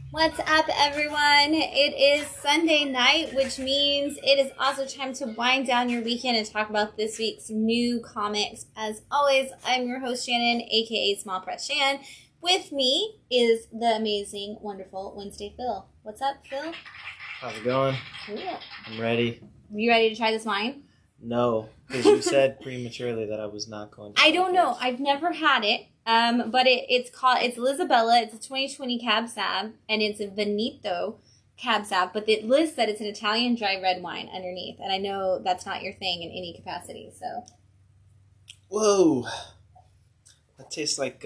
What's up, everyone? It is Sunday night, which means it is also time to wind down your weekend and talk about this week's new comics. As always, I'm your host, Shannon, aka Small Press Shann. With me is the amazing, wonderful Wednesday Phil. What's up, Phil? How's it going? Cool. I'm ready. You ready to try this wine? No, because you said prematurely that I was not going to. I don't know. I've never had it. But it's Lisabella. It's a 2020 Cab Sav, and it's a Veneto Cab Sav. But it lists that it's an Italian dry red wine underneath, and I know that's not your thing in any capacity. So, whoa, that tastes like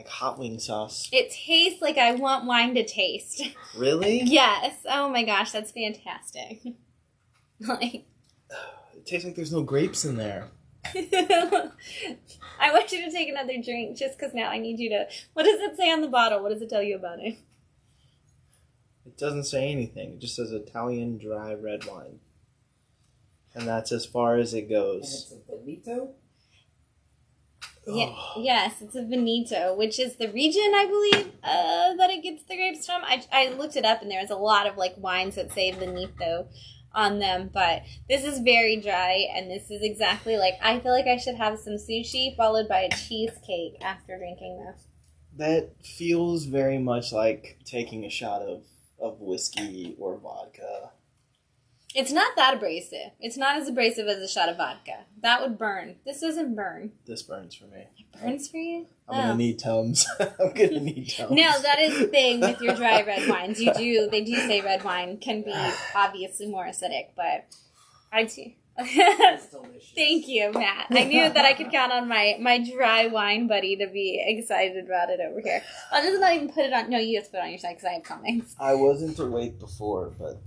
hot wing sauce. it tastes like I want wine to taste. Really? Yes. Oh my gosh, that's fantastic. Like, it tastes like there's no grapes in there. I want you to take another drink just because now I need you to. What does it say on the bottle? What does it tell you about it? It doesn't say anything. It just says Italian dry red wine. And that's as far as it goes. And it's a Veneto? Yeah, yes, it's a Veneto, which is the region, I believe, that it gets the grapes from. I looked it up, and there's a lot of wines that say Veneto on them, but this is very dry, and this is exactly I feel like I should have some sushi followed by a cheesecake after drinking this. That feels very much like taking a shot of whiskey or vodka. It's not that abrasive. It's not as abrasive as a shot of vodka. That would burn. This doesn't burn. This burns for me. It burns for you? I'm gonna need Tums. I'm gonna need Tums. No, that is the thing with your dry red wines. They do say red wine can be obviously more acidic, but I do. It's delicious. Thank you, Matt. I knew that I could count on my dry wine buddy to be excited about it over here. I'll just not even put it on. No, you have to put it on your side because I have comics. I wasn't awake before, but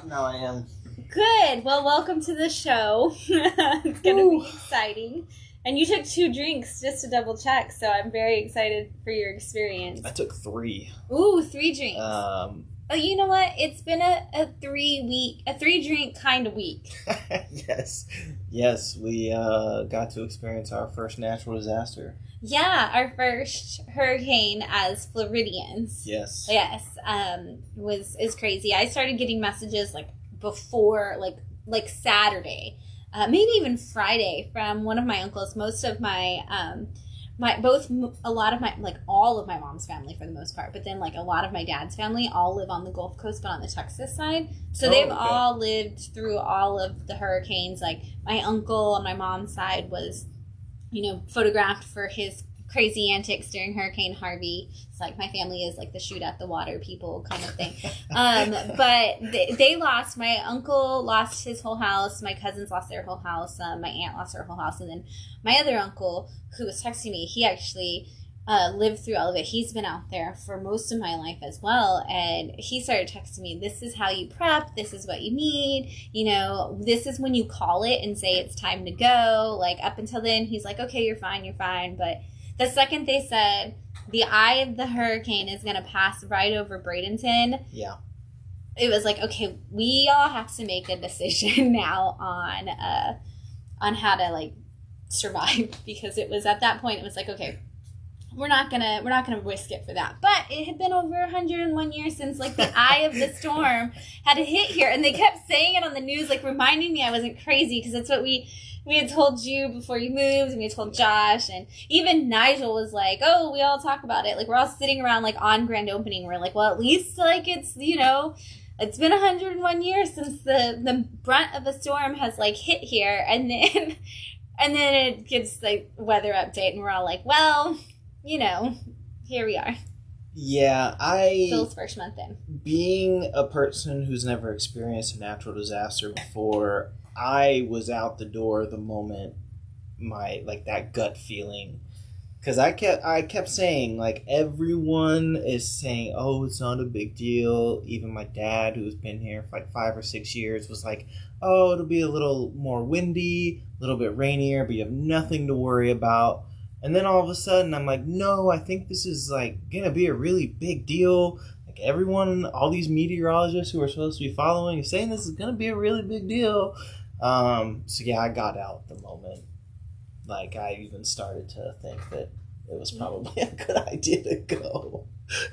now I am. Good. Well, welcome to the show. It's going to be exciting. And you took 2 drinks just to double check, so I'm very excited for your experience. I took 3. Ooh, 3 drinks. Oh, you know what? It's been a 3-drink kind of week. Yes, we got to experience our first natural disaster. Yeah, our first hurricane as Floridians. Yes. Yes, is crazy. I started getting messages before Saturday, maybe even Friday from one of my uncles. Most of my all of my mom's family for the most part, but then a lot of my dad's family all live on the Gulf Coast, but on the Texas side. So they've all lived through all of the hurricanes. My uncle on my mom's side was, photographed for his crazy antics during Hurricane Harvey. It's my family is the shoot at the water people kind of thing. But they lost, my uncle lost his whole house, my cousins lost their whole house, my aunt lost her whole house, and then my other uncle who was texting me, he actually lived through all of it. He's been out there for most of my life as well, and he started texting me, this is how you prep, this is what you need, this is when you call it and say it's time to go. Up until then, he's okay, you're fine, but the second they said the eye of the hurricane is going to pass right over Bradenton, yeah, it was okay, we all have to make a decision now on how to survive, because it was at that point, it was okay, we're not gonna risk it for that. But it had been over 101 years since the eye of the storm had hit here, and they kept saying it on the news, reminding me I wasn't crazy, because that's what we had told you before you moved, and we had told Josh, and even Nigel was oh, we all talk about it. We're all sitting around on grand opening. We're well, at least it's it's been 101 years since the brunt of a storm has hit here, and then it gets weather update, and we're all well, here we are. Yeah, Phil's first month in. Being a person who's never experienced a natural disaster before, I was out the door the moment my that gut feeling, because I kept saying everyone is saying, oh, it's not a big deal. Even my dad, who's been here for 5 or 6 years, was oh, it'll be a little more windy, a little bit rainier, but you have nothing to worry about. And then all of a sudden I'm no, I think this is gonna be a really big deal. Everyone, all these meteorologists who are supposed to be following is saying this is gonna be a really big deal. So yeah, I got out the moment I even started to think that it was probably a good idea to go.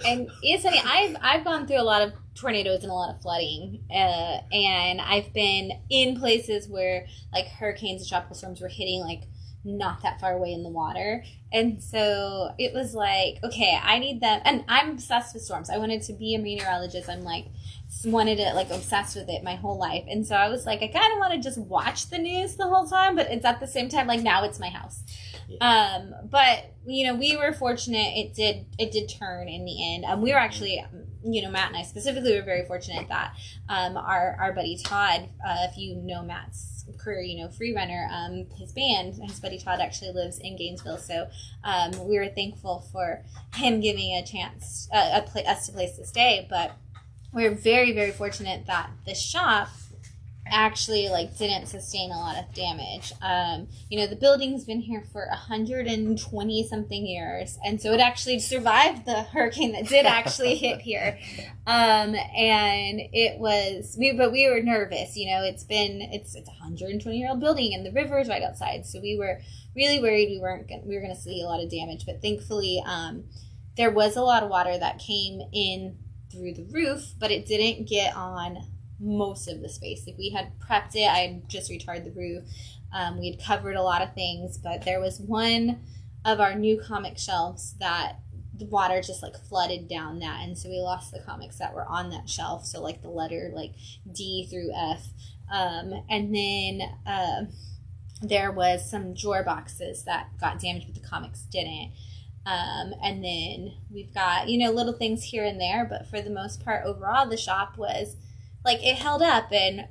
And it's funny, I've gone through a lot of tornadoes and a lot of flooding, and I've been in places where like hurricanes and tropical storms were hitting like not that far away in the water, and so it was like, okay, I need them, and I'm obsessed with storms. I wanted to be a meteorologist. I'm like wanted to like obsessed with it my whole life, and so I was like, I kind of want to just watch the news the whole time, but it's at the same time like now it's my house. Yeah. But you know, we were fortunate. It did turn in the end. We were actually, you know, Matt and I specifically were very fortunate that our buddy Todd, if you know Matt's career, you know, Free Runner, his band, his buddy Todd actually lives in Gainesville, so we were thankful for him giving a chance, us a place to stay. But we were very, very fortunate that the shop actually like didn't sustain a lot of damage. You know, the building's been here for 120 something years, and so it actually survived the hurricane that did actually hit here. And it was but we were nervous. You know, it's a 120-year-old building, and the river is right outside, so we were really worried we were going to see a lot of damage. But thankfully, there was a lot of water that came in through the roof, but it didn't get on most of the space. Like, we had prepped it. I had just retarred the roof. We had covered a lot of things, but there was one of our new comic shelves that the water just like flooded down that, and so we lost the comics that were on that shelf. So like the letter like D through F, and then there was some drawer boxes that got damaged, but the comics didn't. And then we've got, you know, little things here and there, but for the most part, overall, the shop was like, it held up, and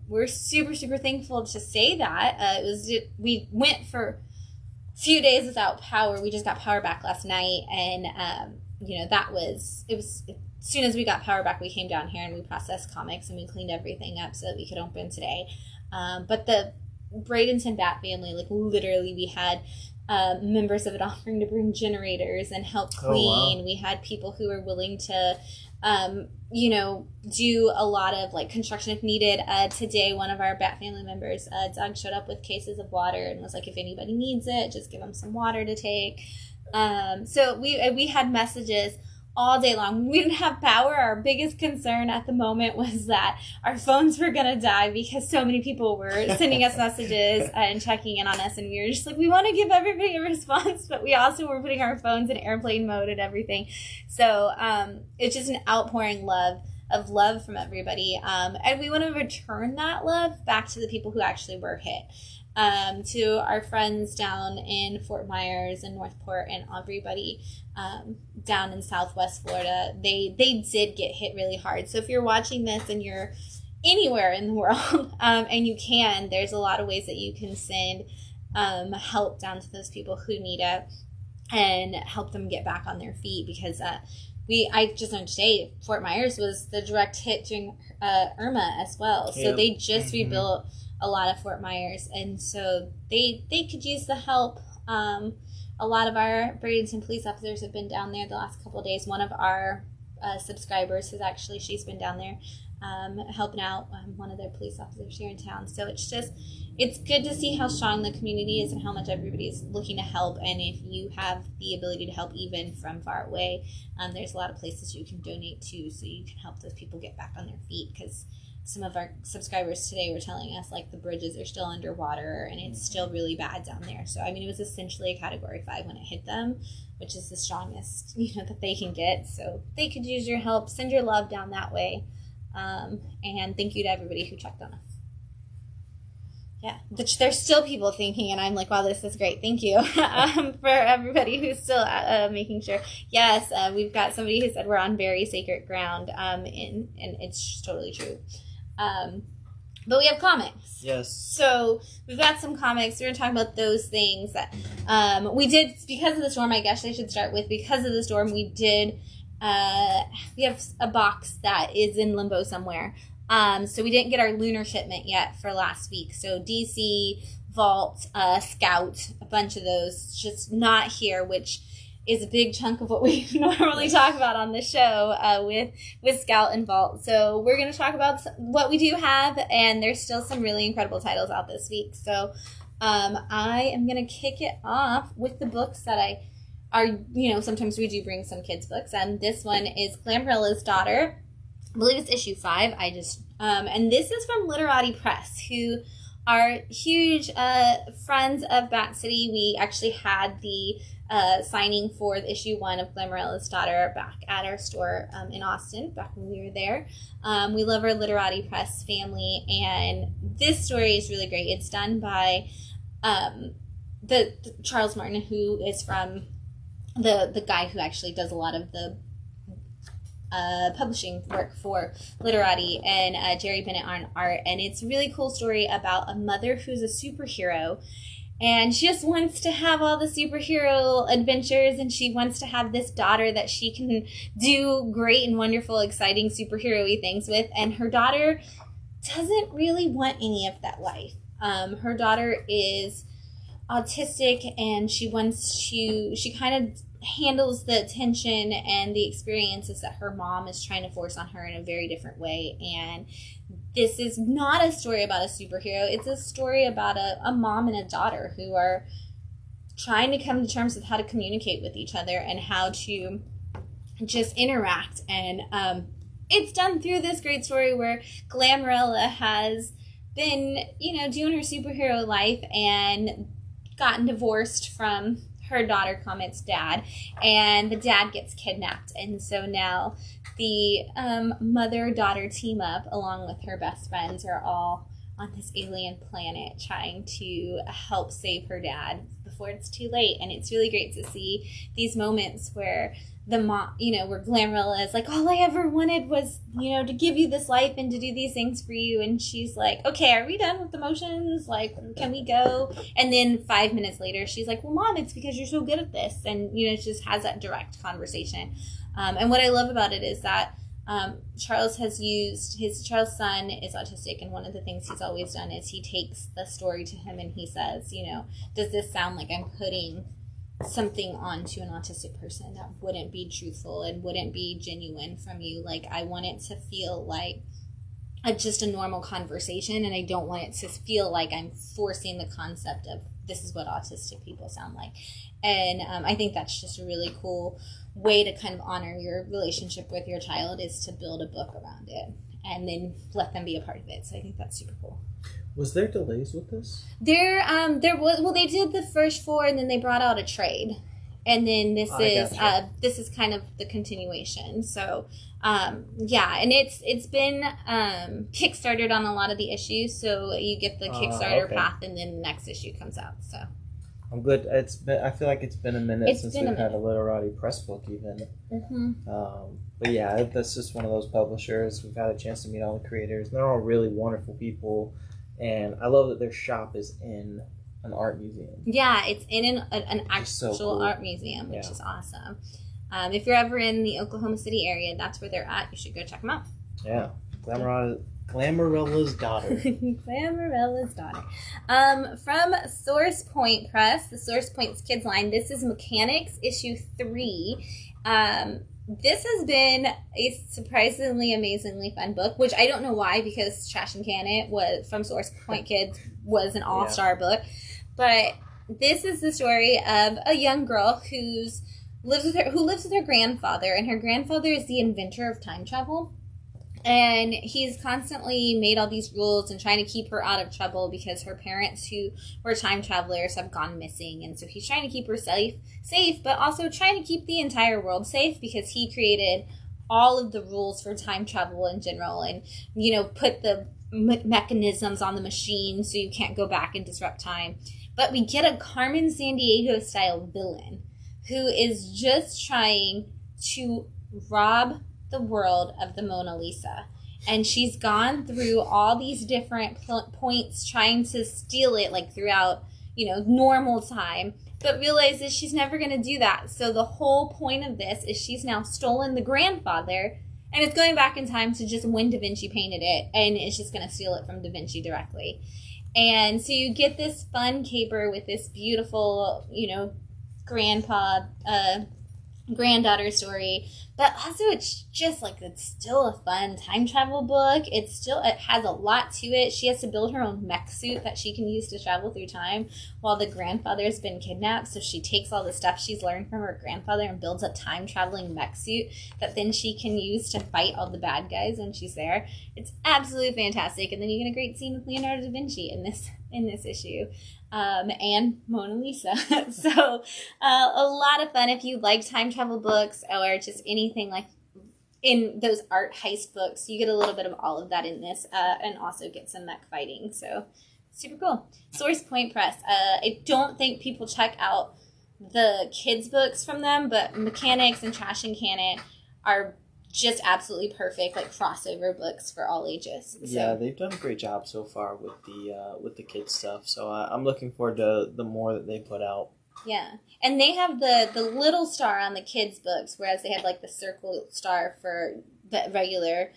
we're super, super thankful to say that. We went for a few days without power. We just got power back last night, and you know, as soon as we got power back, we came down here and we processed comics and we cleaned everything up so that we could open today. But the Bradenton Bat family, like literally, we had members of it offering to bring generators and help clean. Oh, wow. We had people who were willing to you know, do a lot of like construction if needed. Today, one of our Bat family members, Doug, showed up with cases of water and was like, if anybody needs it, just give them some water to take. So we had messages all day long. We didn't have power. Our biggest concern at the moment was that our phones were going to die because so many people were sending us messages and checking in on us, and we were just like, we want to give everybody a response, but we also were putting our phones in airplane mode and everything. So it's just an outpouring of love from everybody, and we want to return that love back to the people who actually were hit. To our friends down in Fort Myers and Northport and everybody down in Southwest Florida, they did get hit really hard. So if you're watching this and you're anywhere in the world, and you can, there's a lot of ways that you can send help down to those people who need it and help them get back on their feet, because I just want to say Fort Myers was the direct hit during Irma as well. So they just rebuilt a lot of Fort Myers, and so they could use the help. A lot of our Bradenton police officers have been down there the last couple of days. One of our subscribers she's been down there helping out one of their police officers here in town. So it's good to see how strong the community is and how much everybody's looking to help. And if you have the ability to help even from far away, there's a lot of places you can donate to, so you can help those people get back on their feet, because some of our subscribers today were telling us like the bridges are still underwater and it's still really bad down there. So I mean, it was essentially a Category 5 when it hit them, which is the strongest, you know, that they can get. So they could use your help. Send your love down that way. And thank you to everybody who checked on us. Yeah, there's still people thinking, and I'm like, wow, this is great. Thank you for everybody who's still making sure. Yes, we've got somebody who said we're on very sacred ground, and it's totally true. But we have comics. Yes. So we've got some comics. We're going to talk about those things that we did because of the storm. I guess I should start with, because of the storm, we have a box that is in limbo somewhere. So we didn't get our lunar shipment yet for last week. So DC, Vault, Scout, a bunch of those just not here, which is a big chunk of what we normally talk about on the show with Scout and Vault. So we're going to talk about what we do have, and there's still some really incredible titles out this week. So I am going to kick it off with the books that I sometimes we do bring some kids books, and this one is Glamorella's Daughter. I believe it's issue 5. And this is from Literati Press, who are huge friends of Bat City. We actually had the signing for the issue 1 of Glamorella's Daughter back at our store in Austin, back when we were there. We love our Literati Press family, and this story is really great. It's done by the Charles Martin, who is from the guy who actually does a lot of the publishing work for Literati, and Jerry Bennett on art. And it's a really cool story about a mother who's a superhero, and she just wants to have all the superhero adventures, and she wants to have this daughter that she can do great and wonderful, exciting superhero-y things with. And her daughter doesn't really want any of that life. Her daughter is autistic, and she kind of handles the attention and the experiences that her mom is trying to force on her in a very different way. And this is not a story about a superhero. It's a story about a mom and a daughter who are trying to come to terms with how to communicate with each other and how to just interact. And it's done through this great story where Glamorella has been, doing her superhero life and gotten divorced from her daughter Comet's dad, and the dad gets kidnapped. And so now the mother-daughter team up, along with her best friends, are all on this alien planet trying to help save her dad before it's too late. And it's really great to see these moments where the mom, where Glamorella is like, all I ever wanted was, to give you this life and to do these things for you. And she's like, okay, are we done with the motions? Like, can we go? And then 5 minutes later, she's like, well, Mom, it's because you're so good at this. And, it just has that direct conversation. And what I love about it is that Charles son is autistic, and one of the things he's always done is he takes the story to him and he says, does this sound like I'm putting something onto an autistic person that wouldn't be truthful and wouldn't be genuine from you? Like, I want it to feel like just a normal conversation, and I don't want it to feel like I'm forcing the concept of this is what autistic people sound like. And I think that's just a really cool way to kind of honor your relationship with your child, is to build a book around it and then let them be a part of it. So I think that's super cool. Was there delays with this? There was. Well, they did the first 4, and then they brought out a trade, and then this is kind of the continuation. So, and it's been kickstarted on a lot of the issues. So you get the Kickstarter path, and then the next issue comes out. So I'm good. I feel like it's been a minute since we've had a Literati press book, even. Mm-hmm. But yeah, that's just one of those publishers. We've had a chance to meet all the creators. They're all really wonderful people. And I love that their shop is in an art museum. Yeah, it's in an actual cool art museum, which is awesome. If you're ever in the Oklahoma City area, that's where they're at. You should go check them out. Yeah. Glamorella's Daughter. Glamorella's Daughter. From Source Point Press, the Source Point's kids line, this is Mechanix, issue 3. This has been a surprisingly, amazingly fun book, which I don't know why, because Trash and Can It was from Source Point Kids was an all-star book. But this is the story of a young girl who lives with her grandfather, and her grandfather is the inventor of time travel. And he's constantly made all these rules and trying to keep her out of trouble because her parents, who were time travelers, have gone missing. And so he's trying to keep her safe, but also trying to keep the entire world safe, because he created all of the rules for time travel in general, and, put the mechanisms on the machine so you can't go back and disrupt time. But we get a Carmen Sandiego style villain who is just trying to rob the world of the Mona Lisa, and she's gone through all these different points trying to steal it, like throughout normal time, but realizes she's never going to do that. So the whole point of this is she's now stolen the grandfather, and it's going back in time to just when Da Vinci painted it, and it's just going to steal it from Da Vinci directly. And so you get this fun caper with this beautiful grandpa granddaughter story, but also it's just like, it's still a fun time travel book. It has a lot to it. She has to build her own mech suit that she can use to travel through time while the grandfather's been kidnapped. So she takes all the stuff she's learned from her grandfather and builds a time traveling mech suit that then she can use to fight all the bad guys when she's there. It's absolutely fantastic. And then you get a great scene with Leonardo da Vinci in this issue. And Mona Lisa. So a lot of fun if you like time travel books or just anything like in those art heist books. You get a little bit of all of that in this, and also get some mech fighting. So super cool. Source Point Press. I don't think people check out the kids books from them, but Mechanix and Trash and Can It are just absolutely perfect, like crossover books for all ages. So. Yeah, they've done a great job so far with the kids stuff. So I'm looking forward to the more that they put out. Yeah, and they have the little star on the kids books, whereas they have like the circle star for the regular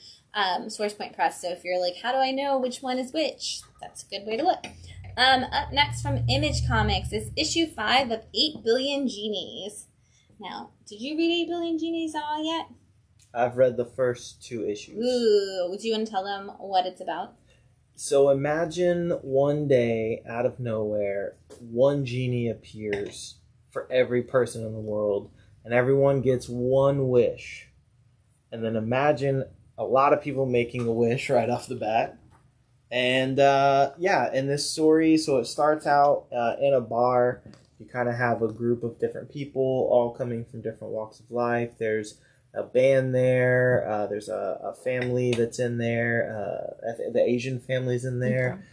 Source Point Press. So if you're like, how do I know which one is which? That's a good way to look. Up next from Image Comics is issue 5 of 8 Billion Genies. Now, did you read 8 Billion Genies all yet? I've read the first 2 issues. Ooh, would you want to tell them what it's about? So imagine one day, out of nowhere, one genie appears for every person in the world, and everyone gets one wish. And then imagine a lot of people making a wish right off the bat. And in this story, so it starts out in a bar. You kind of have a group of different people, all coming from different walks of life. There's a band there. There's a family that's in there. The Asian family's in there.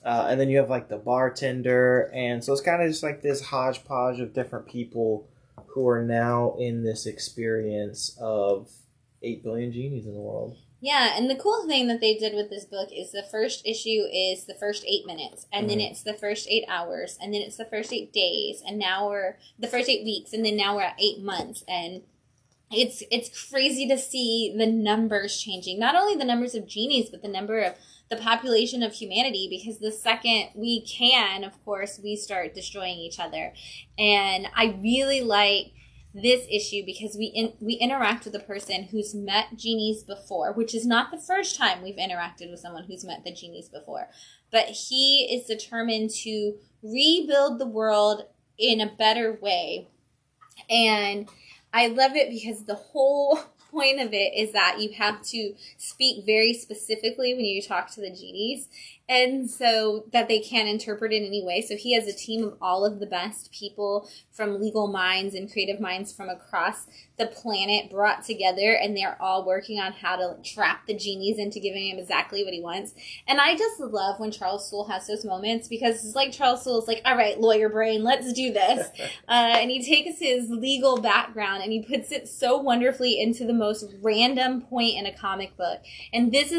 Okay. And then you have like the bartender. And so it's kind of just like this hodgepodge of different people who are now in this experience of 8 billion genies in the world. Yeah, and the cool thing that they did with this book is the first issue is the first 8 minutes, and then it's the first 8 hours, and then it's the first 8 days, and now we're the first 8 weeks, and then now we're at 8 months, and it's crazy to see the numbers changing. Not only the numbers of genies, but the number of the population of humanity, because the second we can, of course, we start destroying each other. And I really like this issue because we interact with a person who's met genies before, which is not the first time we've interacted with someone who's met the genies before. But he is determined to rebuild the world in a better way. And I love it because the whole point of it is that you have to speak very specifically when you talk to the genies, and so that they can't interpret it in any way. So he has a team of all of the best people from legal minds and creative minds from across the planet brought together, and they're all working on how to trap the genies into giving him exactly what he wants. And I just love when Charles Soule has those moments, because it's like Charles Soule's like, all right, lawyer brain, let's do this. And he takes his legal background and he puts it so wonderfully into the most random point in a comic book. And this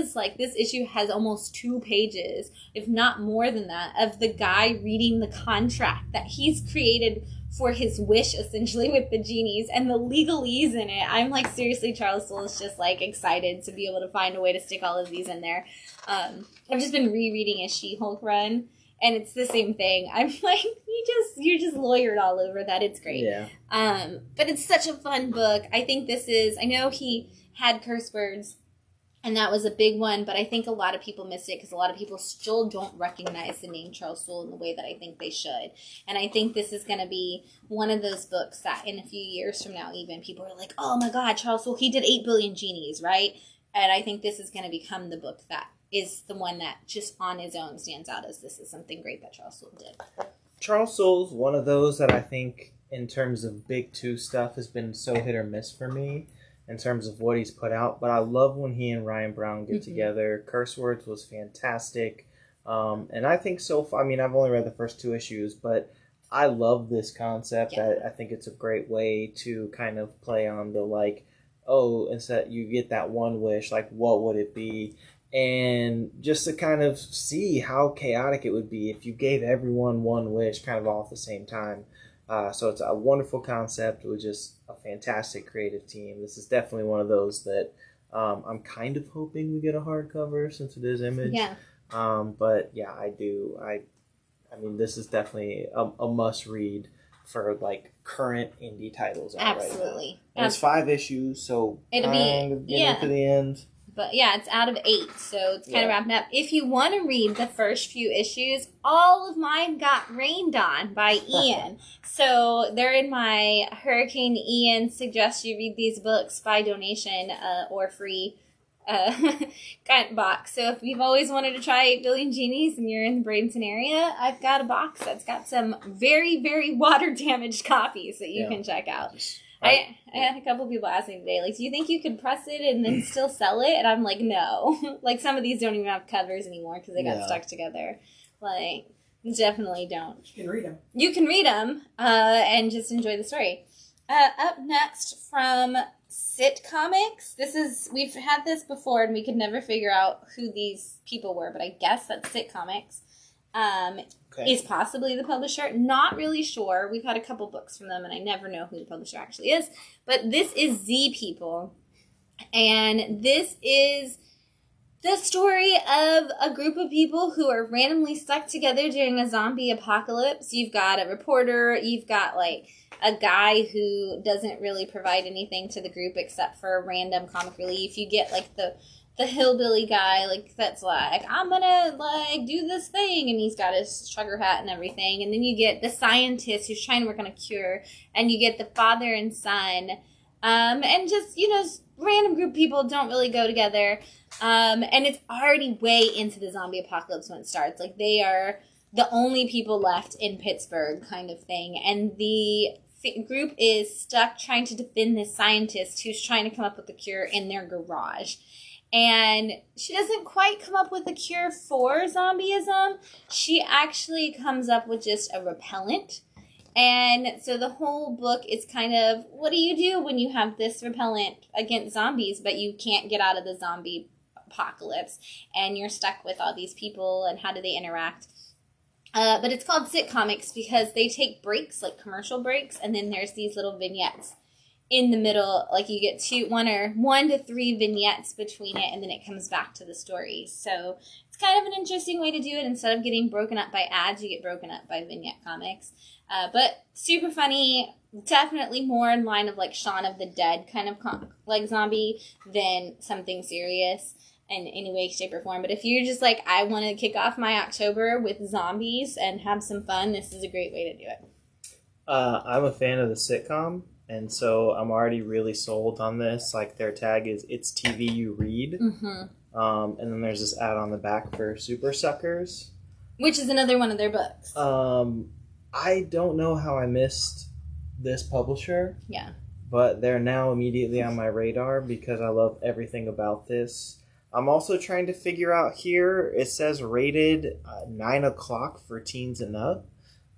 issue has almost 2 pages, if not more than that, of the guy reading the contract that he's created for his wish, essentially, with the genies, and the legalese in it. I'm like, seriously, Charles Soule is just like excited to be able to find a way to stick all of these in there. I've just been rereading a She-Hulk run, and it's the same thing. I'm like, you're just lawyered all over that. It's great. Yeah. But it's such a fun book. I think I know he had curse words, and that was a big one, but I think a lot of people missed it because a lot of people still don't recognize the name Charles Soule in the way that I think they should. And I think this is going to be one of those books that in a few years from now, even, people are like, oh my God, Charles Soule, he did 8 billion genies, right? And I think this is going to become the book that is the one that just on his own stands out as this is something great that Charles Soule did. Charles Soule's one of those that I think, in terms of big 2 stuff, has been so hit or miss for me in terms of what he's put out. But I love when he and Ryan Brown get together. Curse Words was fantastic. And I think so far, I mean, I've only read the first 2 issues, but I love this concept. Yeah. I think it's a great way to kind of play on the, like, oh, instead you get that one wish, like, what would it be? And just to kind of see how chaotic it would be if you gave everyone one wish kind of all at the same time. So it's a wonderful concept with just a fantastic creative team. This is definitely one of those that I'm kind of hoping we get a hardcover since it is Image. Yeah. But yeah, I do. I mean, this is definitely a must read for like current indie titles out right now. Absolutely. And it's 5 issues, so It'll kind of getting to the end. But yeah, it's out of 8, so it's kind of Yeah. wrapping up. If you want to read the first few issues, all of mine got rained on by Ian. So they're in my Hurricane Ian suggests you read these books by donation or free kind of box. So if you've always wanted to try 8 Billion Genies and you're in the Bradenton area, I've got a box that's got some very, very water damaged copies that you can check out. I had a couple people ask me today, like, do you think you could press it and then still sell it? And I'm like, no. Like, some of these don't even have covers anymore because they got stuck together. Like, definitely don't. You can read them. You can read them and just enjoy the story. Up next from SitComics. We've had this before and we could never figure out who these people were, but I guess that's SitComics. Is possibly the publisher. Not really sure. We've had a couple books from them, and I never know who the publisher actually is. But this is Z People. And this is the story of a group of people who are randomly stuck together during a zombie apocalypse. You've got a reporter. You've got, like, a guy who doesn't really provide anything to the group except for random comic relief. You get, like, the hillbilly guy, like, that's like, I'm gonna, like, do this thing, and he's got his trucker hat and everything, and then you get the scientist who's trying to work on a cure, and you get the father and son, and just, random group of people don't really go together, and it's already way into the zombie apocalypse when it starts. Like, they are the only people left in Pittsburgh, kind of thing, and the group is stuck trying to defend this scientist who's trying to come up with a cure in their garage. And she doesn't quite come up with a cure for zombieism. She actually comes up with just a repellent. And so the whole book is kind of, what do you do when you have this repellent against zombies, but you can't get out of the zombie apocalypse, and you're stuck with all these people, and how do they interact? But it's called SitComics because they take breaks, like commercial breaks, and then there's these little vignettes in the middle, like you get 1 to 3 vignettes between it, and then it comes back to the story. So it's kind of an interesting way to do it. Instead of getting broken up by ads, you get broken up by vignette comics. But super funny, definitely more in line of like Shaun of the Dead kind of like zombie than something serious in any way, shape, or form. But if you're just like, I want to kick off my October with zombies and have some fun, this is a great way to do it. I'm a fan of the sitcom. And so I'm already really sold on this. Like, their tag is, it's TV you read. Mm-hmm. And then there's this ad on the back for Super Suckers. Which is another one of their books. I don't know how I missed this publisher. Yeah. But they're now immediately on my radar because I love everything about this. I'm also trying to figure out here, it says rated 9 o'clock for teens and up.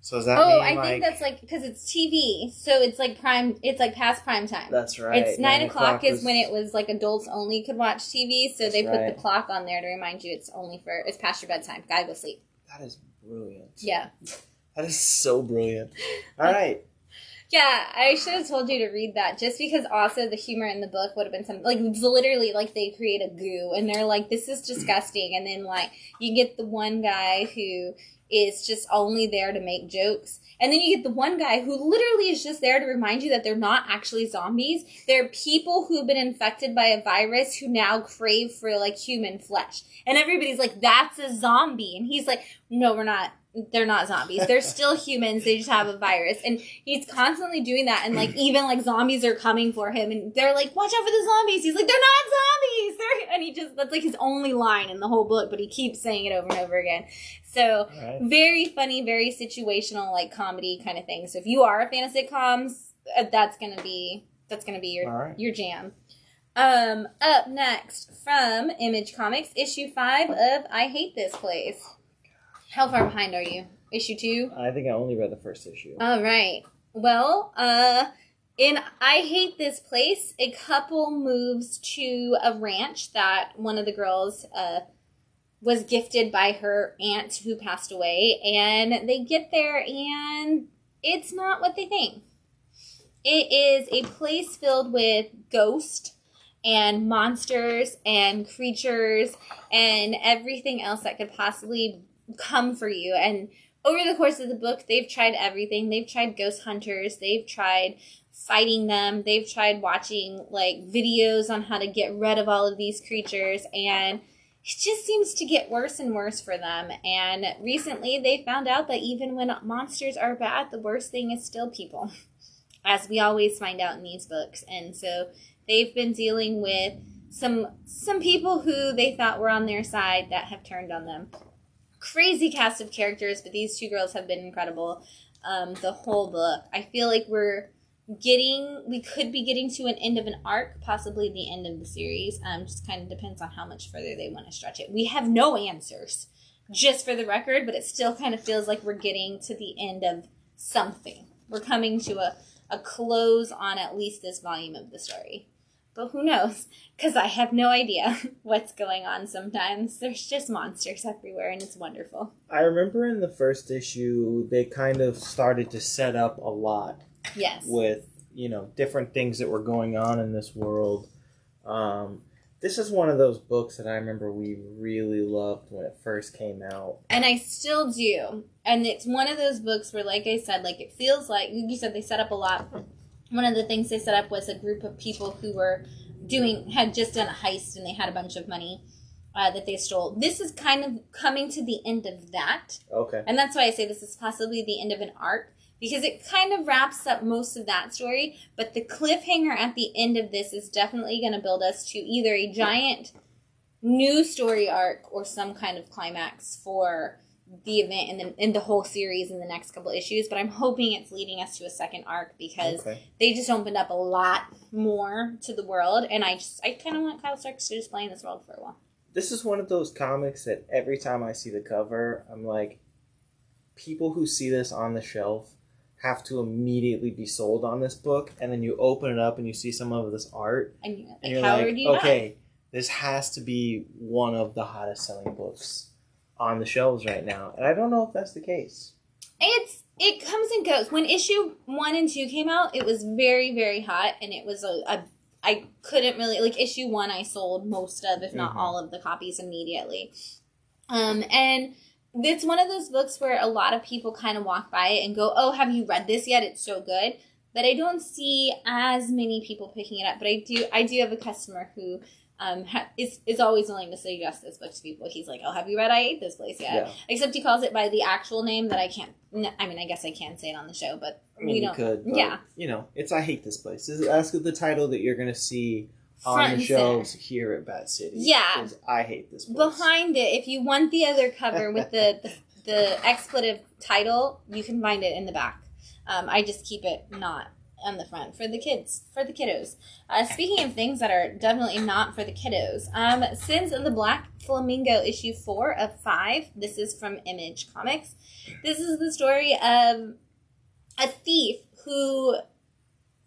So does that mean, I think that's like, because it's TV, so it's like past prime time. That's right. It's 9 o'clock is when it was like adults only could watch TV, so they put the clock on there to remind you it's past your bedtime. Gotta go sleep. That is brilliant. Yeah. That is so brilliant. All right. Yeah, I should have told you to read that, just because also the humor in the book would have been something, like, literally, like, they create a goo, and they're like, this is disgusting, and then, like, you get the one guy who is just only there to make jokes. And then you get the one guy who literally is just there to remind you that they're not actually zombies. They're people who've been infected by a virus who now crave for, like, human flesh. And everybody's like, that's a zombie. And he's like, no, we're not. They're not zombies. They're still humans. They just have a virus. And he's constantly doing that. And, like, even, like, zombies are coming for him. And they're like, watch out for the zombies. He's like, they're not zombies. That's, like, his only line in the whole book. But he keeps saying it over and over again. So, very funny, very situational, like, comedy kind of thing. So, if you are a fan of sitcoms, that's gonna be your jam. Up next, from Image Comics, issue 5 of I Hate This Place. How far behind are you? Issue 2? I think I only read the first issue. All right. Well, in I Hate This Place, a couple moves to a ranch that one of the girls was gifted by her aunt who passed away, and they get there and it's not what they think. It is a place filled with ghosts and monsters and creatures and everything else that could possibly come for you. And over the course of the book, they've tried everything. They've tried ghost hunters. They've tried fighting them. They've tried watching, like, videos on how to get rid of all of these creatures, and it just seems to get worse and worse for them. And recently they found out that even when monsters are bad, the worst thing is still people, as we always find out in these books. And so they've been dealing with some people who they thought were on their side that have turned on them. Crazy cast of characters, but these two girls have been incredible. The whole book, I feel like we could be getting to an end of an arc, possibly the end of the series. Just kind of depends on how much further they want to stretch it. We have no answers, just for the record, but it still kind of feels like we're getting to the end of something. We're coming to a close on at least this volume of the story. But who knows? Because I have no idea what's going on sometimes. There's just monsters everywhere, and it's wonderful. I remember in the first issue, they kind of started to set up a lot. Yes. With, different things that were going on in this world. This is one of those books that I remember we really loved when it first came out. And I still do. And it's one of those books where, like I said, like, it feels like, you said they set up a lot. One of the things they set up was a group of people who had just done a heist, and they had a bunch of money that they stole. This is kind of coming to the end of that. Okay. And that's why I say this is possibly the end of an arc, because it kind of wraps up most of that story, but the cliffhanger at the end of this is definitely going to build us to either a giant new story arc or some kind of climax for the event and in the whole series in the next couple issues. But I'm hoping it's leading us to a second arc, because they just opened up a lot more to the world, and I kind of want Kyle Starks to just play in this world for a while. This is one of those comics that every time I see the cover, I'm like, people who see this on the shelf have to immediately be sold on this book, and then you open it up and you see some of this art, and you're like, okay, this has to be one of the hottest selling books on the shelves right now. And I don't know if that's the case. It comes and goes. When issue 1 and 2 came out, it was very, very hot, and it was I couldn't really, like, issue 1 I sold most of, if not all of the copies immediately. And it's one of those books where a lot of people kind of walk by it and go, oh, have you read this yet? It's so good. But I don't see as many people picking it up. But I do have a customer who is always willing to suggest this book to people. He's like, oh, have you read I Hate This Place yet? Yeah. Except he calls it by the actual name that I can't. I mean, I guess I can say it on the show, but we don't. You could. But, yeah. It's I Hate This Place. That's the title that you're going to see on the shelves here at Bat City. Yeah. I Hate This Place. Behind it, if you want the other cover with the expletive title, you can find it in the back. I just keep it not on the front for the kids, for the kiddos. Speaking of things that are definitely not for the kiddos, Sins of the Black Flamingo issue 4 of 5. This is from Image Comics. This is the story of a thief who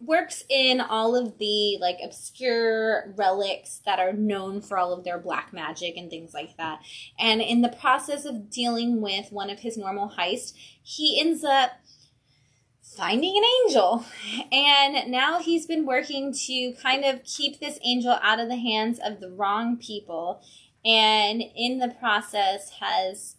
works in all of the, like, obscure relics that are known for all of their black magic and things like that. And in the process of dealing with one of his normal heists, he ends up finding an angel. And now he's been working to kind of keep this angel out of the hands of the wrong people. And in the process has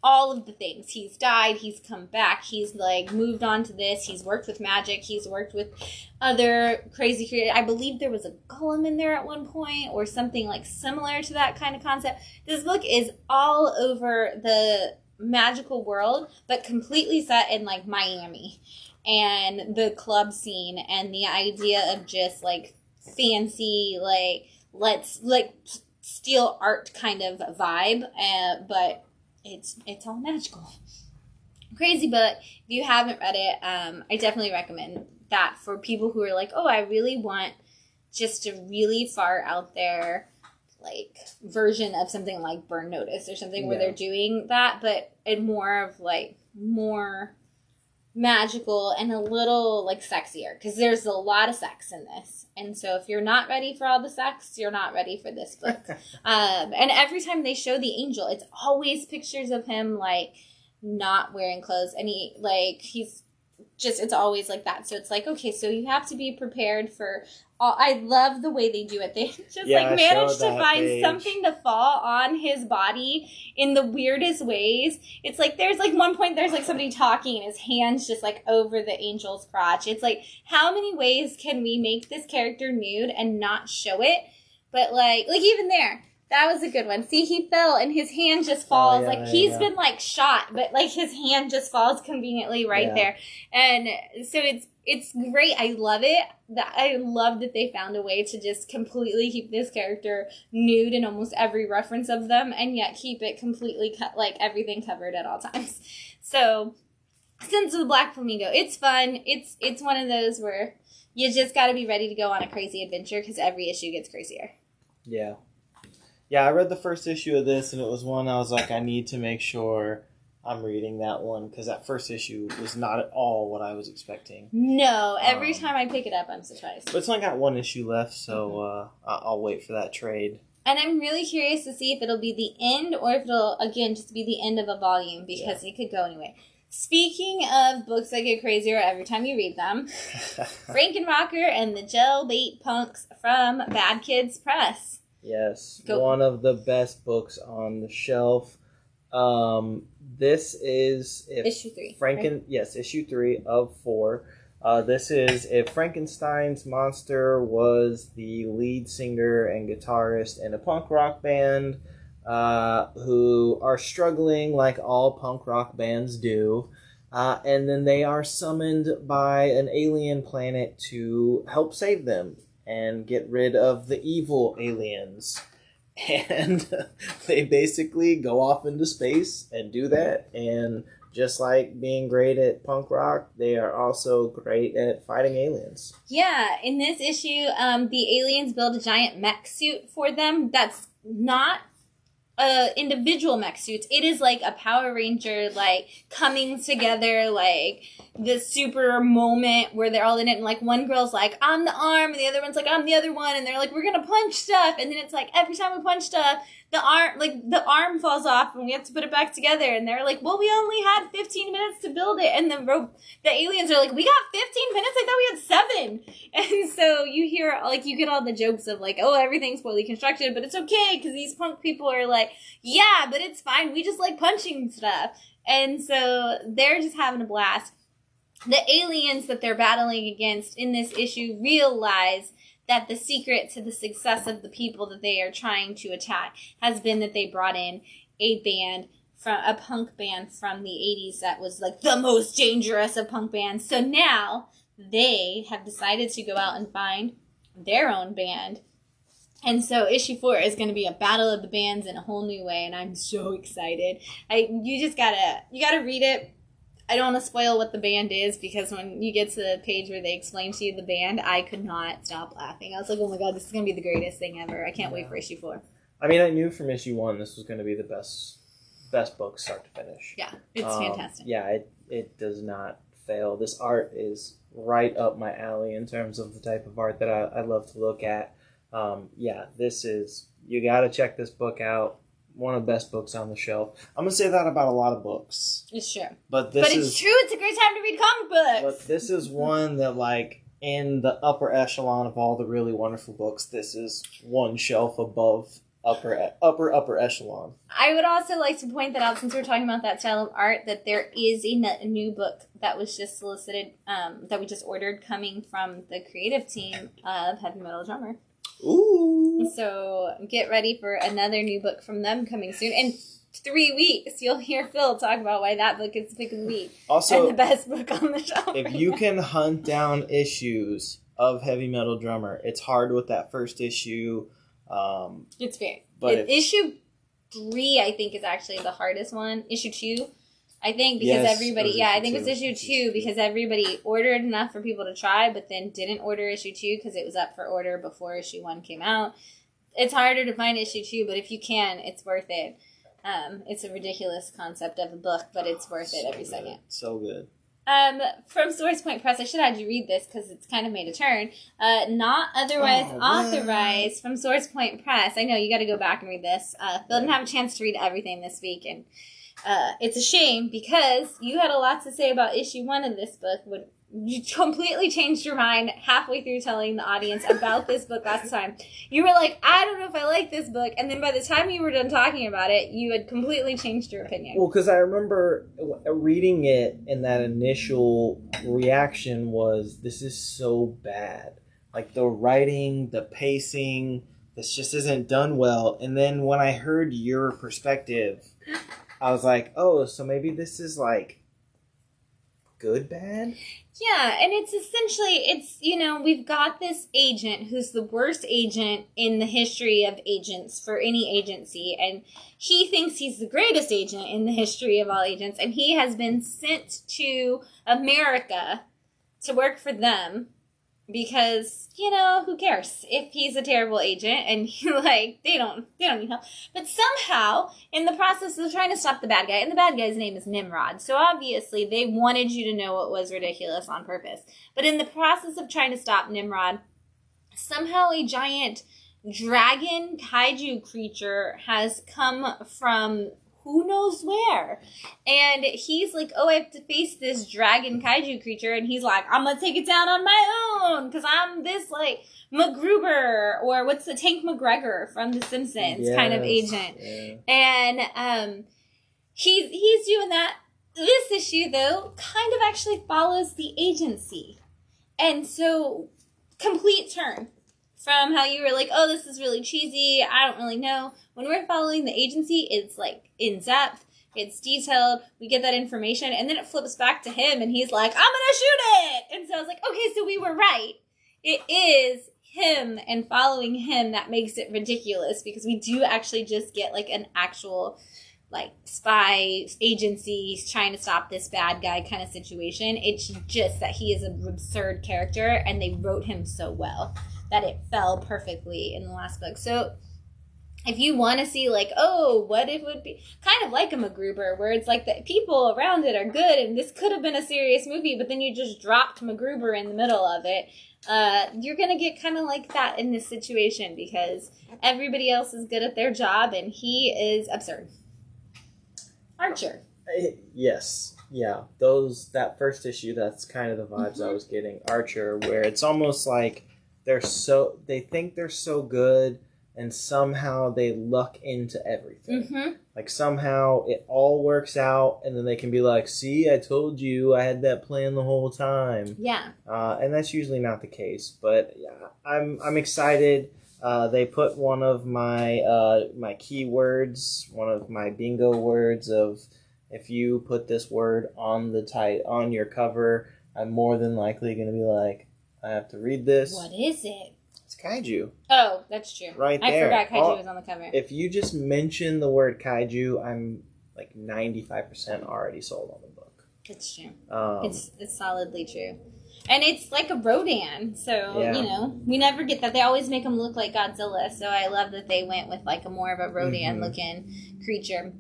all of the things. He's died, he's come back, he's, like, moved on to this, he's worked with magic, he's worked with other crazy creators. I believe there was a golem in there at one point, or something, like, similar to that kind of concept. This book is all over the magical world, but completely set in, like, Miami, and the club scene, and the idea of just, like, fancy, like, let's, like, steal art kind of vibe, but it's all magical. Crazy book. If you haven't read it, I definitely recommend that for people who are like, oh, I really want just a really far out there, like, version of something like Burn Notice or something where they're doing that, but in more of, like, more magical and a little, like, sexier, because there's a lot of sex in this. And so if you're not ready for all the sex, you're not ready for this book. And every time they show the angel, it's always pictures of him, like, not wearing clothes. And he's just, it's always like that. So it's like, okay, so you have to be prepared for all. I love the way they do it. They just managed to find something to fall on his body in the weirdest ways. It's like, there's like one point, there's like somebody talking and his hand's just like over the angel's crotch. It's like, how many ways can we make this character nude and not show it? But like even there, that was a good one. See, he fell and his hand just falls. He's been like shot, but like his hand just falls conveniently right there. And so it's great. I love it. I love that they found a way to just completely keep this character nude in almost every reference of them, and yet keep it completely like everything covered at all times. So, Sins of the Black Flamingo, it's fun. It's one of those where you just got to be ready to go on a crazy adventure because every issue gets crazier. Yeah. Yeah, I read the first issue of this, and it was one I was like, I need to make sure I'm reading that one, because that first issue was not at all what I was expecting. No, every time I pick it up, I'm surprised. But it's only got one issue left, so I'll wait for that trade. And I'm really curious to see if it'll be the end, or if it'll, again, just be the end of a volume, because it could go anyway. Speaking of books that get crazier every time you read them, Frankenrocker and the Jailbait Punks from Bad Kids Press. Yes, one of the best books on the shelf. This is issue 3. Yes, issue 3 of 4. This is if Frankenstein's monster was the lead singer and guitarist in a punk rock band, who are struggling like all punk rock bands do, and then they are summoned by an alien planet to help save them and get rid of the evil aliens. And they basically go off into space and do that. And just like being great at punk rock, they are also great at fighting aliens. Yeah, in this issue, the aliens build a giant mech suit for them that's not individual mech suits. It is like a Power Ranger, like, coming together, like, the super moment where they're all in it, and, like, one girl's like, I'm the arm, and the other one's like, I'm the other one, and they're like, we're gonna punch stuff, and then it's like, every time we punch stuff, the arm falls off, and we have to put it back together, and they're like, well, we only had 15 minutes to build it, and the aliens are like, we got 15 minutes? I thought we had 7! And so you hear, like, you get all the jokes of, like, oh, everything's poorly constructed, but it's okay, because these punk people are like, yeah, but it's fine, we just like punching stuff. And so they're just having a blast. The aliens that they're battling against in this issue realize that the secret to the success of the people that they are trying to attack has been that they brought in a punk band from the 80s that was like the most dangerous of punk bands. So now they have decided to go out and find their own band. And so issue 4 is going to be a battle of the bands in a whole new way, and I'm so excited. You gotta read it. I don't want to spoil what the band is, because when you get to the page where they explain to you the band, I could not stop laughing. I was like, oh my god, this is going to be the greatest thing ever. I can't wait for issue 4. I mean, I knew from issue 1 this was going to be the best book start to finish. Yeah, it's fantastic. Yeah, it does not fail. This art is right up my alley in terms of the type of art that I love to look at. This is, you got to check this book out. One of the best books on the shelf. I'm going to say that about a lot of books. It's true. But it's true. It's a great time to read comic books. But this is one that, like, in the upper echelon of all the really wonderful books, this is one shelf above upper echelon. I would also like to point that out, since we're talking about that style of art, that there is a new book that was just solicited, that we just ordered, coming from the creative team of Heavy Metal Drummer. Ooh. So get ready for another new book from them coming soon. In 3 weeks, you'll hear Phil talk about why that book is the pick of the week. Also, and the best book on the shelf. If you can hunt down issues of Heavy Metal Drummer, it's hard with that first issue. It's fair. But issue 3, I think, is actually the hardest one. Issue 2, I think, because everybody... I think it's issue 2, because everybody ordered enough for people to try, but then didn't order issue 2 because it was up for order before issue 1 came out. It's harder to find issue 2, but if you can, it's worth it. It's a ridiculous concept of a book, but it's worth it every second. So good. From Source Point Press, I should have had you read this because it's kind of made a turn. Not Otherwise Authorized from Source Point Press. I know, you got to go back and read this. Phil didn't have a chance to read everything this week, and it's a shame because you had a lot to say about issue 1 of this book. You completely changed your mind halfway through telling the audience about this book last time. You were like, I don't know if I like this book. And then by the time you were done talking about it, you had completely changed your opinion. Well, because I remember reading it and that initial reaction was, this is so bad. Like the writing, the pacing, this just isn't done well. And then when I heard your perspective, I was like, oh, so maybe this is like good bad? Yeah, and it's essentially, we've got this agent who's the worst agent in the history of agents for any agency, and he thinks he's the greatest agent in the history of all agents, and he has been sent to America to work for them because, who cares if he's a terrible agent and they don't need help. But somehow, in the process of trying to stop the bad guy, and the bad guy's name is Nimrod, so obviously they wanted you to know it was ridiculous on purpose. But in the process of trying to stop Nimrod, somehow a giant dragon kaiju creature has come from who knows where. And he's like, oh, I have to face this dragon kaiju creature. And he's like, I'm going to take it down on my own because I'm this, MacGruber, or what's the Tank McGregor from The Simpsons kind of agent. Yeah. And he's doing that. This issue, though, kind of actually follows the agency. And so, complete turn from how you were like, oh, this is really cheesy, I don't really know. When we're following the agency, it's in depth, it's detailed, we get that information, and then it flips back to him, and he's like, I'm gonna shoot it! And so I was like, okay, so we were right. It is him and following him that makes it ridiculous, because we do actually just get an actual spy agency trying to stop this bad guy kind of situation. It's just that he is an absurd character, and they wrote him so well that it fell perfectly in the last book. So if you want to see what it would be, kind of like a MacGruber, where it's like the people around it are good, and this could have been a serious movie, but then you just dropped MacGruber in the middle of it, you're going to get kind of like that in this situation, because everybody else is good at their job, and he is absurd. Archer. Yes. Yeah. That first issue, that's kind of the vibes I was getting. Archer, where it's almost like they think they're so good, and somehow they luck into everything. Mm-hmm. Somehow it all works out, and then they can be like, see, I told you, I had that plan the whole time. Yeah. And that's usually not the case, but yeah, I'm excited. They put one of my my keywords, one of my bingo words of, if you put this word on on your cover, I'm more than likely going to be like, I have to read this. What is it? It's kaiju. Oh, that's true. Right there. I forgot kaiju was on the cover. If you just mention the word kaiju, I'm 95% already sold on the book. It's true. It's solidly true. And it's like a Rodan, so, we never get that. They always make him look like Godzilla, so I love that they went with a more of a Rodan-looking creature.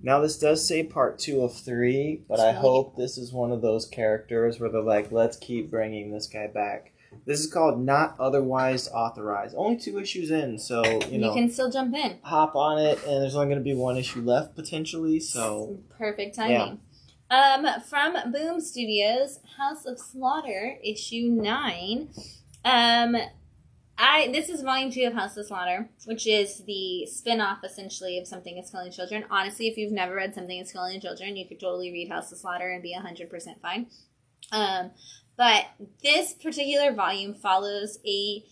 Now, this does say part 2 of 3, but I hope this is one of those characters where they're like, let's keep bringing this guy back. This is called Not Otherwise Authorized. Only 2 issues in, so, you can still jump in. Hop on it, and there's only going to be 1 issue left, potentially, so... Perfect timing. Yeah. From Boom Studios, House of Slaughter, issue 9. This is volume 2 of House of Slaughter, which is the spin-off, essentially, of Something Is Killing Children. Honestly, if you've never read Something Is Killing Children, you could totally read House of Slaughter and be 100% fine. But this particular volume follows a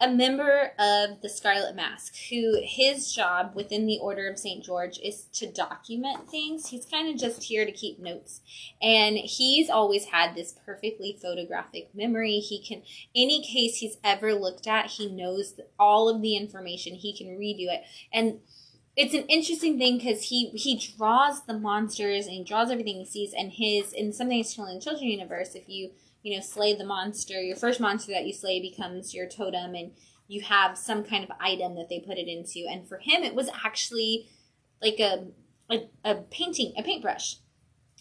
member of the Scarlet Mask, who his job within the Order of St. George is to document things. He's kind of just here to keep notes. And he's always had this perfectly photographic memory. He can, any case he's ever looked at, he knows all of the information. He can redo it. And it's an interesting thing because he draws the monsters and he draws everything he sees. And in Something Is Killing Children universe, if you slay the monster, your first monster that you slay becomes your totem, and you have some kind of item that they put it into. And for him, it was actually like a paintbrush,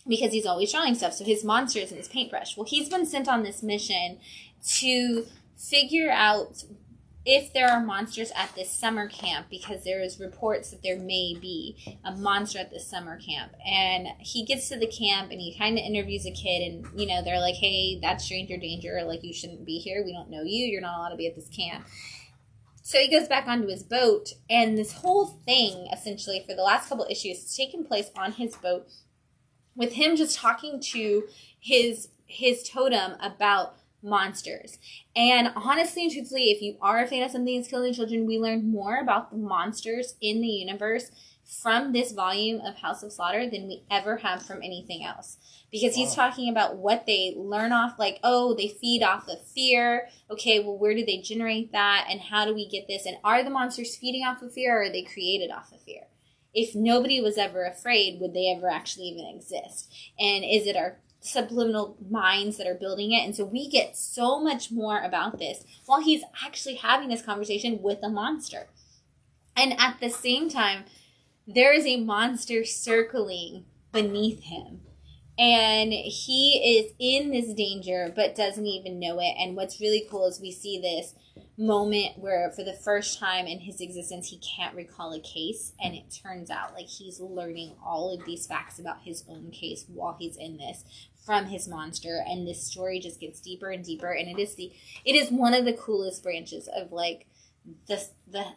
because he's always drawing stuff. So his monster is in his paintbrush. Well, he's been sent on this mission to figure out if there are monsters at this summer camp, because there is reports that there may be a monster at this summer camp. And he gets to the camp and he kind of interviews a kid, and, you know, they're like, hey, that's stranger danger. Like, you shouldn't be here. We don't know you. You're not allowed to be at this camp. So he goes back onto his boat, and this whole thing, essentially, for the last couple issues, has taken place on his boat with him just talking to his totem about monsters. And honestly and truthfully, if you are a fan of Something That's Killing Children, we learned more about the monsters in the universe from this volume of House of Slaughter than we ever have from anything else. Because he's talking about what they learn off, like, oh, they feed off of fear. Okay, well, where do they generate that? And how do we get this? And are the monsters feeding off of fear, or are they created off of fear? If nobody was ever afraid, would they ever actually even exist? And is it our subliminal minds that are building it? And so we get so much more about this while he's actually having this conversation with a monster. And at the same time, there is a monster circling beneath him. And he is in this danger, but doesn't even know it. And what's really cool is we see this moment where for the first time in his existence, he can't recall a case. And it turns out like he's learning all of these facts about his own case while he's in this from his monster. And this story just gets deeper and deeper. And it is one of the coolest branches of like the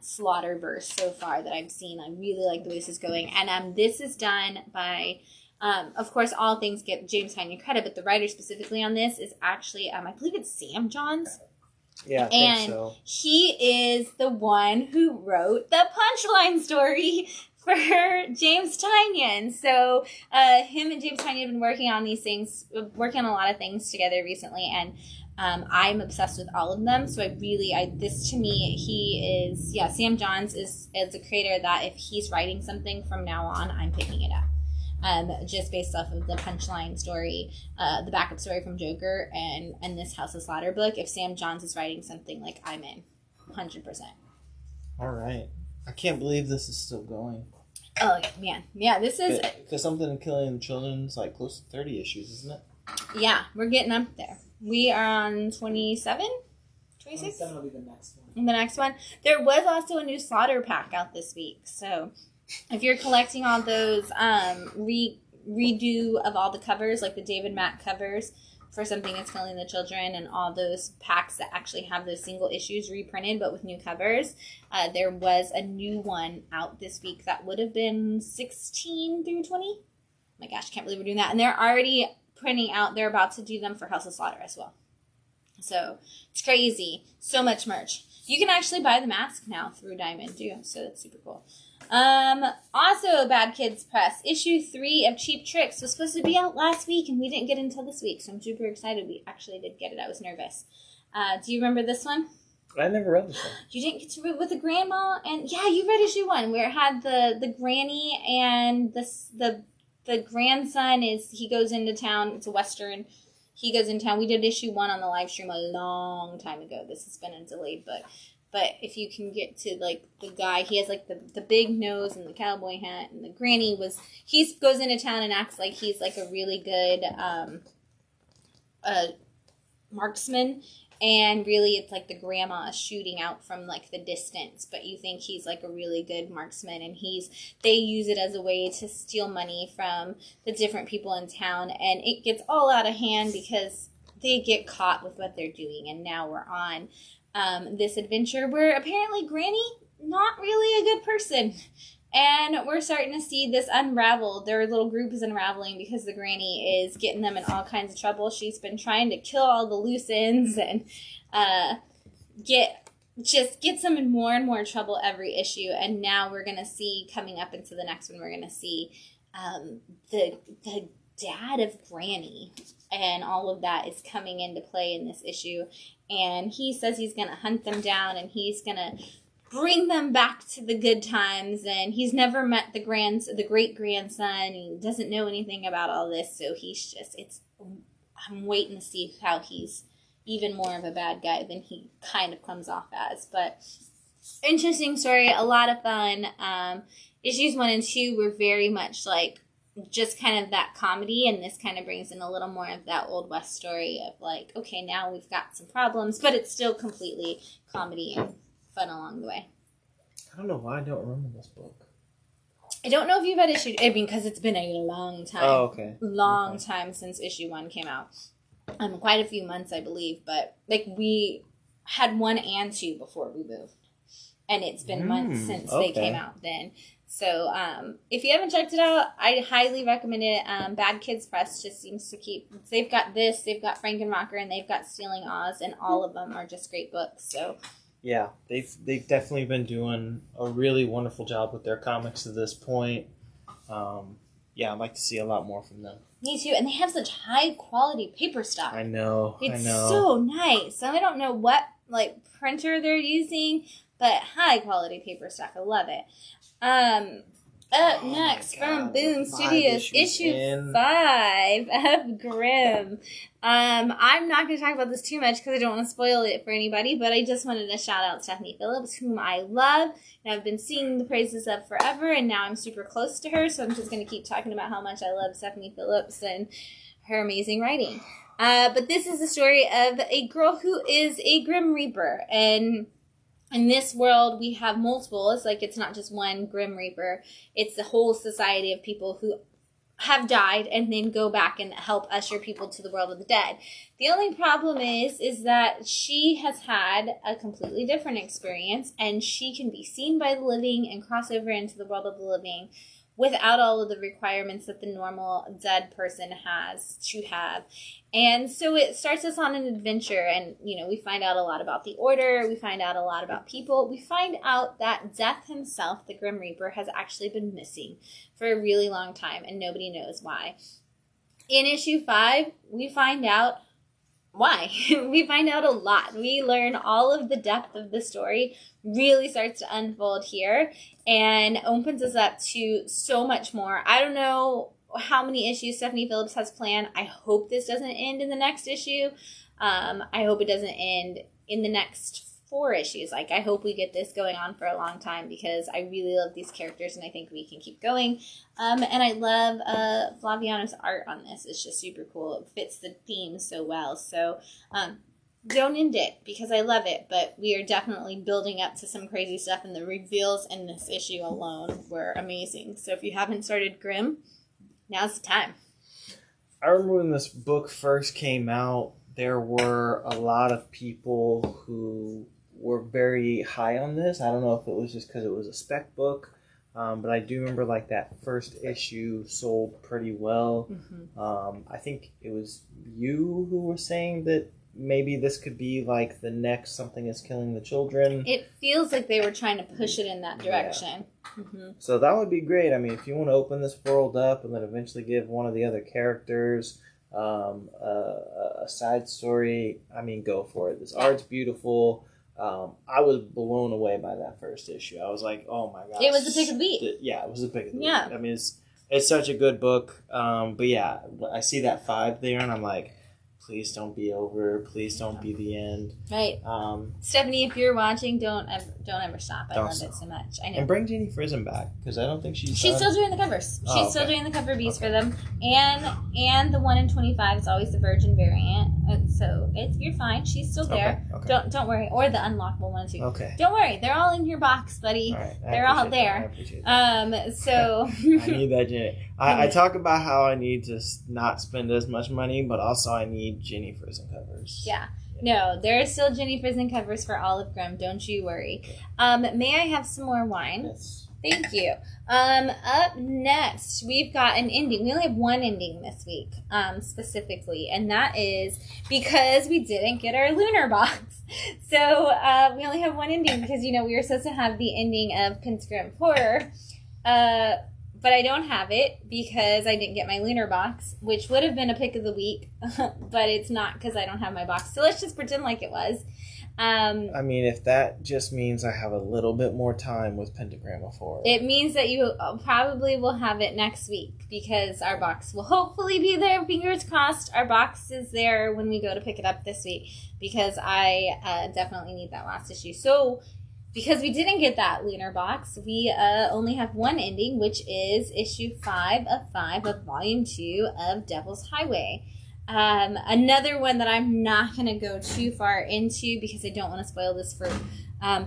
Slaughterverse so far that I've seen. I really like the way this is going. And this is done by... of course, all things get James Tynion credit, but the writer specifically on this is actually, I believe it's Sam Johns. Yeah, I think so. He is the one who wrote the Punchline story for James Tynion. So him and James Tynion have been working on these things, working on a lot of things together recently, and I'm obsessed with all of them. So this to me, he is, Sam Johns is a creator that if he's writing something from now on, I'm picking it up. Just based off of the Punchline story, the backup story from Joker, and this House of Slaughter book. If Sam Johns is writing something, like, I'm in, 100%. All right. I can't believe this is still going. Oh, man. Yeah, this is... Because Something in Killing Children is like close to 30 issues, isn't it? Yeah, we're getting up there. We are on 27? 26? 27 will be the next one. And the next one. There was also a new Slaughter pack out this week, so... If you're collecting all those redo of all the covers, like the David Mack covers for Something That's Killing the Children, and all those packs that actually have those single issues reprinted but with new covers, there was a new one out this week that would have been 16 through 20. Oh my gosh, I can't believe we're doing that. And they're already printing out, they're about to do them for House of Slaughter as well. So it's crazy. So much merch. You can actually buy the mask now through Diamond too, so that's super cool. Also, Bad Kids Press, issue 3 of Cheap Tricks was supposed to be out last week, and we didn't get it until this week, so I'm super excited we actually did get it. I was nervous. Do you remember this one? I never read this one. You didn't get to read with the grandma? And yeah, you read issue 1, where it had the granny and the grandson he goes into town. It's a Western. He goes in town. We did issue 1 on the live stream a long time ago. This has been a delayed book. But if you can get to, like, the guy, he has, like, the big nose and the cowboy hat, and the granny he goes into town and acts like he's, like, a really good marksman, and really it's, like, the grandma shooting out from, like, the distance, but you think he's, like, a really good marksman, and they use it as a way to steal money from the different people in town, and it gets all out of hand because they get caught with what they're doing, and now we're on this adventure where apparently Granny, not really a good person. And we're starting to see this unravel. Their little group is unraveling because the Granny is getting them in all kinds of trouble. She's been trying to kill all the loose ends and gets them in more and more trouble every issue. And now we're going to see, coming up into the next one, we're going to see the dad of Granny, and all of that is coming into play in this issue. And he says he's going to hunt them down, and he's going to bring them back to the good times. And he's never met the great-grandson. He doesn't know anything about all this, so I'm waiting to see how he's even more of a bad guy than he kind of comes off as. But interesting story, a lot of fun. Issues 1 and 2 were very much like just kind of that comedy, and this kind of brings in a little more of that Old West story of like, okay, now we've got some problems, but it's still completely comedy fun along the way. I don't know why I don't remember this book. I don't know if you've had issue... I mean, because it's been a long time. Oh, okay. Long time since issue 1 came out. Quite a few months, I believe. But, like, we had 1 and 2 before we moved. And it's been months since they came out then. So, if you haven't checked it out, I highly recommend it. Bad Kids Press just seems to keep... They've got this, they've got Frankenrocker, and they've got Stealing Oz, and all of them are just great books, so... Yeah, they've definitely been doing a really wonderful job with their comics to this point. Yeah, I'd like to see a lot more from them. Me too, and they have such high-quality paper stock. I know, It's so nice. So I don't know what, like, printer they're using, but high-quality paper stock. I love it. Up next from Boom Studios, issue 5 of Grimm. I'm not going to talk about this too much because I don't want to spoil it for anybody, but I just wanted to shout out Stephanie Phillips, whom I love, and I've been singing the praises of forever, and now I'm super close to her, so I'm just going to keep talking about how much I love Stephanie Phillips and her amazing writing. But this is the story of a girl who is a Grim Reaper, and... in this world, we have multiple. It's like it's not just one Grim Reaper. It's the whole society of people who have died and then go back and help usher people to the world of the dead. The only problem is that she has had a completely different experience, and she can be seen by the living and cross over into the world of the living without all of the requirements that the normal dead person has to have. And so it starts us on an adventure, and, you know, we find out a lot about the Order, we find out a lot about people, we find out that Death himself, the Grim Reaper, has actually been missing for a really long time, and nobody knows why. In issue 5, we find out why. We find out a lot. We learn all of the depth of the story really starts to unfold here and opens us up to so much more. I don't know how many issues Stephanie Phillips has planned. I hope this doesn't end in the next issue. I hope it doesn't end in the next 4 issues. Like, I hope we get this going on for a long time because I really love these characters and I think we can keep going. And I love Flaviano's art on this. It's just super cool. It fits the theme so well. So, don't end it because I love it, but we are definitely building up to some crazy stuff, and the reveals in this issue alone were amazing. So if you haven't started Grimm, now's the time. I remember when this book first came out, there were a lot of people who were very high on this. I don't know if it was just because it was a spec book, but I do remember like that first issue sold pretty well. Mm-hmm. I think it was you who were saying that maybe this could be like the next Something is Killing the Children. It feels like they were trying to push it in that direction. Yeah. Mm-hmm. So that would be great. I mean, if you want to open this world up and then eventually give one of the other characters a side story, I mean, go for it. This art's beautiful. I was blown away by that first issue. I was like, oh my gosh. It was a pick of the week. Yeah, it was a pick of the week. Yeah. I mean, it's such a good book. But yeah, I see that 5 there and I'm like, please don't be over. Please don't be the end. Right. Stephanie, if you're watching, don't ever stop. I love it so much. I know. And bring Jenny Frison back because I don't think she's still doing the covers. She's still doing the cover beats for them. And the 1 in 25 is always the Virgin variant. And so you're fine. She's still there. Okay. Don't worry. Or the unlockable one too. Okay. Don't worry. They're all in your box, buddy. All right. They're all there. I appreciate that. So I need that Jenny. I talk about how I need to not spend as much money, but also I need Jenny Frison covers. Yeah. No, there are still Jenny Frison covers for all of Grimm. Don't you worry. May I have some more wine? Yes. Thank you. Up next, we've got an ending. We only have one ending this week, specifically, and that is because we didn't get our lunar box. So we only have one ending because, you know, we were supposed to have the ending of Pentagram Horror, but I don't have it because I didn't get my lunar box, which would have been a pick of the week, but it's not because I don't have my box. So let's just pretend like it was. I mean, if that just means I have a little bit more time with Pentagram of Horror. It means that you probably will have it next week because our box will hopefully be there. Fingers crossed. Our box is there when we go to pick it up this week because I definitely need that last issue. So because we didn't get that lunar box, we only have one ending, which is issue 5 of 5 of volume 2 of Devil's Highway. Another one that I'm not going to go too far into because I don't want to spoil this for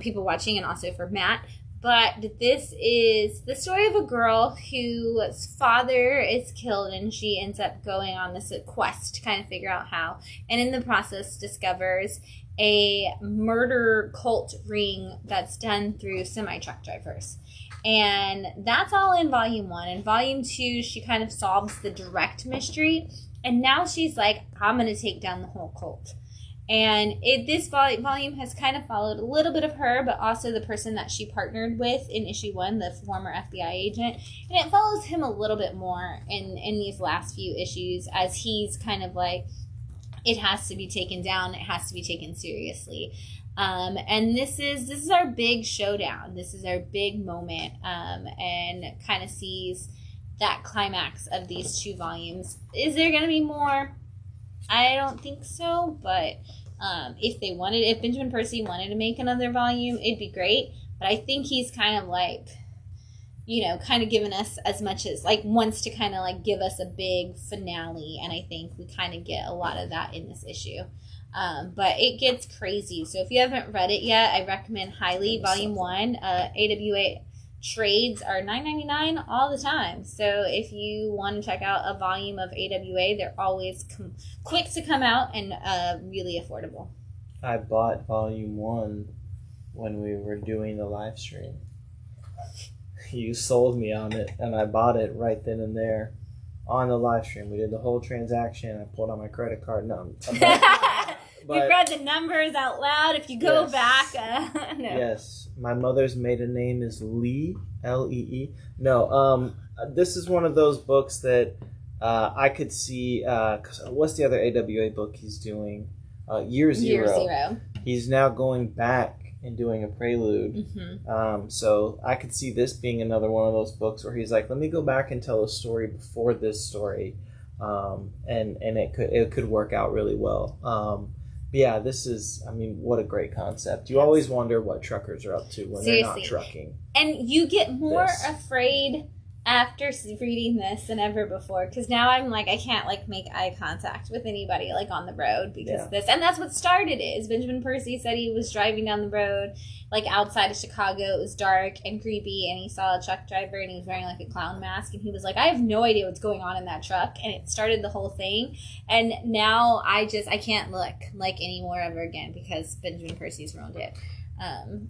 people watching and also for Matt. But this is the story of a girl whose father is killed, and she ends up going on this quest to kind of figure out how. And in the process discovers a murder cult ring that's done through semi-truck drivers. And that's all in volume 1. In volume 2, she kind of solves the direct mystery. And now she's like, I'm going to take down the whole cult. And this volume has kind of followed a little bit of her, but also the person that she partnered with in issue 1, the former FBI agent. And it follows him a little bit more in these last few issues as he's kind of like, it has to be taken down. It has to be taken seriously. And this is our big showdown. This is our big moment, and kind of sees that climax of these 2 volumes. Is there going to be more? I don't think so, but if Benjamin Percy wanted to make another volume, it'd be great. But I think he's kind of like, kind of given us as much as, like, wants to kind of, like, give us a big finale, and I think we kind of get a lot of that in this issue. But it gets crazy. So if you haven't read it yet, I recommend highly Volume 1. AWA trades are $9.99 all the time. So if you want to check out a volume of AWA, they're always quick to come out and really affordable. I bought volume 1 when we were doing the live stream. You sold me on it, and I bought it right then and there on the live stream. We did the whole transaction. I pulled out my credit card. No, We've read the numbers out loud. If you go back, no. Yes, my mother's maiden name is Lee, L-E-E. No, this is one of those books that I could see. What's the other AWA book he's doing? Year Zero. Year Zero. He's now going back and doing a prelude. Mm-hmm. So I could see this being another one of those books where he's like, let me go back and tell a story before this story, and it could work out really well. But yeah, this is, I mean, what a great concept. You always wonder what truckers are up to when they're not trucking. And you get more afraid after reading this than ever before, because now I'm like, I can't like make eye contact with anybody like on the road because of this. And that's what started it. Is Benjamin Percy said he was driving down the road like outside of Chicago. It was dark and creepy, and he saw a truck driver and he was wearing like a clown mask, and he was like, I have no idea what's going on in that truck, and it started the whole thing. And now I can't look like anymore ever again because Benjamin Percy's ruined it.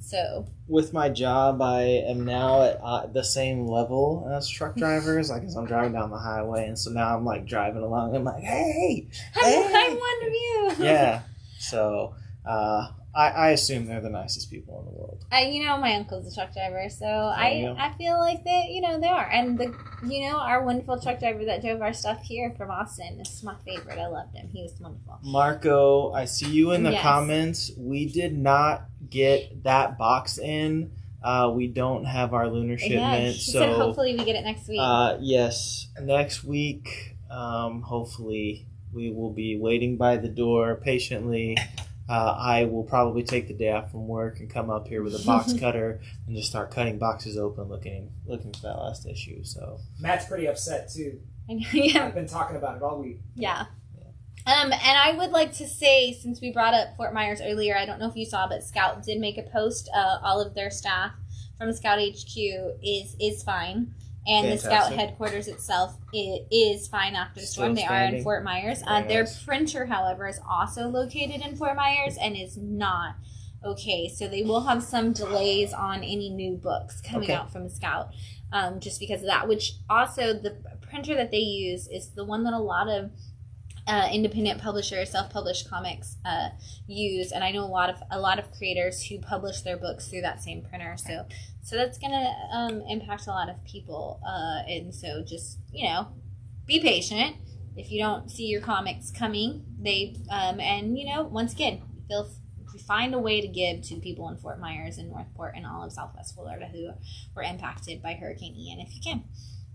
So with my job, I am now at the same level as truck drivers, like as I'm driving down the highway, and so now I'm like driving along. I'm like, hey, I'm one of you. Yeah. So I assume they're the nicest people in the world. My uncle's a truck driver, so I feel like they are. And our wonderful truck driver that drove our stuff here from Austin is my favorite. I loved him. He was wonderful. Marco, I see you in the comments. We did not get that box in. We don't have our lunar shipment. He so said hopefully we get it next week. Yes, next week. Hopefully we will be waiting by the door patiently. I will probably take the day off from work and come up here with a box cutter and just start cutting boxes open, looking for that last issue. So Matt's pretty upset too. Yeah. I've been talking about it all week. Yeah. And I would like to say, since we brought up Fort Myers earlier, I don't know if you saw, but Scout did make a post. All of their staff from Scout HQ is fine. And Fantastic. The Scout headquarters itself is fine after the storm. They are in Fort Myers. Their printer, however, is also located in Fort Myers and is not okay. So they will have some delays on any new books coming out from Scout just because of that. Which also, the printer that they use is the one that a lot of independent publishers, self-published comics use, and I know a lot of creators who publish their books through that same printer. So that's gonna impact a lot of people, and so just be patient. If you don't see your comics coming, once again, find a way to give to people in Fort Myers and Northport and all of Southwest Florida who were impacted by Hurricane Ian, if you can.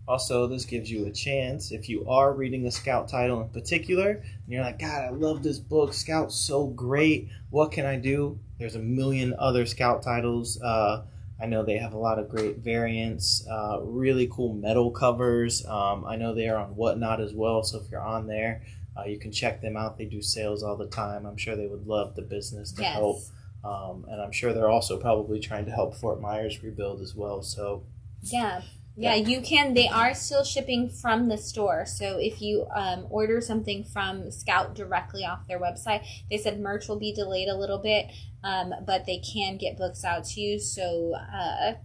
Also, this gives you a chance, if you are reading a Scout title in particular, and you're like, God, I love this book, Scout's so great, what can I do? There's a million other Scout titles. I know they have a lot of great variants, really cool metal covers. I know they are on Whatnot as well, so if you're on there, You can check them out. They do sales all the time. I'm sure they would love the business to help. And I'm sure they're also probably trying to help Fort Myers rebuild as well. So Yeah, you can. They are still shipping from the store. So if you order something from Scout directly off their website, they said merch will be delayed a little bit, but they can get books out to you. So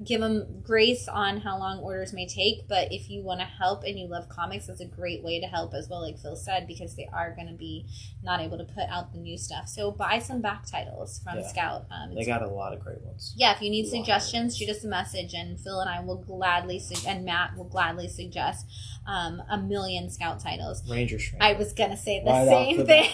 give them grace on how long orders may take. But if you want to help and you love comics, that's a great way to help as well, like Phil said, because they are going to be not able to put out the new stuff. So buy some back titles from Scout. They got a lot of great ones. Yeah, if you need suggestions, shoot us a message, and Phil and I will gladly and Matt will gladly suggest a million Scout titles. Ranger Stranger. I was going to say the same thing.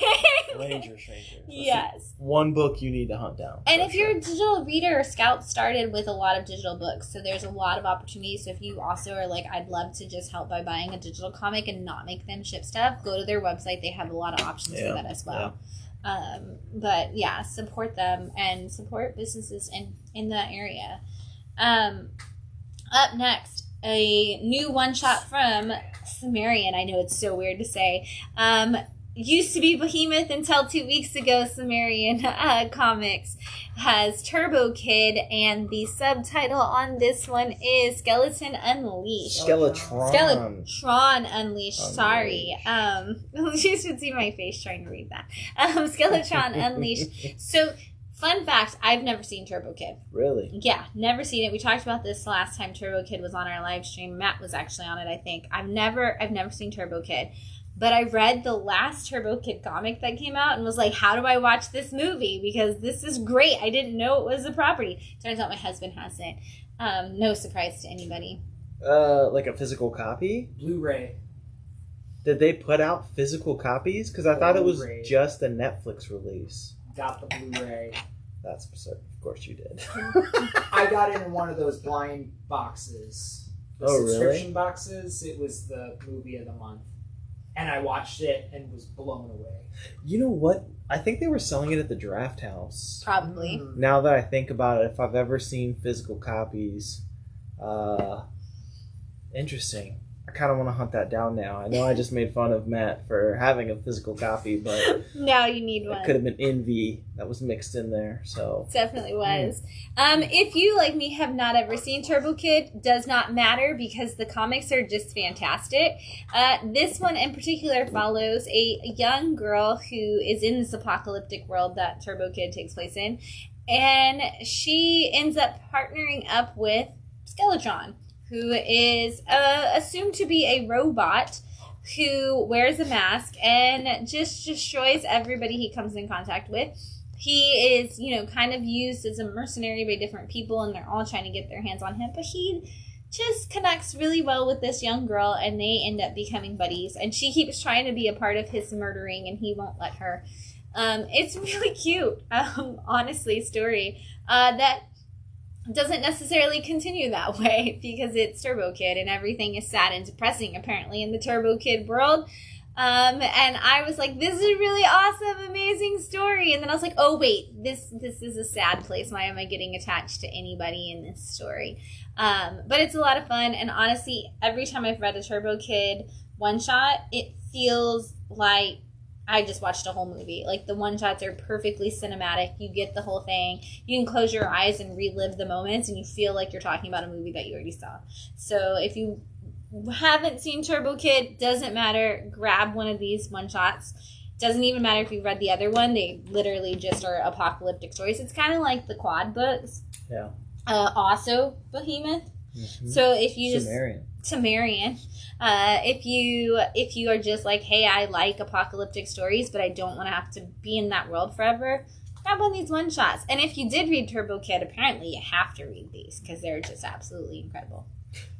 Ranger Stranger. Yes. One book you need to hunt down. And if you're a digital reader, Scout started with a lot of digital books, so there's a lot of opportunities. So if you also are like, I'd love to just help by buying a digital comic and not make them ship stuff, go to their website. They have a lot of options for that as well. Yeah. But yeah, support them and support businesses in that area. Up next, a new one-shot from Sumerian. I know it's so weird to say. Used to be Behemoth until 2 weeks ago. Sumerian Comics has Turbo Kid, and the subtitle on this one is Skeleton Unleashed. Skeletron Unleashed. Sorry. You should see my face trying to read that. Skeletron Unleashed. So, fun fact, I've never seen Turbo Kid. Really? Yeah, never seen it. We talked about this last time Turbo Kid was on our live stream. Matt was actually on it, I think. I've never seen Turbo Kid. But I read the last Turbo Kid comic that came out and was like, how do I watch this movie? Because this is great. I didn't know it was a property. Turns out my husband has it. No surprise to anybody. Like a physical copy? Blu-ray. Did they put out physical copies? Because I thought it was just a Netflix release. Got the Blu-ray. That's absurd. Of course you did. I got it in one of those blind boxes. The subscription boxes. It was the movie of the month. And I watched it and was blown away. You know what? I think they were selling it at the Draft House. Probably. Now that I think about it, if I've ever seen physical copies, interesting. I kind of want to hunt that down now. I know I just made fun of Matt for having a physical copy, but now you need one. It could have been envy that was mixed in there. So definitely was. If you, like me, have not ever seen Turbo Kid, does not matter because the comics are just fantastic. This one in particular follows a young girl who is in this apocalyptic world that Turbo Kid takes place in, and she ends up partnering up with Skeletron, who is assumed to be a robot who wears a mask and just destroys everybody he comes in contact with. He is, kind of used as a mercenary by different people, and they're all trying to get their hands on him. But he just connects really well with this young girl, and they end up becoming buddies. And she keeps trying to be a part of his murdering, and he won't let her. It's really cute, honestly, story that doesn't necessarily continue that way because it's Turbo Kid and everything is sad and depressing apparently in the Turbo Kid world. And I was like, this is a really awesome, amazing story. And then I was like, oh wait, this is a sad place. Why am I getting attached to anybody in this story? But it's a lot of fun. And honestly, every time I've read a Turbo Kid one shot, it feels like I just watched a whole movie. Like, the one-shots are perfectly cinematic. You get the whole thing. You can close your eyes and relive the moments, and you feel like you're talking about a movie that you already saw. So if you haven't seen Turbo Kid, doesn't matter. Grab one of these one-shots. Doesn't even matter if you've read the other one. They literally just are apocalyptic stories. It's kind of like the quad books. Yeah. Also Behemoth. Mm-hmm. So if you just... Sumerian. If you are just like, hey, I like apocalyptic stories, but I don't want to have to be in that world forever, grab one of these one-shots. And if you did read Turbo Kid, apparently you have to read these because they're just absolutely incredible.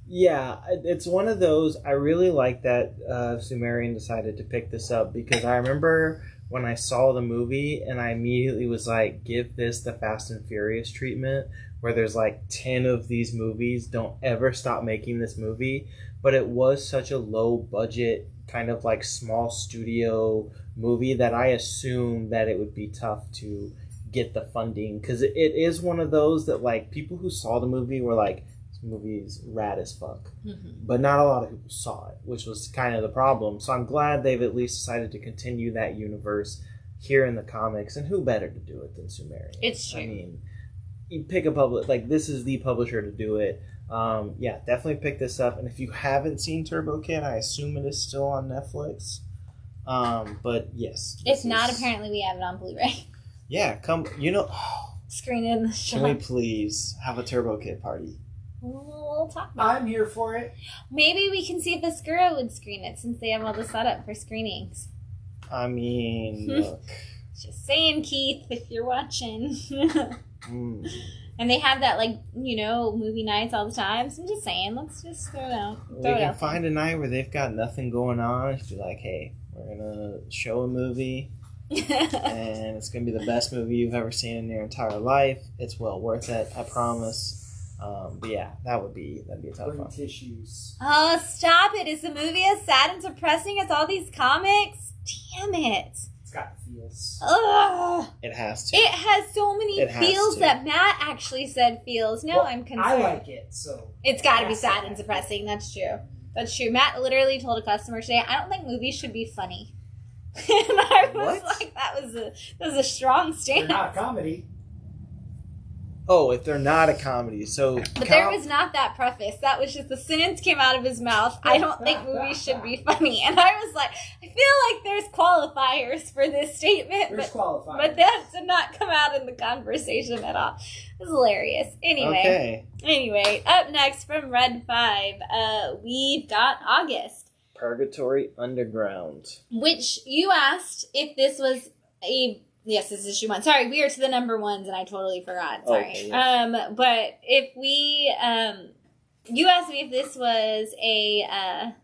Yeah, it's one of those. I really like that Sumerian decided to pick this up because I remember when I saw the movie and I immediately was like, give this the Fast and Furious treatment where there's like 10 of these movies. Don't ever stop making this movie. But it was such a low budget, kind of like small studio movie that I assumed that it would be tough to get the funding. Because it is one of those that like people who saw the movie were like, this movie's rad as fuck. Mm-hmm. But not a lot of people saw it, which was kind of the problem. So I'm glad they've at least decided to continue that universe here in the comics. And who better to do it than Sumerian? It's true. I mean, you pick a public, like, this is the publisher to do it. Yeah, definitely pick this up. And if you haven't seen Turbo Kid, I assume it is still on Netflix. But yes. If not, apparently we have it on Blu-ray. Yeah, come, Screen it in the shop. Can we please have a Turbo Kid party? We'll talk about it. I'm here for it. Maybe we can see if Ascura would screen it since they have all the setup for screenings. I mean, look. Just saying, Keith, if you're watching. Mm. And they have that, like, movie nights all the time. So I'm just saying, let's just throw it out. We can find a night where they've got nothing going on. Just be like, hey, we're going to show a movie. And it's going to be the best movie you've ever seen in your entire life. It's well worth it, I promise. But yeah, that'd be a tough one. Tissues. Oh, stop it. Is the movie as sad and depressing as all these comics? Damn it. It's got feels. Ugh. It has to. It has so many feels that Matt actually said feels. Now I'm concerned. I like it, so. It's got to be sad and depressing. That's true. That's true. Matt literally told a customer today, I don't think movies should be funny. And I was like, that was a strong stance. They're not a comedy. Oh, if they're not a comedy. So, but there was not that preface. That was just the sentence came out of his mouth. I don't think movies should be funny. And I was like, I feel like there's qualifiers for this statement. There's qualifiers. But that did not come out in the conversation at all. It was hilarious. Anyway, up next from Red 5, we've got August. Purgatory Underground. Which you asked if this was a... Yes, this is issue 1. Sorry, we are to the number 1s, and I totally forgot. Sorry. Okay, yes. But if we, you asked me if this was a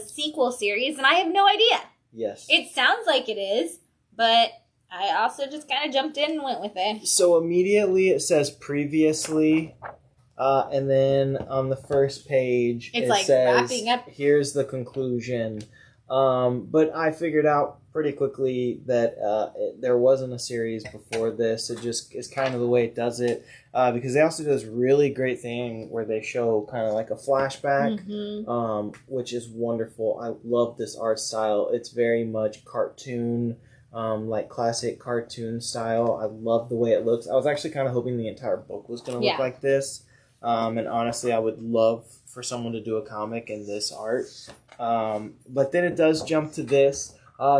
sequel series, and I have no idea. Yes. It sounds like it is, but I also just kind of jumped in and went with it. So immediately it says previously, and then on the first page it says, wrapping up. Here's the conclusion. But I figured out pretty quickly that there wasn't a series before this. It just is kind of the way it does it. Because they also do this really great thing where they show kind of like a flashback, which is wonderful. I love this art style. It's very much cartoon, like classic cartoon style. I love the way it looks. I was actually kind of hoping the entire book was going to look like this. And honestly, I would love for someone to do a comic in this art. But then it does jump to this.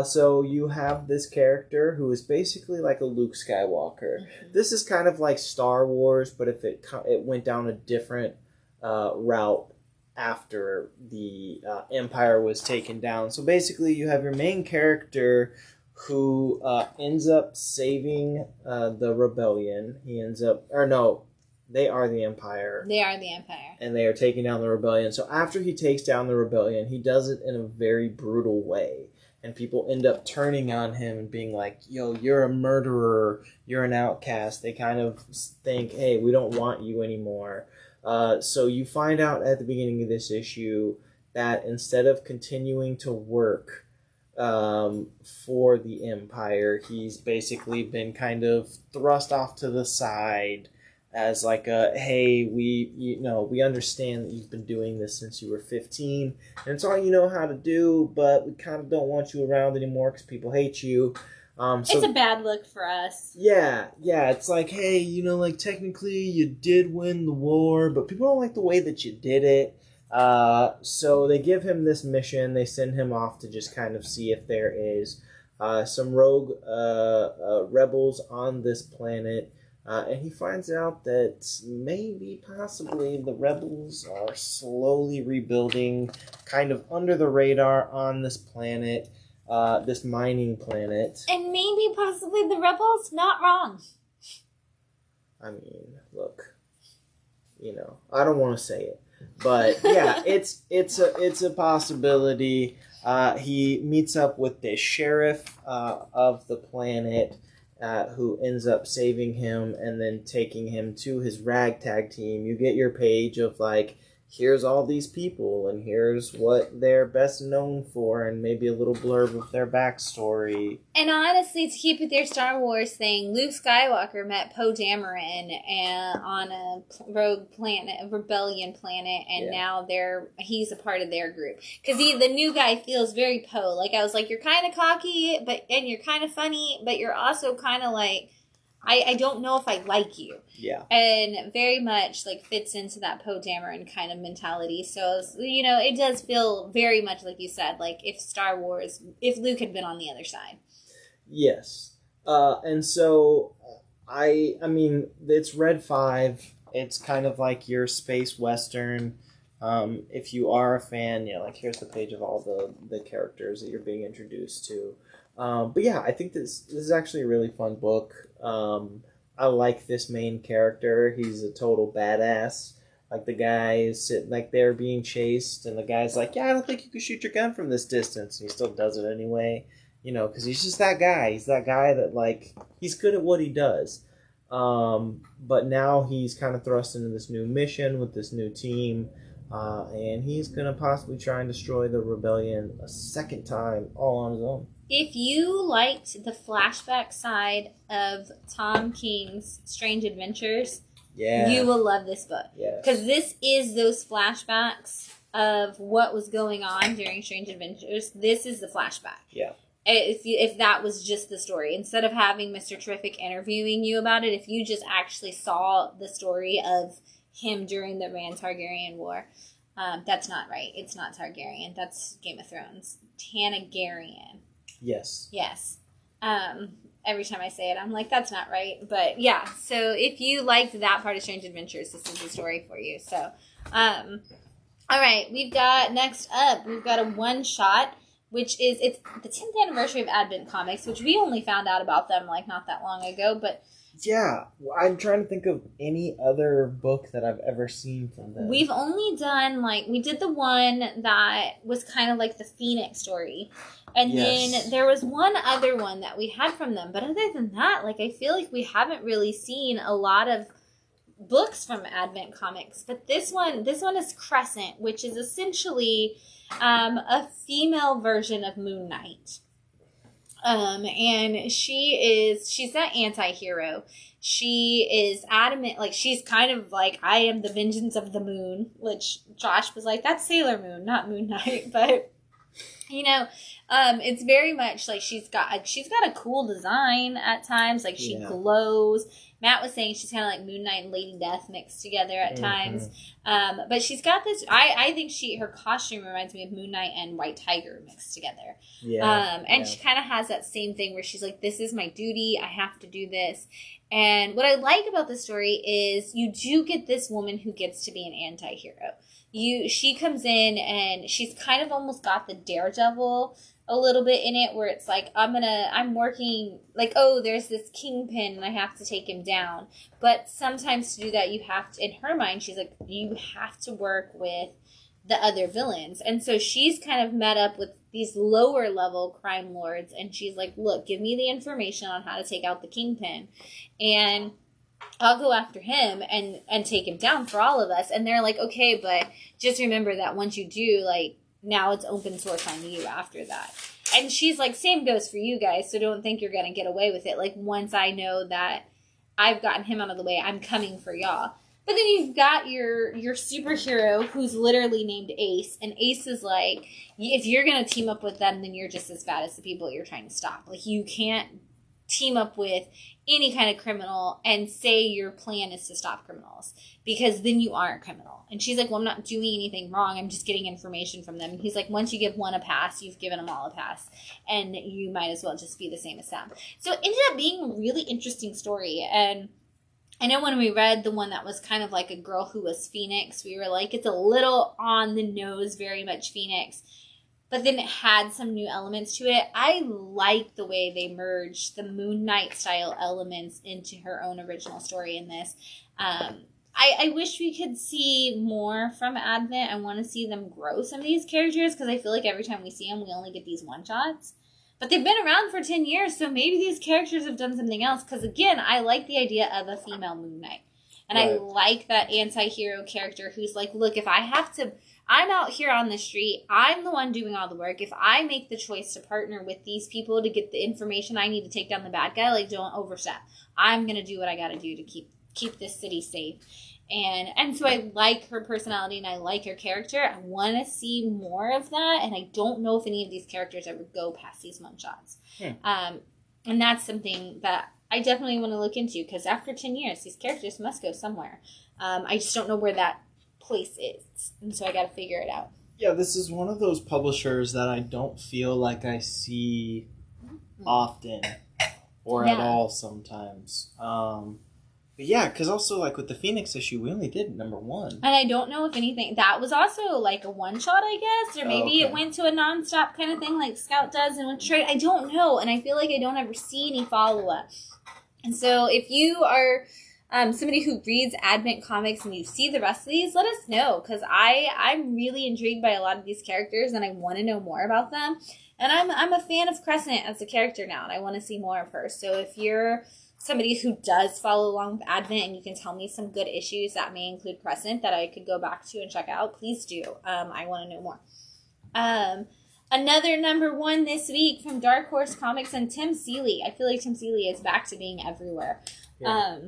So you have this character who is basically like a Luke Skywalker. Mm-hmm. This is kind of like Star Wars, but if it went down a different route after the Empire was taken down. So basically you have your main character who ends up saving the rebellion. They are the Empire. They are the Empire. And they are taking down the rebellion. So after he takes down the rebellion, he does it in a very brutal way. And people end up turning on him and being like, yo, you're a murderer. You're an outcast. They kind of think, hey, we don't want you anymore. So you find out at the beginning of this issue that instead of continuing to work for the Empire, he's basically been kind of thrust off to the side as like hey, we understand that you've been doing this since you were 15, and it's all you know how to do, but we kind of don't want you around anymore because people hate you. So, it's a bad look for us. Yeah, it's like, hey, like technically you did win the war, but people don't like the way that you did it. So they give him this mission. They send him off to just kind of see if there is some rogue rebels on this planet. And he finds out that possibly, the rebels are slowly rebuilding kind of under the radar on this planet, this mining planet. And maybe possibly the rebels, not wrong. I mean, look, I don't want to say it, but yeah, it's a possibility. He meets up with the sheriff of the planet, who ends up saving him and then taking him to his ragtag team. You get your page of like, here's all these people, and here's what they're best known for, and maybe a little blurb of their backstory. And honestly, to keep with their Star Wars thing, Luke Skywalker met Poe Dameron on a rogue planet, a rebellion planet, and now he's a part of their group. Because the new guy feels very Poe. Like, I was like, you're kind of cocky, and you're kind of funny, but you're also kind of like, I don't know if I like you. Yeah. And very much, like, fits into that Poe Dameron kind of mentality. So, it does feel very much, like you said, like if Luke had been on the other side. Yes. And so, I mean, it's Red 5. It's kind of like your space western. If you are a fan, like, here's the page of all the characters that you're being introduced to. But yeah, I think this is actually a really fun book. I like this main character. He's a total badass. Like, the guy is sitting, like, they're being chased, and the guy's like, yeah, I don't think you can shoot your gun from this distance. And he still does it anyway, because he's just that guy. He's that guy that, like, he's good at what he does. But now he's kind of thrust into this new mission with this new team, and he's going to possibly try and destroy the rebellion a second time, all on his own. If you liked the flashback side of Tom King's Strange Adventures, you will love this book. Because this is those flashbacks of what was going on during Strange Adventures. This is the flashback. Yeah. If that was just the story. Instead of having Mr. Terrific interviewing you about it, if you just actually saw the story of him during the Rand Targaryen War. That's not right. It's not Targaryen. That's Game of Thrones. Targaryen. Yes. Every time I say it, I'm like, that's not right. But yeah, so if you liked that part of Strange Adventures, this is the story for you. So, all right, next up, we've got a one-shot, which is, it's the 10th anniversary of Advent Comics, which we only found out about them, like, not that long ago, but... Yeah, I'm trying to think of any other book that I've ever seen from them. We've only done, we did the one that was kind of like the Phoenix story. And then there was one other one that we had from them. But other than that, I feel like we haven't really seen a lot of books from Advent Comics. But this one is Crescent, which is essentially a female version of Moon Knight. And she's that anti-hero. She is adamant, she's kind of like, I am the vengeance of the moon, which Josh was like, that's Sailor Moon, not Moon Knight, but, it's very much like she's got a cool design at times, she glows. Matt was saying she's kind of like Moon Knight and Lady Death mixed together at times. But she's got this, I think her costume reminds me of Moon Knight and White Tiger mixed together. She kind of has that same thing where she's like, this is my duty, I have to do this. And what I like about the story is you do get this woman who gets to be an anti-hero. She comes in and she's kind of almost got the Daredevil a little bit in it, where it's like, I'm working, there's this kingpin and I have to take him down. But sometimes to do that, you have to, in her mind, she's like, you have to work with the other villains. And so she's kind of met up with these lower level crime lords, and she's like, look, give me the information on how to take out the kingpin, and I'll go after him and take him down for all of us. And they're like, okay, but just remember that once you do, now it's open source on you after that. And she's like, same goes for you guys, so don't think you're going to get away with it. Once I know that I've gotten him out of the way, I'm coming for y'all. But then you've got your superhero who's literally named Ace, and Ace is like, if you're going to team up with them, then you're just as bad as the people you're trying to stop. You can't team up with any kind of criminal and say your plan is to stop criminals, because then you aren't a criminal. And she's like, well, I'm not doing anything wrong, I'm just getting information from them. And he's like, once you give one a pass, you've given them all a pass, and you might as well just be the same as them. So it ended up being a really interesting story. And I know when we read the one that was kind of like a girl who was Phoenix, we were like, it's a little on the nose, very much Phoenix. But then it had some new elements to it. I like the way they merged the Moon Knight style elements into her own original story in this. I wish we could see more from Advent. I want to see them grow some of these characters, because I feel like every time we see them, we only get these one-shots. But they've been around for 10 years, so maybe these characters have done something else. Because, again, I like the idea of a female Moon Knight. And I like that anti-hero character who's like, look, if I have to, I'm out here on the street, I'm the one doing all the work. If I make the choice to partner with these people to get the information I need to take down the bad guy, like, don't overstep. I'm going to do what I got to do to keep this city safe. And so I like her personality and I like her character. I want to see more of that, and I don't know if any of these characters ever go past these one-shots. And that's something that I definitely want to look into, because after 10 years, these characters must go somewhere. I just don't know where that place is, and so I got to figure it out. Yeah, this is one of those publishers that I don't feel like I see often or at all sometimes. But yeah, because also, like, with the Phoenix issue, we only did number 1. And I don't know if anything... That was also, like, a one-shot, I guess? Or maybe it went to a non-stop kind of thing like Scout does and went straight. I don't know, and I feel like I don't ever see any follow-up. And so, if you are somebody who reads Advent comics and you see the rest of these, let us know, because I'm really intrigued by a lot of these characters, and I want to know more about them. And I'm a fan of Crescent as a character now, and I want to see more of her. So if you're somebody who does follow along with Advent and you can tell me some good issues that may include Crescent that I could go back to and check out, please do. I want to know more. Another number 1 this week from Dark Horse Comics and Tim Seeley. I feel like Tim Seeley is back to being everywhere. Yeah.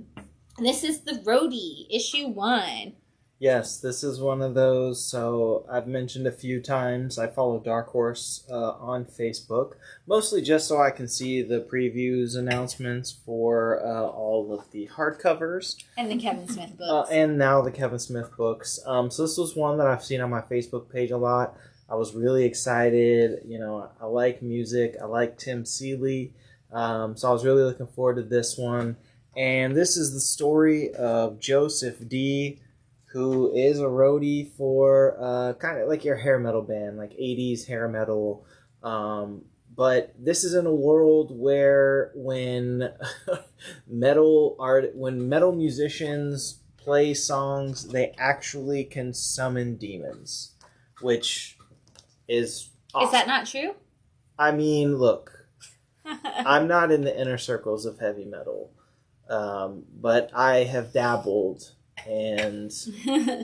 This is the Roadie, issue 1. Yes, this is one of those. So I've mentioned a few times I follow Dark Horse on Facebook, mostly just so I can see the previews announcements for all of the hardcovers. And the Kevin Smith books. And now the Kevin Smith books. So this was one that I've seen on my Facebook page a lot. I was really excited. You know, I like music. I like Tim Seeley. So I was really looking forward to this one. And this is the story of Joseph D., who is a roadie for kind of like your hair metal band, like 80s hair metal. But this is in a world where when metal musicians play songs, they actually can summon demons, which is awesome. Is that not true? I mean, look, I'm not in the inner circles of heavy metal, but I have dabbled. And,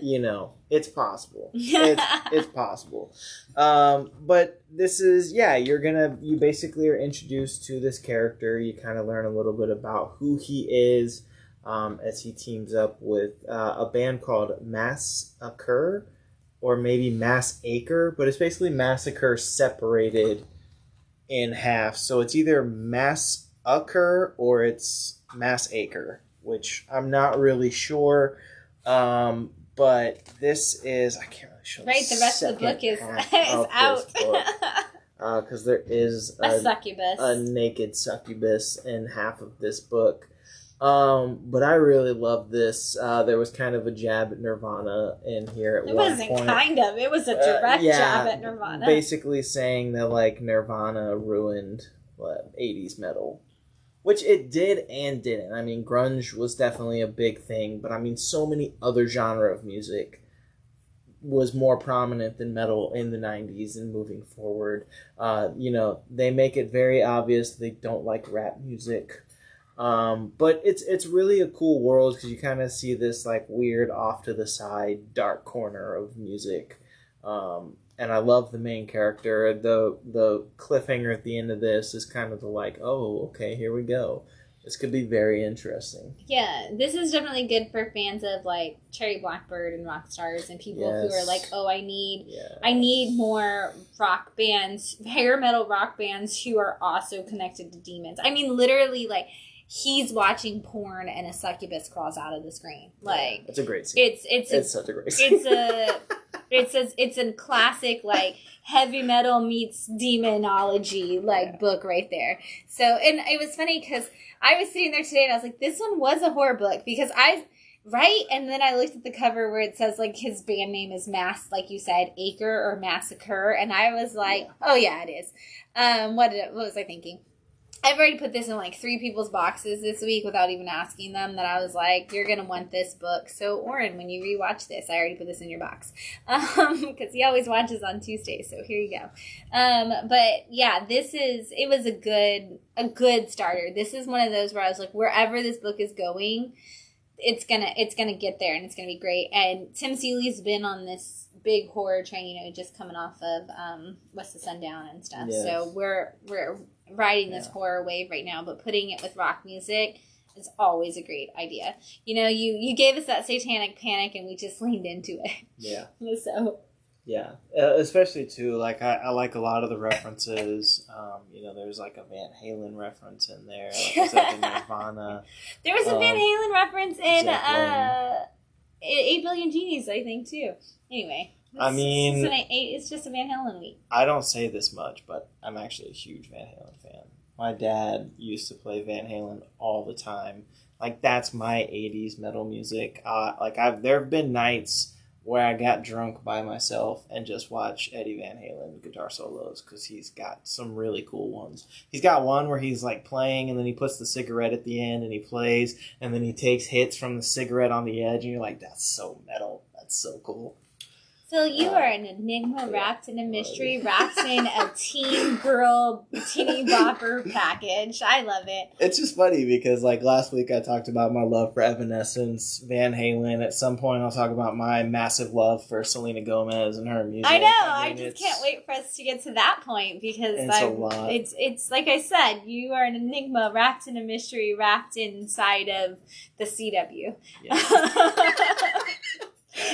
you know, it's possible. It's possible. But this is, you basically are introduced to this character. You kind of learn a little bit about who he is as he teams up with a band called Massacre, or maybe Massacre, but it's basically Massacre separated in half. So it's either Massacre or it's Massacre, which I'm not really sure. But this is, I can't really show the rest of the book is out. Because there is a naked succubus in half of this book. But I really love this. There was kind of a jab at Nirvana in here at one point. It wasn't kind of. It was a direct jab at Nirvana. Basically saying that, like, Nirvana ruined 80s metal. Which it did and didn't. I mean, grunge was definitely a big thing, but I mean, so many other genre of music was more prominent than metal in the 90s and moving forward. You know, they make it very obvious they don't like rap music. But it's really a cool world because you kind of see this, like, weird off to the side dark corner of music. And I love the main character. The cliffhanger at the end of this is kind of the like, oh, okay, here we go. This could be very interesting. Yeah, this is definitely good for fans of, like, Cherry Blackbird and Rockstars and people who are like, oh, I need more rock bands, hair metal rock bands who are also connected to demons. I mean, literally, like, he's watching porn and a succubus crawls out of the screen. Like, it's a great scene. It's such a great scene. It's a classic, like, heavy metal meets demonology, like, book right there. So, and it was funny because I was sitting there today and I was like, this one was a horror book because and then I looked at the cover where it says, like, his band name is like you said, Acre or Massacre, and I was like, oh yeah, it is. What was I thinking? I've already put this in, like, 3 people's boxes this week without even asking them, that I was like, you're going to want this book. So, Oren, when you rewatch this, I already put this in your box. Because he always watches on Tuesdays, so here you go. But, yeah, it was a good starter. This is one of those where I was like, wherever this book is going, it's gonna get there, and it's gonna be great. And Tim Seeley's been on this big horror train, you know, just coming off of West of Sundown and stuff. Yes. So we're riding this horror wave right now, but putting it with rock music is always a great idea. You know, you gave us that Satanic Panic, and we just leaned into it. Yeah. So. Yeah, especially too, like I like a lot of the references. You know, there's like a Van Halen reference in there. Like I said, the Nirvana. There was a Van Halen reference in 8 Billion Genies, I think, too. Anyway, it's just a Van Halen week. I don't say this much, but I'm actually a huge Van Halen fan. My dad used to play Van Halen all the time. Like, that's my 80s metal music. There have been nights where I got drunk by myself and just watch Eddie Van Halen guitar solos, because he's got some really cool ones. He's got one where he's like playing, and then he puts the cigarette at the end and he plays, and then he takes hits from the cigarette on the edge, and you're like, that's so metal. That's so cool. So you are an enigma wrapped in a mystery, wrapped in a teen girl teeny bopper package. I love it. It's just funny because, like, last week I talked about my love for Evanescence, Van Halen. At some point I'll talk about my massive love for Selena Gomez and her music. I know. I just can't wait for us to get to that point, because it's like I said, you are an enigma wrapped in a mystery, wrapped inside of the CW. Yeah.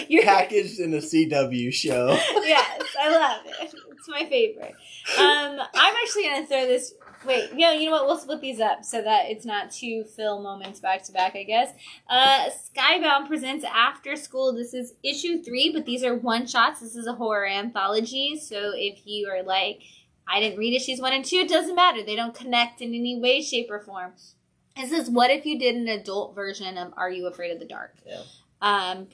You're packaged in a CW show. Yes, I love it. It's my favorite. I'm actually going to throw this... Wait, you know what? We'll split these up so that it's not two Phil moments back to back, I guess. Skybound presents After School. This is issue 3, but these are one-shots. This is a horror anthology, so if you are like, I didn't read issues 1 and 2, it doesn't matter. They don't connect in any way, shape, or form. This is what if you did an adult version of Are You Afraid of the Dark? Yeah.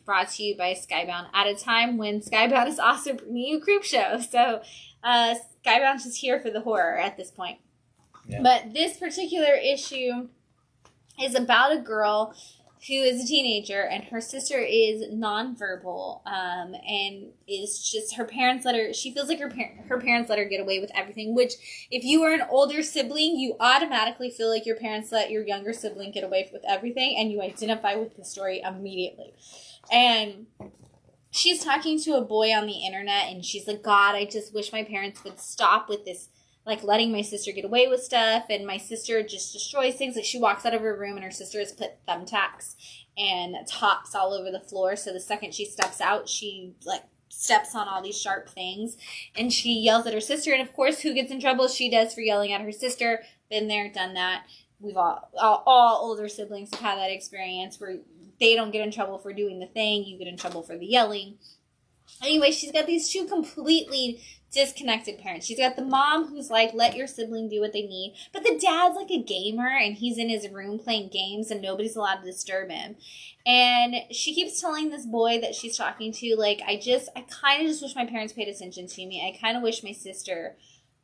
Brought to you by Skybound at a time when Skybound is also bringing you Creep Show. So Skybound's just here for the horror at this point. Yeah. But this particular issue is about a girl who is a teenager, and her sister is nonverbal, and is just, her parents let her, she feels like her parents let her get away with everything, which if you are an older sibling, you automatically feel like your parents let your younger sibling get away with everything, and you identify with the story immediately. And she's talking to a boy on the internet, and she's like, God, I just wish my parents would stop with this, like, letting my sister get away with stuff, and my sister just destroys things. Like, she walks out of her room, and her sister has put thumbtacks and tops all over the floor, so the second she steps out, she, like, steps on all these sharp things, and she yells at her sister, and of course, who gets in trouble? She does, for yelling at her sister. Been there, done that. We've all older siblings have had that experience where they don't get in trouble for doing the thing, you get in trouble for the yelling. Anyway, she's got these two completely disconnected parents. She's got the mom who's like, let your sibling do what they need, but the dad's like a gamer, and he's in his room playing games, and nobody's allowed to disturb him. And she keeps telling this boy that she's talking to, like, I kind of just wish my parents paid attention to me. I kind of wish my sister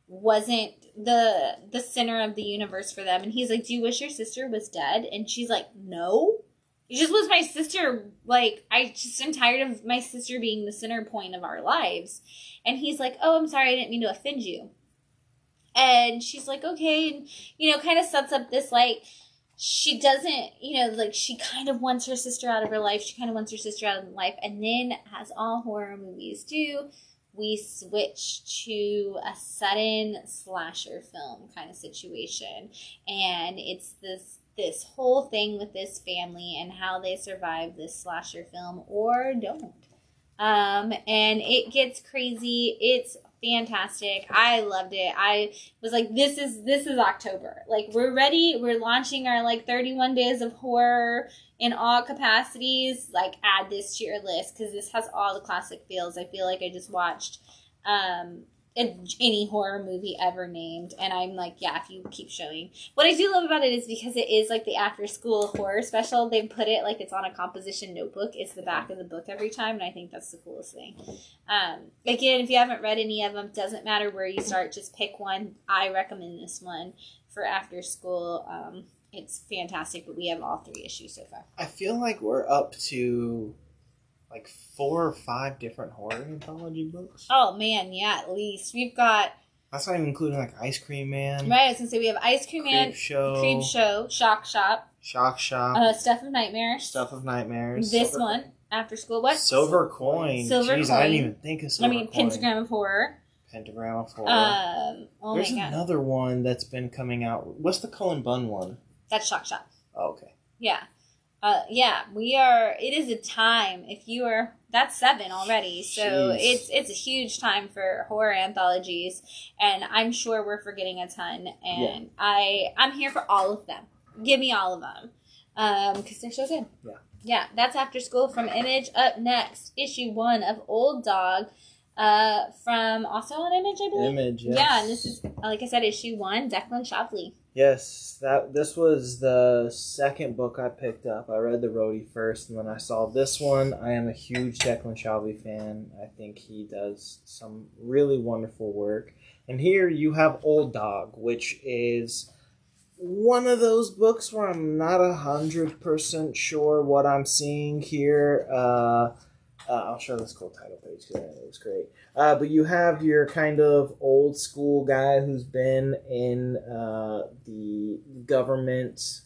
wasn't the center of the universe for them. And he's like, do you wish your sister was dead? And she's like, no. It just was my sister, like, I just am tired of my sister being the center point of our lives. And he's like, oh, I'm sorry, I didn't mean to offend you. And she's like, okay, and, you know, kind of sets up this, like, she doesn't, you know, like, she kind of wants her sister out of her life. She kind of wants her sister out of her life. And then, as all horror movies do, we switch to a sudden slasher film kind of situation. And it's this whole thing with this family and how they survive this slasher film or don't. And it gets crazy. It's fantastic. I loved it. I was like, this is October. Like, we're ready. We're launching our, like, 31 days of horror in all capacities. Like, add this to your list, because this has all the classic feels. I feel like I just watched any horror movie ever named, and I'm like, yeah, if you keep showing. What I do love about it is because it is like the after school horror special, they put it like it's on a composition notebook. It's the back of the book every time, and I think that's the coolest thing. Again, if you haven't read any of them, doesn't matter where you start, just pick one. I recommend this one for after school. It's fantastic, but we have all 3 issues so far. I feel like we're up to like 4 or 5 different horror anthology books. Oh man, yeah, at least we've got That's not even including like Ice Cream Man. Right, I was gonna say we have Ice Cream Man, Creep Show, Shock Shop, Stuff of Nightmares, This one, After School, what? Silver Coin. Jeez, I didn't even think of Silver Coin. Pentagram of Horror. There's another one that's been coming out. What's the Cullen Bunn one? That's Shock Shop. Oh, okay. Yeah. We are. It is a time. If you are, that's 7 already. So Jeez. it's a huge time for horror anthologies, and I'm sure we're forgetting a ton. And I'm here for all of them. Give me all of them, because they're so good. Yeah. That's After School from Image. Up next, issue 1 of Old Dog, from also on Image, I believe. Image. Yes. Yeah, and this is, like I said, issue 1. Declan Shopley. Yes, this was the second book I picked up. I read the Roadie first, and then I saw this one. I am a huge Declan Shalvey fan. I think he does some really wonderful work. And here you have Old Dog, which is one of those books where I'm not 100% sure what I'm seeing here. I'll show this cool title page because it was great. But you have your kind of old school guy who's been in the government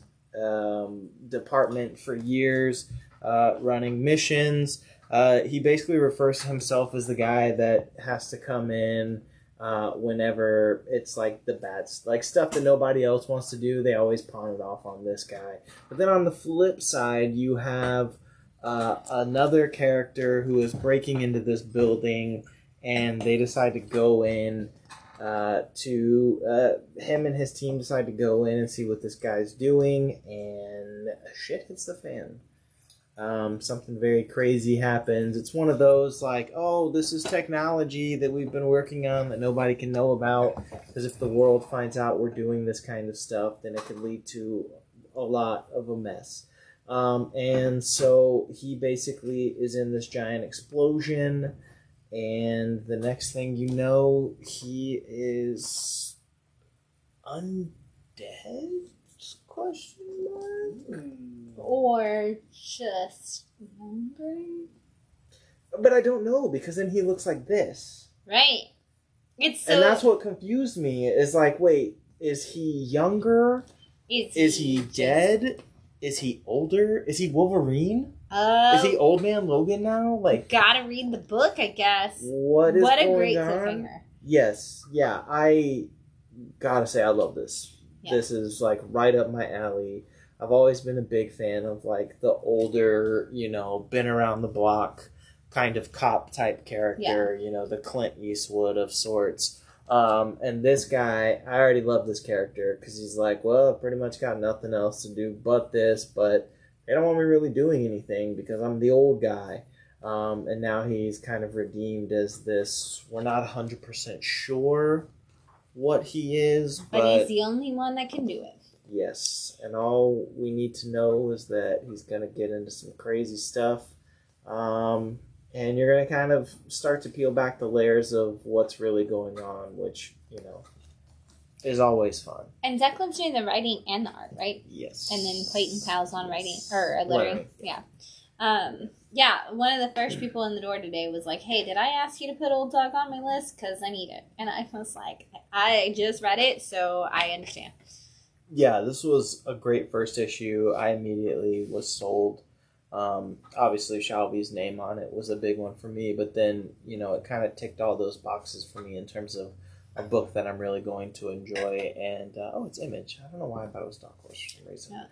department for years, running missions. He basically refers to himself as the guy that has to come in whenever it's like the bad, like stuff that nobody else wants to do. They always pawn it off on this guy. But then on the flip side, you have another character who is breaking into this building, and they decide to go in him and his team decide to go in and see what this guy's doing, and shit hits the fan. Something very crazy happens. It's one of those like, oh, this is technology that we've been working on that nobody can know about, because if the world finds out we're doing this kind of stuff, then it could lead to a lot of a mess. And so he basically is in this giant explosion, and the next thing you know, he is undead? Question mark? Or just younger? But I don't know, because then he looks like this. Right. And that's what confused me, is like, wait, is he younger? Is he dead? Is he older? Is he Wolverine? Is he Old Man Logan now? Like, gotta read the book, I guess. What a great cliffhanger. Yes, yeah, I gotta say I love this. Yeah. This is like right up my alley. I've always been a big fan of like the older, been around the block kind of cop type character, the Clint Eastwood of sorts. And this guy, I already love this character because he's like, well, I've pretty much got nothing else to do but this, but they don't want me really doing anything because I'm the old guy. And now he's kind of redeemed as this, we're not 100% sure what he is, but he's the only one that can do it. Yes, and all we need to know is that he's going to get into some crazy stuff. And you're going to kind of start to peel back the layers of what's really going on, which, is always fun. And Declan's doing the writing and the art, right? Yes. And then Clayton Powell's on writing, or lettering. Right. Yeah. One of the first people in the door today was like, hey, did I ask you to put Old Dog on my list? Because I need it. And I was like, I just read it, so I understand. Yeah, this was a great first issue. I immediately was sold. Obviously, Shalvey's name on it was a big one for me, but then, it kind of ticked all those boxes for me in terms of a book that I'm really going to enjoy. And, it's Image. I don't know why I thought it was Dark Horse for some reason. Yeah.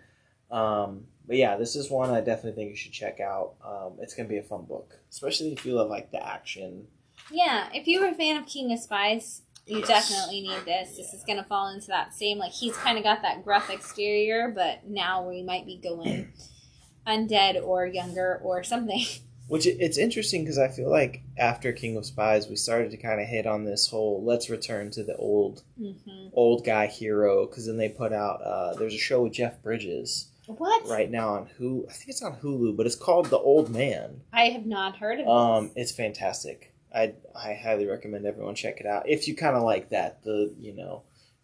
But yeah, this is one I definitely think you should check out. It's going to be a fun book, especially if you love, like, the action. Yeah, if you were a fan of King of Spies, you definitely need this. Yeah. This is going to fall into that same, like, he's kind of got that gruff exterior, but now we might be going undead or younger or something. Which, it's interesting because I feel like after King of Spies, we started to kind of hit on this whole, let's return to the old guy hero, because then they put out, there's a show with Jeff Bridges. What? Right now on Hulu. I think it's on Hulu, but it's called The Old Man. I have not heard of this. It's fantastic. I highly recommend everyone check it out. If you kind of like that,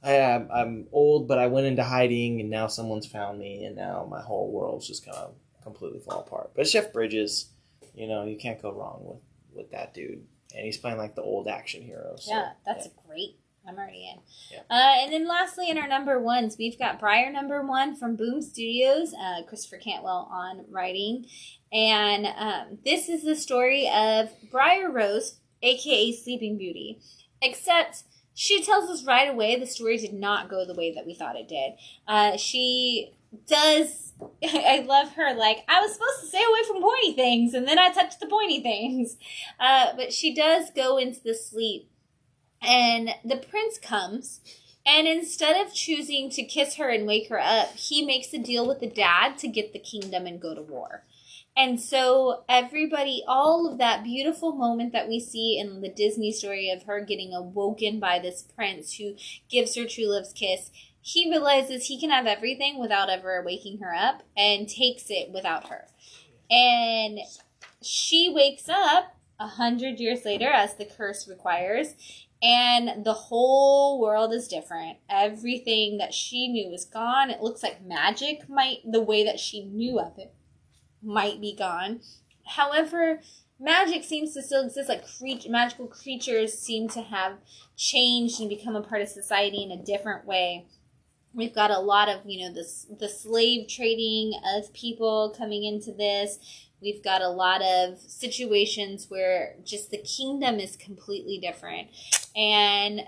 I'm old, but I went into hiding, and now someone's found me, and now my whole world's just kind of completely fall apart. But Jeff Bridges, you can't go wrong with that dude. And he's playing like the old action hero. So, yeah, that's great. I'm already in. Yeah. And then lastly, in our number ones, we've got Briar number 1 from Boom Studios, Christopher Cantwell on writing. And this is the story of Briar Rose, a.k.a. Sleeping Beauty. Except she tells us right away the story did not go the way that we thought it did. She does... I love her, like, I was supposed to stay away from pointy things, and then I touched the pointy things. But she does go into the sleep, and the prince comes, and instead of choosing to kiss her and wake her up, he makes a deal with the dad to get the kingdom and go to war. And so everybody, all of that beautiful moment that we see in the Disney story of her getting awoken by this prince who gives her true love's kiss, he realizes he can have everything without ever waking her up and takes it without her. And she wakes up 100 years later, as the curse requires, and the whole world is different. Everything that she knew is gone. It looks like magic the way that she knew of it might be gone. However, magic seems to still exist. Like magical creatures seem to have changed and become a part of society in a different way. We've got a lot of, the slave trading of people coming into this. We've got a lot of situations where just the kingdom is completely different. And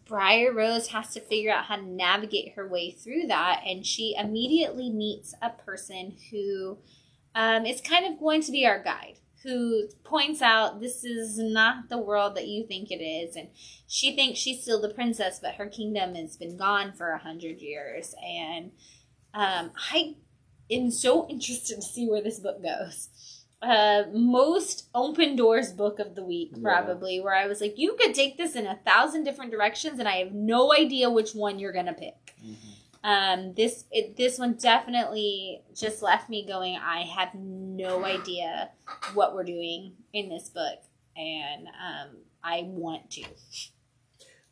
Briar Rose has to figure out how to navigate her way through that. And she immediately meets a person who is kind of going to be our guide, who points out this is not the world that you think it is. And she thinks she's still the princess, but her kingdom has been gone for 100 years. And I am so interested to see where this book goes. Most open doors book of the week, probably, where I was like, you could take this in 1,000 different directions, and I have no idea which one you're going to pick. Mm-hmm. This one definitely just left me going, I have no idea what we're doing in this book, and I want to.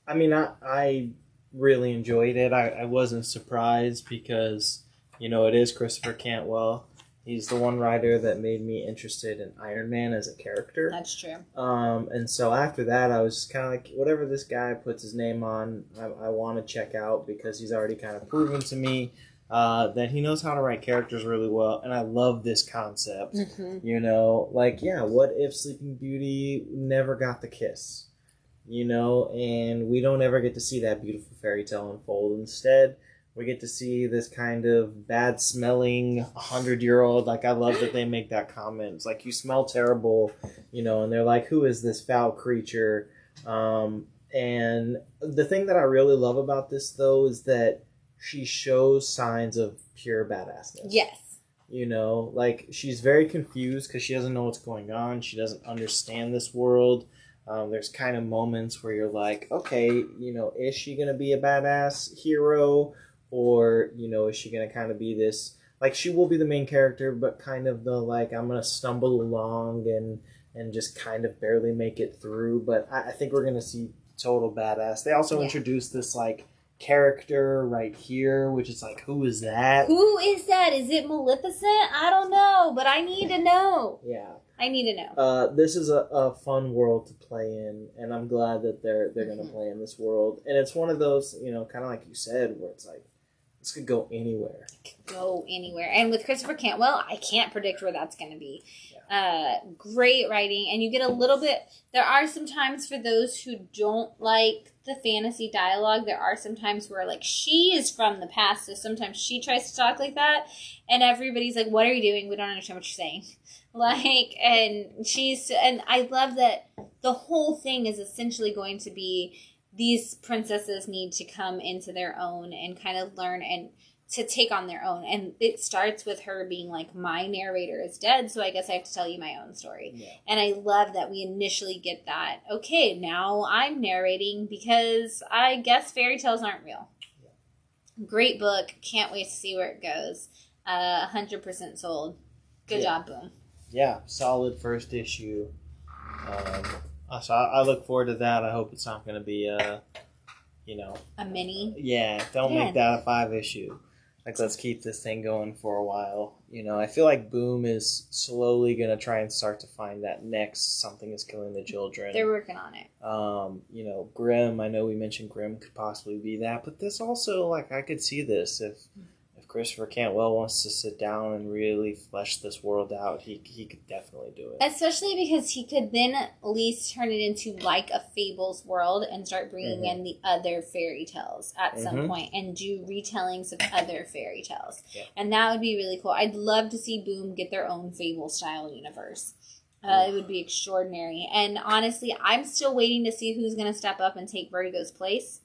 I mean, I really enjoyed it. I wasn't surprised because, it is Christopher Cantwell. He's the one writer that made me interested in Iron Man as a character. That's true. And so after that, I was just kind of like, whatever this guy puts his name on, I want to check out because he's already kind of proven to me that he knows how to write characters really well. And I love this concept. Mm-hmm. What if Sleeping Beauty never got the kiss? And we don't ever get to see that beautiful fairy tale unfold. Instead, we get to see this kind of bad-smelling 100-year-old. Like, I love that they make that comment. It's like, you smell terrible, and they're like, who is this foul creature? And the thing that I really love about this, though, is that she shows signs of pure badassness. Yes. She's very confused because she doesn't know what's going on. She doesn't understand this world. There's kind of moments where you're like, okay, is she going to be a badass hero? Or, is she going to kind of be this, she will be the main character, but kind of the, I'm going to stumble along and just kind of barely make it through. But I think we're going to see total badass. They also introduced this, character right here, which is who is that? Who is that? Is it Maleficent? I don't know, but I need to know. Yeah. I need to know. This is a fun world to play in, and I'm glad that they're going to play in this world. And it's one of those, kind of like you said, where it's this could go anywhere. It could go anywhere. And with Christopher Cantwell, I can't predict where that's going to be. Yeah. Great writing. And you get a little bit... There are some times for those who don't like the fantasy dialogue. There are some times where, she is from the past, so sometimes she tries to talk like that. And everybody's like, what are you doing? We don't understand what you're saying. And I love that the whole thing is essentially going to be... These princesses need to come into their own and kind of learn and to take on their own. And it starts with her being my narrator is dead, so I guess I have to tell you my own story. Yeah. And I love that we initially get that, okay, now I'm narrating because I guess fairy tales aren't real. Yeah. Great book. Can't wait to see where it goes. 100% sold. Good job, Boom. Yeah, solid first issue. So I look forward to that. I hope it's not going to be a mini. Yeah, don't make that a 5 issue. Like, let's keep this thing going for a while. You know, I feel like Boom is slowly going to try and start to find that next something is killing the children. They're working on it. You know, Grimm, I know we mentioned Grimm could possibly be that, but this also, like, I could see this if Christopher Cantwell wants to sit down and really flesh this world out, he could definitely do it. Especially because he could then at least turn it into like a Fables world and start bringing in the other fairy tales at some point and do retellings of other fairy tales. Yeah. And that would be really cool. I'd love to see Boom get their own Fable-style universe. It would be extraordinary. And honestly, I'm still waiting to see who's going to step up and take Vertigo's place.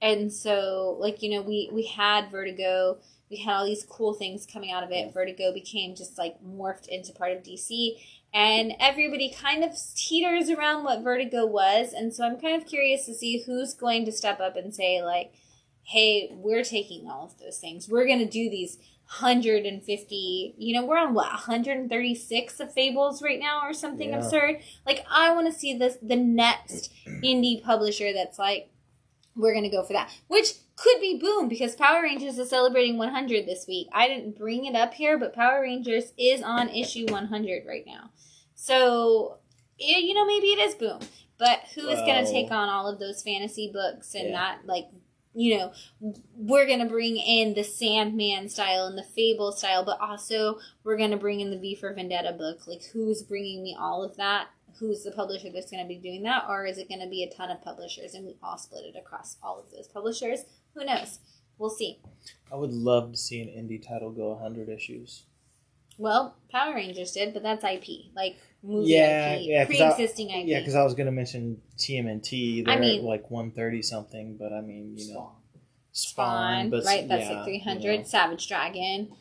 And so, like, you know, we had Vertigo. We had all these cool things coming out of it. Vertigo became just, like, morphed into part of DC. And everybody kind of teeters around what Vertigo was. And so I'm kind of curious to see who's going to step up and say, like, hey, we're taking all of those things. We're going to do these 150, you know, we're on, 136 of Fables right now or something absurd. Like, I want to see the next indie publisher that's like, we're going to go for that. Which could be Boom, because Power Rangers is celebrating 100 this week. I didn't bring it up here, but Power Rangers is on issue 100 right now. So, you know, maybe it is Boom. But who is going to take on all of those fantasy books and not, like, you know, we're going to bring in the Sandman style and the Fable style, but also we're going to bring in the V for Vendetta book. Like, who's bringing me all of that? Who's the publisher that's going to be doing that? Or is it going to be a ton of publishers and we all split it across all of those publishers? Who knows? We'll see. I would love to see an indie title go 100 issues. Well, Power Rangers did, but that's IP. Like, movie IP. Pre-existing IP. Yeah, because I was going to mention TMNT. They're at like 130-something, but I mean, you know. Spawn. But, right? That's like 300. You know. Savage Dragon.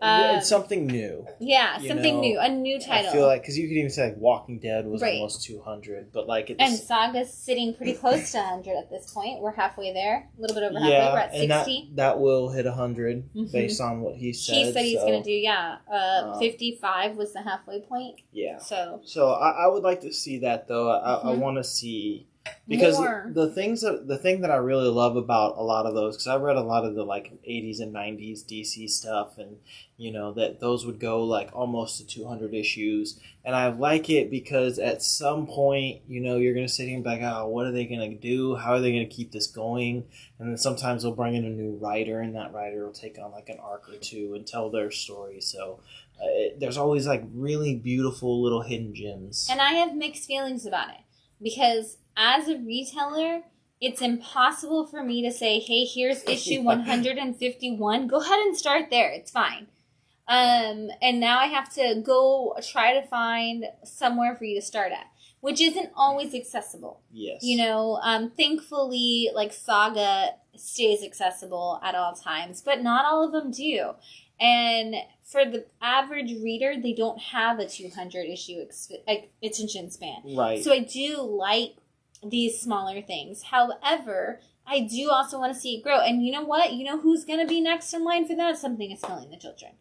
It's something new. Yeah, something new. A new title. I feel like, because you could even say like Walking Dead was almost 200, but like it's... And Saga's sitting pretty close to 100 at this point. We're halfway there. A little bit over halfway. We're at 60. And that will hit 100 based on what he said. He said he's going to do, 55 was the halfway point. Yeah. So I would like to see that, though. I want to see... Because the thing that I really love about a lot of those, because I read a lot of the like 80s and 90s DC stuff, and you know that those would go like almost to 200 issues, and I like it because at some point, you know, you're gonna sit here and be like, oh, what are they gonna do? How are they gonna keep this going? And then sometimes they'll bring in a new writer, and that writer will take on like an arc or two and tell their story. So there's always like really beautiful little hidden gems. And I have mixed feelings about it because, as a retailer, it's impossible for me to say, hey, here's issue 151. Go ahead and start there. It's fine. And now I have to go try to find somewhere for you to start at, which isn't always accessible. Yes. You know, thankfully, like, Saga stays accessible at all times, but not all of them do. And for the average reader, they don't have a 200 issue attention span. Right. So I do like these smaller things. However, I do also want to see it grow. And you know what? You know who's going to be next in line for that? Something is Killing the Children.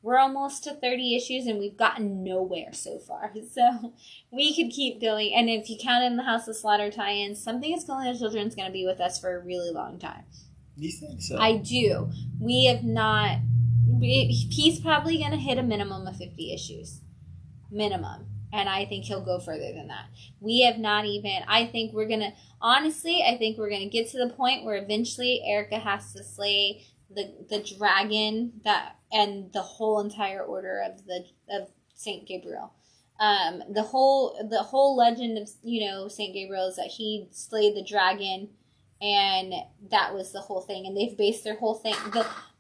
We're almost to 30 issues and we've gotten nowhere so far. So we could keep going. And if you count in the House of Slaughter tie-ins, Something is Killing the Children is going to be with us for a really long time. You think so? I do. We have not... He's probably going to hit a minimum of 50 issues. Minimum. And I think he'll go further than that. We have not even... I think we're going to get to the point where eventually Erica has to slay the dragon and the whole entire order of Saint Gabriel. The whole legend of, you know, Saint Gabriel is that he slayed the dragon, and that was the whole thing. And they've based their whole thing...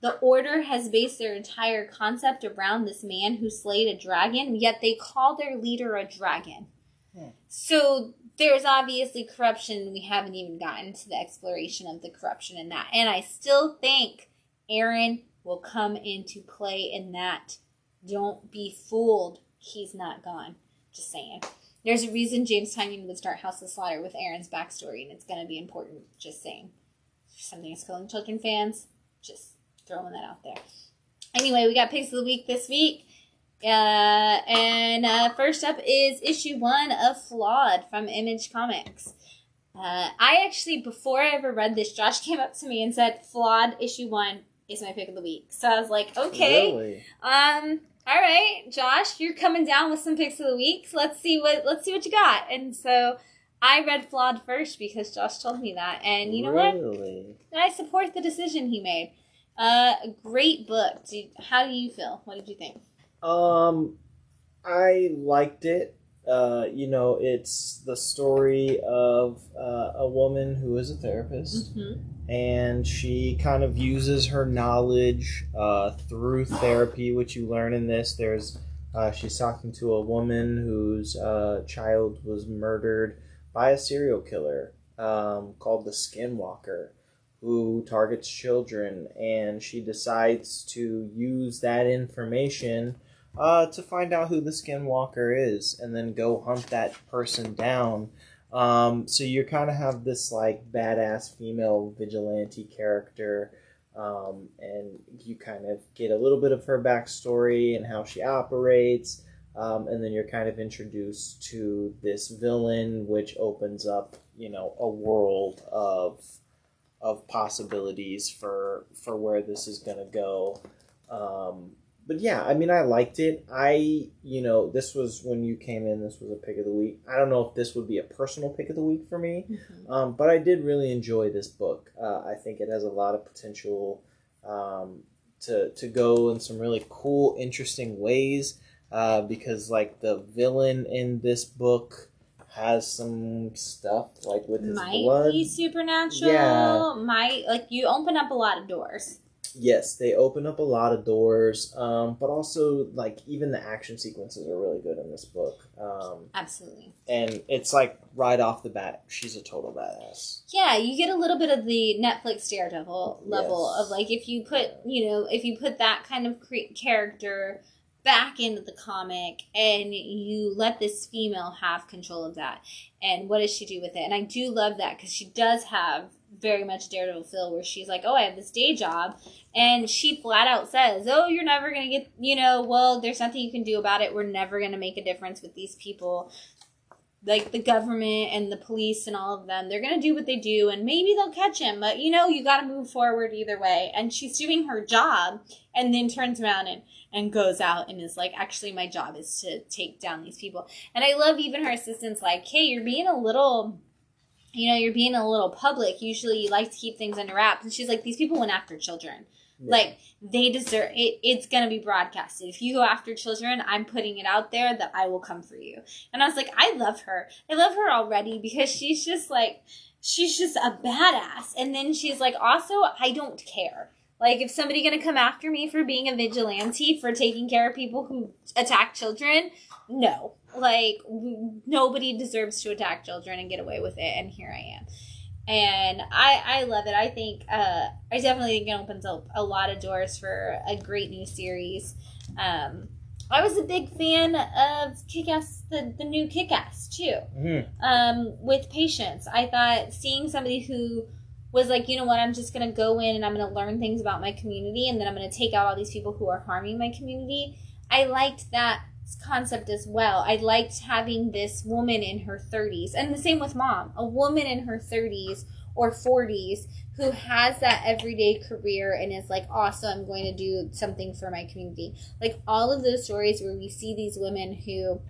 The Order has based their entire concept around this man who slayed a dragon, yet they call their leader a dragon. Yeah. So there's obviously corruption. We haven't even gotten to the exploration of the corruption in that. And I still think Aaron will come into play in that. Don't be fooled. He's not gone. Just saying. There's a reason James Tynion would start House of Slaughter with Aaron's backstory, and it's going to be important. Just saying. Something is Killing Children fans. Just throwing that out there. Anyway, we got picks of the week this week. First up is issue 1 of Flawed from Image Comics. I actually, before I ever read this, Josh came up to me and said, Flawed issue 1, is my pick of the week. So I was like, okay. Really? All right, Josh, you're coming down with some picks of the week. So let's see what you got. And so I read Flawed first because Josh told me that. And you know what? I support the decision he made. A great book. How do you feel? What did you think? I liked it. It's the story of a woman who is a therapist, and she kind of uses her knowledge through therapy, which you learn in this. She's talking to a woman whose child was murdered by a serial killer called the Skinwalker, who targets children, and she decides to use that information to find out who the Skinwalker is, and then go hunt that person down. So you kind of have this like badass female vigilante character, and you kind of get a little bit of her backstory and how she operates, and then you're kind of introduced to this villain, which opens up, a world of possibilities for where this is going to go. But yeah, I mean, I liked it. This was, when you came in, this was a pick of the week. I don't know if this would be a personal pick of the week for me, but I did really enjoy this book. I think it has a lot of potential to go in some really cool, interesting ways, because like the villain in this book has some stuff like with his blood. Might be supernatural. Yeah. You open up a lot of doors. Yes, they open up a lot of doors, but also, like, even the action sequences are really good in this book. Absolutely. And it's, like, right off the bat, she's a total badass. Yeah, you get a little bit of the Netflix Daredevil level of, like, if you put that kind of character back into the comic and you let this female have control of that, and what does she do with it? And I do love that because she does have very much Daredevil feel, where she's like, oh, I have this day job, and she flat out says, oh, you're never gonna get, well, there's nothing you can do about it, we're never gonna make a difference with these people, like the government and the police and all of them, they're gonna do what they do, and maybe they'll catch him, but you gotta move forward either way. And she's doing her job, and then turns around and goes out and is like, actually, my job is to take down these people. And I love even her assistant's like, hey, you're being a little public. Usually you like to keep things under wraps. And she's like, these people went after children. Yeah. Like, they deserve it. It's going to be broadcasted. If you go after children, I'm putting it out there that I will come for you. And I was like, I love her. I love her already because she's just a badass. And then she's like, also, I don't care. Like, if somebody going to come after me for being a vigilante, for taking care of people who attack children, no. Like, nobody deserves to attack children and get away with it, and here I am. And I love it. I think, I definitely think it opens up a lot of doors for a great new series. I was a big fan of Kick-Ass, the new Kick-Ass, too. With Patience. I thought seeing somebody who was like, you know what, I'm just going to go in and I'm going to learn things about my community, and then I'm going to take out all these people who are harming my community. I liked that concept as well. I liked having this woman in her 30s, and the same with Mom, a woman in her 30s or 40s who has that everyday career and is like, also, I'm going to do something for my community. Like, all of those stories where we see these women who,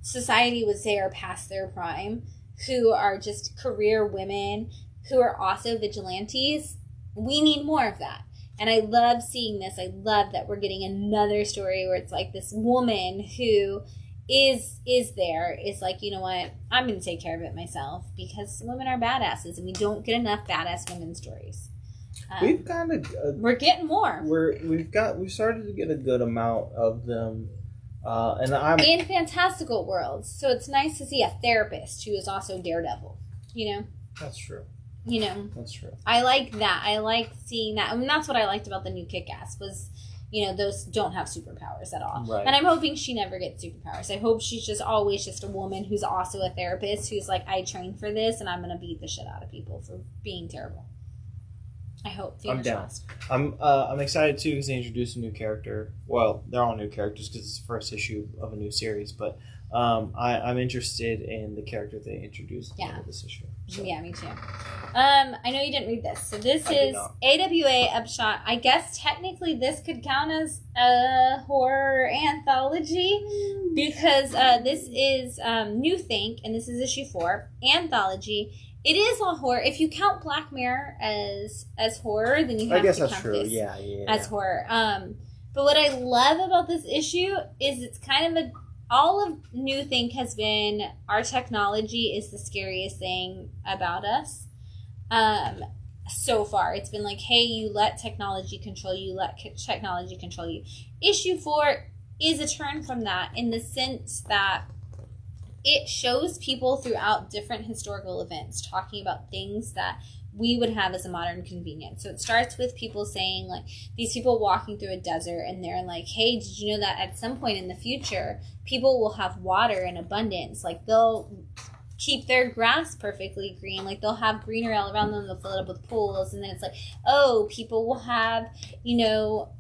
society would say are past their prime, who are just career women, who are also vigilantes. We need more of that. And I love seeing this. I love that we're getting another story where it's like this woman who is like, you know what, I'm going to take care of it myself, because women are badasses and we don't get enough badass women stories. We've kind of we're getting more. We've started to get a good amount of them, and I'm in fantastical worlds. So it's nice to see a therapist who is also Daredevil. That's true. That's true. I like that. I like seeing that. I mean, that's what I liked about the new Kick-Ass was, those don't have superpowers at all. Right. And I'm hoping she never gets superpowers. I hope she's just always just a woman who's also a therapist who's like, I trained for this and I'm going to beat the shit out of people for being terrible. I hope. I'm down. I'm excited too because they introduced a new character. Well, they're all new characters because it's the first issue of a new series. But I'm interested in the character they introduced in this issue. So. Yeah, me too. I know you didn't read this. So this is AWA Upshot. I guess technically this could count as a horror anthology because this is New Think, and this is issue 4, anthology. It is all horror. If you count Black Mirror as horror, then you have to count this as horror. But what I love about this issue is it's kind of all of New Think has been our technology is the scariest thing about us. So far, it's been like, hey, you let technology control you, let technology control you. Issue 4 is a turn from that in the sense that it shows people throughout different historical events talking about things that we would have as a modern convenience. So it starts with people saying, like, these people walking through a desert and they're like, hey, did you know that at some point in the future, people will have water in abundance? Like, they'll keep their grass perfectly green. Like, they'll have greenery all around them. They'll fill it up with pools. And then it's like, oh, people will have,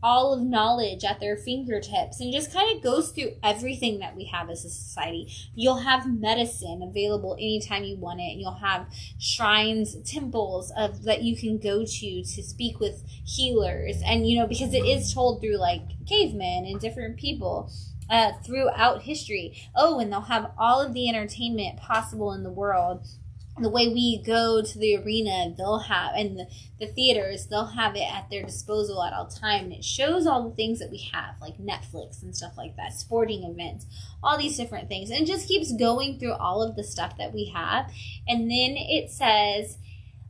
all of knowledge at their fingertips. And just kind of goes through everything that we have as a society. You'll have medicine available anytime you want it. And you'll have shrines, temples that you can go to speak with healers. And, because it is told through, like, cavemen and different people. Throughout history. Oh, and they'll have all of the entertainment possible in the world. The way we go to the arena, they'll have, and the theaters, they'll have it at their disposal at all time. And it shows all the things that we have, like Netflix and stuff like that, sporting events, all these different things. And it just keeps going through all of the stuff that we have. And then it says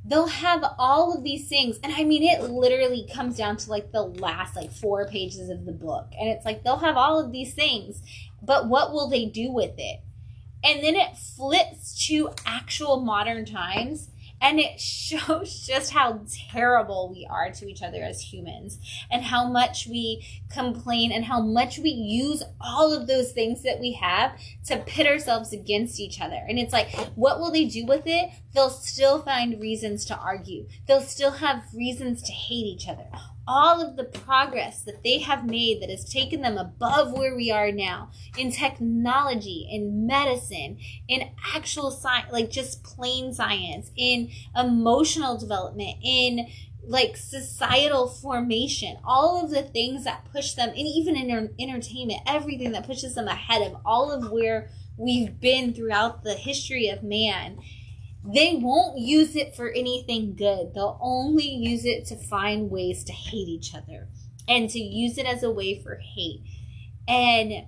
they'll have all of these things. And I mean, it literally comes down to like the last 4 pages of the book. And it's like, they'll have all of these things, but what will they do with it? And then it flips to actual modern times. And it shows just how terrible we are to each other as humans and how much we complain and how much we use all of those things that we have to pit ourselves against each other. And it's like, what will they do with it? They'll still find reasons to argue. They'll still have reasons to hate each other. All of the progress that they have made that has taken them above where we are now in technology, in medicine, in actual science, like just plain science, in emotional development, in like societal formation, all of the things that push them, and even in entertainment, everything that pushes them ahead of all of where we've been throughout the history of man. They won't use it for anything good. They'll only use it to find ways to hate each other and to use it as a way for hate. And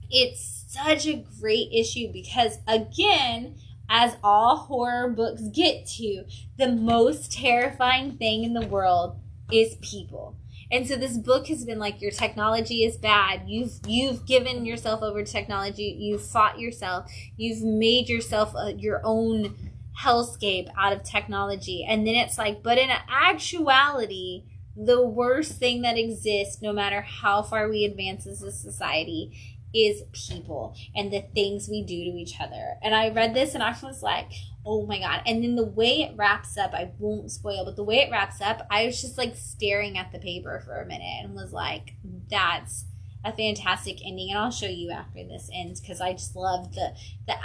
it's such a great issue because, again, as all horror books get to, the most terrifying thing in the world is people. And so this book has been like, your technology is bad. You've given yourself over to technology. You've fought yourself. You've made yourself your own hellscape out of technology. And then it's like, but in actuality, the worst thing that exists, no matter how far we advance as a society, is people and the things we do to each other. And I read this and I was like, oh my God. And then the way it wraps up, I won't spoil, but the way it wraps up, I was just like staring at the paper for a minute and was like, that's a fantastic ending. And I'll show you after this ends because I just love the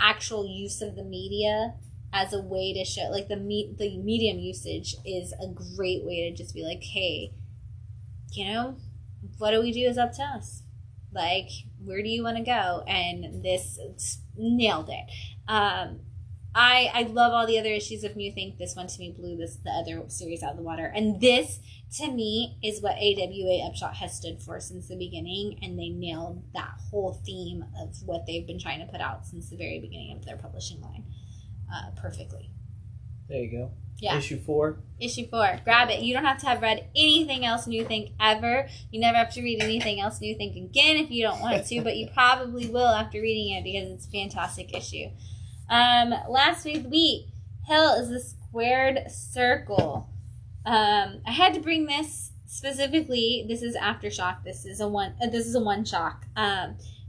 actual use of the media as a way to show, like the medium usage is a great way to just be like, hey, what do we do is up to us. Like, where do you want to go? And this nailed it. I love all the other issues of New Think. This one to me blew the other series out of the water. And this, to me, is what AWA Upshot has stood for since the beginning. And they nailed that whole theme of what they've been trying to put out since the very beginning of their publishing line perfectly. There you go. Yeah. Issue 4. Issue 4. Grab it. You don't have to have read anything else New Think ever. You never have to read anything else New Think again if you don't want to, but you probably will after reading it because it's a fantastic issue. Last week, Hell is a Squared Circle. I had to bring this specifically. This is Aftershock. This is a one shock.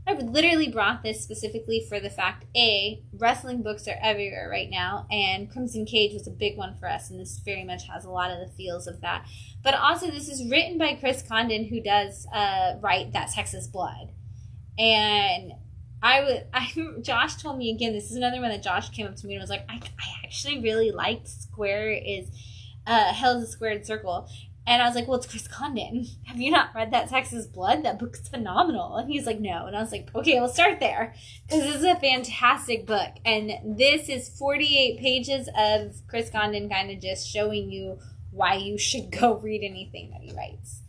I literally brought this specifically for the fact, A, wrestling books are everywhere right now, and Crimson Cage was a big one for us, and this very much has a lot of the feels of that. But also, this is written by Chris Condon, who does write That Texas Blood. And Josh told me again, this is another one that Josh came up to me and was like, I actually really liked Hell is a Squared Circle. And I was like, well, it's Chris Condon. Have you not read That Texas Blood? That book's phenomenal. And he's like, no. And I was like, okay, we'll start there. Because this is a fantastic book. And this is 48 pages of Chris Condon kind of just showing you why you should go read anything that he writes.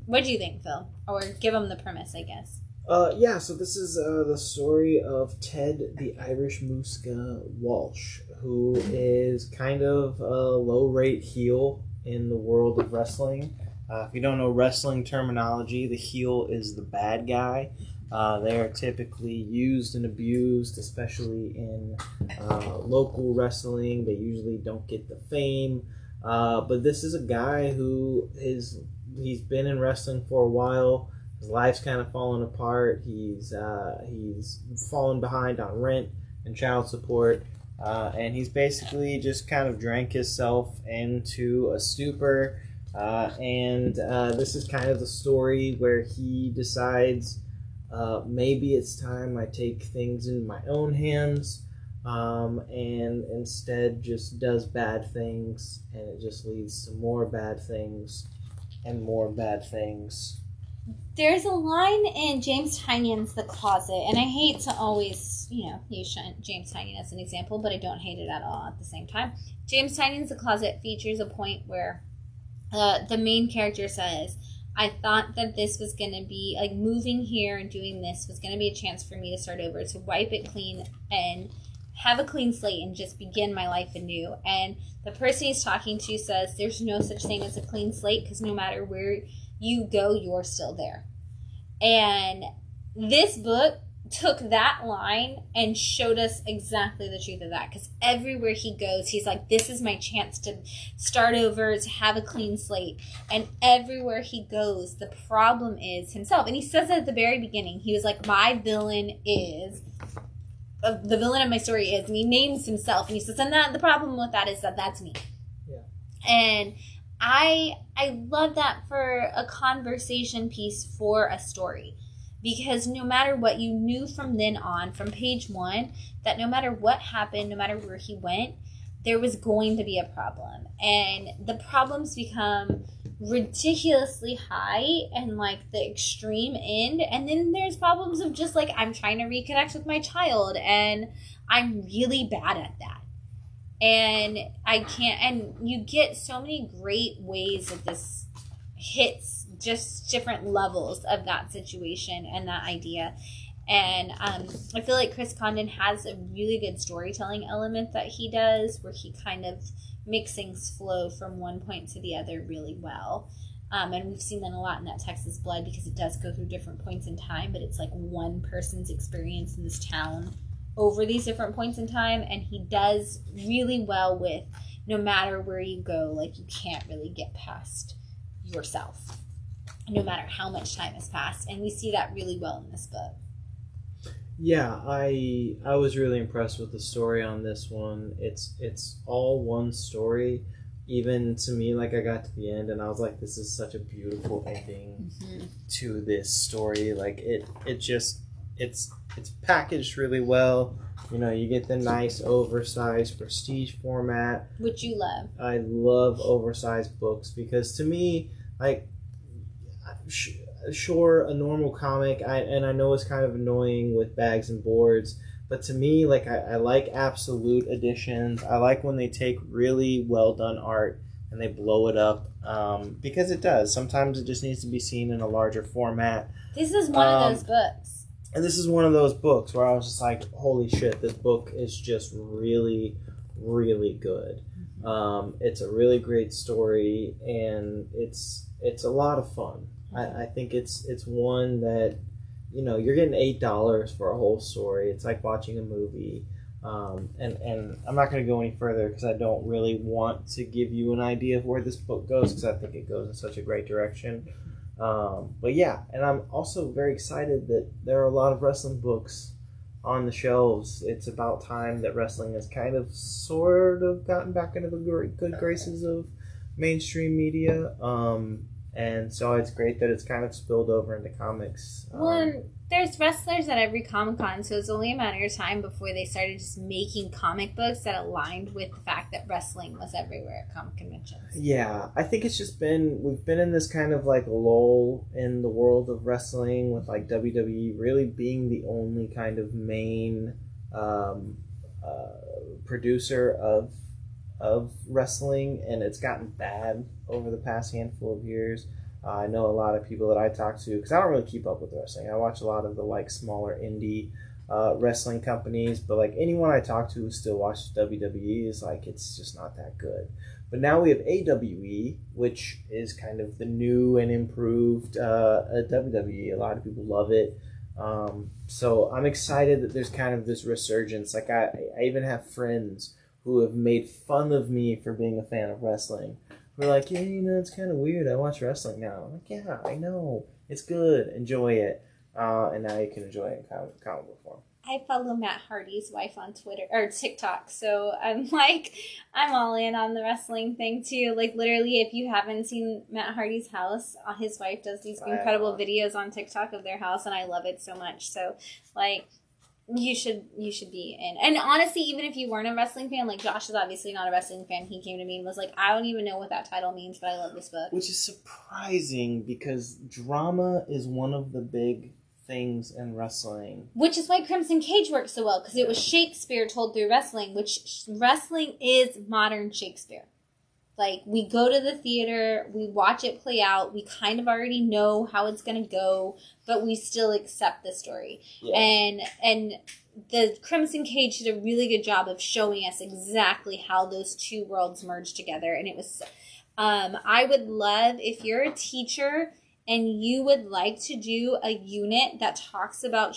What do you think, Phil? Or give him the premise, I guess. So this is the story of Ted the Irish Muska Walsh, who is kind of a low-rate heel in the world of wrestling. If you don't know wrestling terminology, the heel is the bad guy. They are typically used and abused, especially in local wrestling. They usually don't get the fame. But this is a guy who he's been in wrestling for a while. His life's kind of fallen apart. He's fallen behind on rent and child support. And he's basically just kind of drank himself into a stupor. And this is kind of the story where he decides maybe it's time I take things in my own hands, and instead just does bad things, and it just leads to more bad things and more bad things. There's a line in James Tynion's The Closet, and I hate to always, use James Tynion as an example, but I don't hate it at all at the same time. James Tynion's The Closet features a point where the main character says, I thought that this was going to be, like, moving here and doing this was going to be a chance for me to start over, to wipe it clean and have a clean slate and just begin my life anew. And the person he's talking to says there's no such thing as a clean slate, because no matter where you go, you're still there. And this book took that line and showed us exactly the truth of that, because everywhere he goes, he's like, this is my chance to start over, to have a clean slate. And everywhere he goes, the problem is himself. And he says it at the very beginning. He was like, the villain of my story is, and he names himself, and he says, and the problem with that is that that's me. Yeah. And I love that for a conversation piece for a story, because no matter what, you knew from then on, from page 1, that no matter what happened, no matter where he went, there was going to be a problem. And the problems become ridiculously high and like the extreme end. And then there's problems of just like, I'm trying to reconnect with my child and I'm really bad at that. And I can't, and you get so many great ways that this hits just different levels of that situation and that idea. And I feel like Chris Condon has a really good storytelling element that he does, where he kind of makes things flow from one point to the other really well. And we've seen that a lot in That Texas Blood, because it does go through different points in time, but it's like one person's experience in this town over these different points in time, and he does really well with no matter where you go, like you can't really get past yourself, no matter how much time has passed. And we see that really well in this book. Yeah, I was really impressed with the story on this one. It's all one story. Even to me, like, I got to the end and I was like, this is such a beautiful ending to this story. Like it's packaged really well. You get the nice oversized prestige format, which you love. I love oversized books, because to me, like, sure, a normal comic, and I know it's kind of annoying with bags and boards, but to me, like, I like absolute editions. I like when they take really well done art and they blow it up, because it does. Sometimes it just needs to be seen in a larger format. This is one of those books. And this is one of those books where I was just like, holy shit, this book is just really, really good. It's a really great story, and it's a lot of fun. I think it's one that, you're getting $8 for a whole story. It's like watching a movie. And I'm not going to go any further because I don't really want to give you an idea of where this book goes, because I think it goes in such a great direction. But yeah, and I'm also very excited that there are a lot of wrestling books on the shelves. It's about time that wrestling has kind of sort of gotten back into the good graces of mainstream media. And so it's great that it's kind of spilled over into comics. There's wrestlers at every Comic-Con, so it's only a matter of time before they started just making comic books that aligned with the fact that wrestling was everywhere at comic conventions. Yeah, I think it's just we've been in this kind of like lull in the world of wrestling with like WWE really being the only kind of main producer of wrestling, and it's gotten bad over the past handful of years. I know a lot of people that I talk to, because I don't really keep up with wrestling. I watch a lot of the like smaller indie wrestling companies, but like anyone I talk to who still watches WWE is like, it's just not that good. But now we have AWE, which is kind of the new and improved WWE. A lot of people love it. So I'm excited that there's kind of this resurgence. Like I even have friends who have made fun of me for being a fan of wrestling. We're like, yeah, it's kind of weird. I watch wrestling now. I'm like, yeah, I know. It's good. Enjoy it. And now you can enjoy it in comic book form. I follow Matt Hardy's wife on Twitter or TikTok, so I'm all in on the wrestling thing too. Like literally, if you haven't seen Matt Hardy's house, his wife does these incredible videos on TikTok of their house, and I love it so much. So like, you should be in. And honestly, even if you weren't a wrestling fan, like Josh is obviously not a wrestling fan. He came to me and was like, I don't even know what that title means, but I love this book. Which is surprising because drama is one of the big things in wrestling. Which is why Crimson Cage works so well, because it was Shakespeare told through wrestling, which wrestling is modern Shakespeare. Like, we go to the theater, we watch it play out, we kind of already know how it's going to go, but we still accept the story. Yeah. And the Crimson Cage did a really good job of showing us exactly how those two worlds merged together. And it was, I would love, if you're a teacher and you would like to do a unit that talks about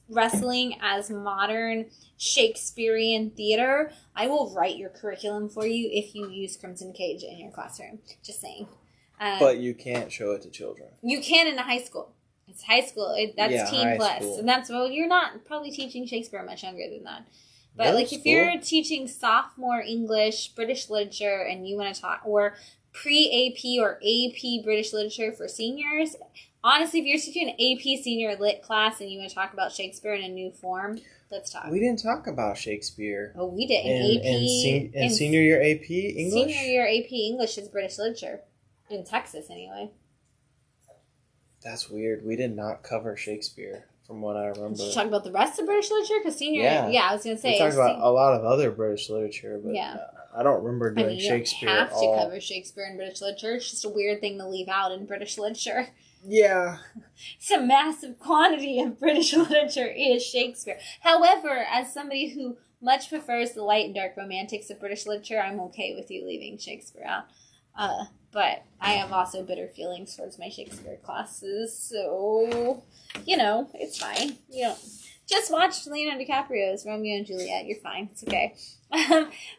wrestling as modern Shakespearean theater, I will write your curriculum for you if you use Crimson Cage in your classroom. Just saying. But you can't show it to children. You can in a high school. It's high school. That's teen plus. School. And that's, well, you're not probably teaching Shakespeare much younger than that. But middle like if school? You're teaching sophomore English, British literature, and you want to talk, or pre-AP or AP British literature for seniors, honestly, if you're teaching an AP senior lit class and you want to talk about Shakespeare in a new form, let's talk. We didn't talk about Shakespeare. Oh, we did. In senior year AP English? Senior year AP English is British literature. In Texas, anyway. That's weird. We did not cover Shakespeare, from what I remember. Did you talk about the rest of British literature? Because senior... Yeah, I was going to say... We talked about a lot of other British literature, but I don't remember doing Shakespeare at all. You don't have to cover Shakespeare in British literature. It's just a weird thing to leave out in British literature. Yeah. It's a massive quantity of British literature is Shakespeare. However, as somebody who much prefers the light and dark romantics of British literature, I'm okay with you leaving Shakespeare out. But I have also bitter feelings towards my Shakespeare classes, so, it's fine. Just watch Leonardo DiCaprio's Romeo and Juliet. You're fine. It's okay.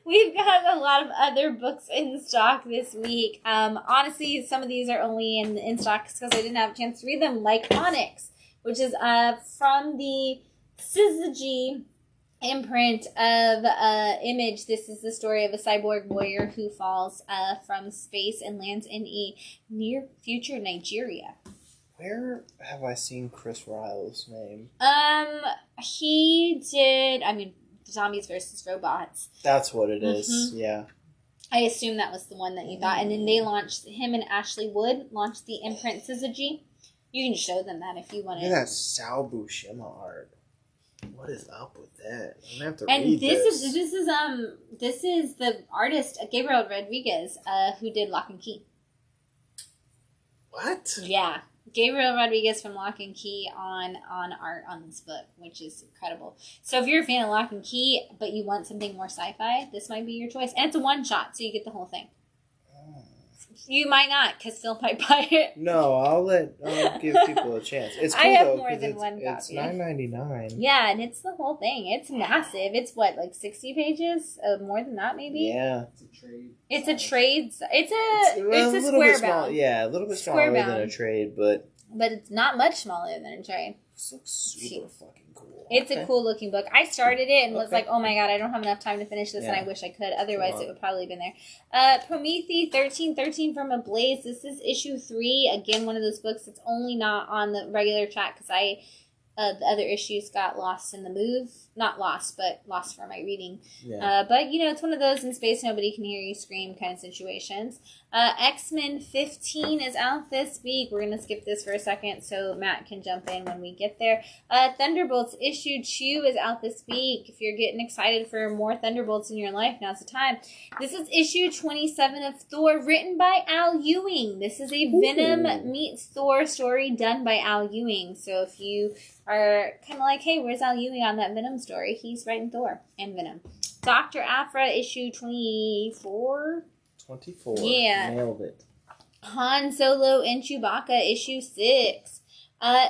We've got a lot of other books in stock this week. Honestly, some of these are only in stock because I didn't have a chance to read them, like Onyx, which is from the Syzygy imprint of Image. This is the story of a cyborg warrior who falls from space and lands in a near future Nigeria. Where have I seen Chris Ryle's name? He did, Zombies versus Robots. That's what it is, yeah. I assume that was the one that you thought. And then they launched, him and Ashley Wood launched the imprint Syzygy. You can show them that if you want to. Look at that Sal Buscema art. What is up with that? I'm gonna have to read this. This is the artist Gabriel Rodriguez who did Lock and Key. What? Yeah, Gabriel Rodriguez from Lock and Key on art on this book, which is incredible. So if you're a fan of Lock and Key but you want something more sci-fi, this might be your choice. And it's a one shot, so you get the whole thing. You might not, because Phil might buy it. No, I'll give people a chance. It's cool, I have though, more than one copy. It's $9.99. Yeah, and it's the whole thing. It's massive. It's what, like 60 pages? More than that, maybe? Yeah. It's a trade. It's a trade. It's a square bound. Yeah, a little bit smaller than a trade, but it's not much smaller than a trade. This looks super fucking cool. It's a cool looking book. I started it and was like, oh my god, I don't have enough time to finish this, and I wish I could. Otherwise, it would probably have been there. Prometheus 1313 from Ablaze. This is issue 3. Again, one of those books that's only not on the regular chat because the other issues got lost in the move. Not lost, but lost for my reading. Yeah. But, it's one of those in space nobody can hear you scream kind of situations. X-Men 15 is out this week. We're going to skip this for a second so Matt can jump in when we get there. Thunderbolts issue 2 is out this week. If you're getting excited for more Thunderbolts in your life, now's the time. This is issue 27 of Thor, written by Al Ewing. This is a Venom meets Thor story done by Al Ewing. So if you are kind of like, hey, where's Al Ewing on that Venom story? He's writing Thor and Venom. Dr. Aphra, issue 24. 24. Yeah. Nailed it. Han Solo and Chewbacca, issue 6.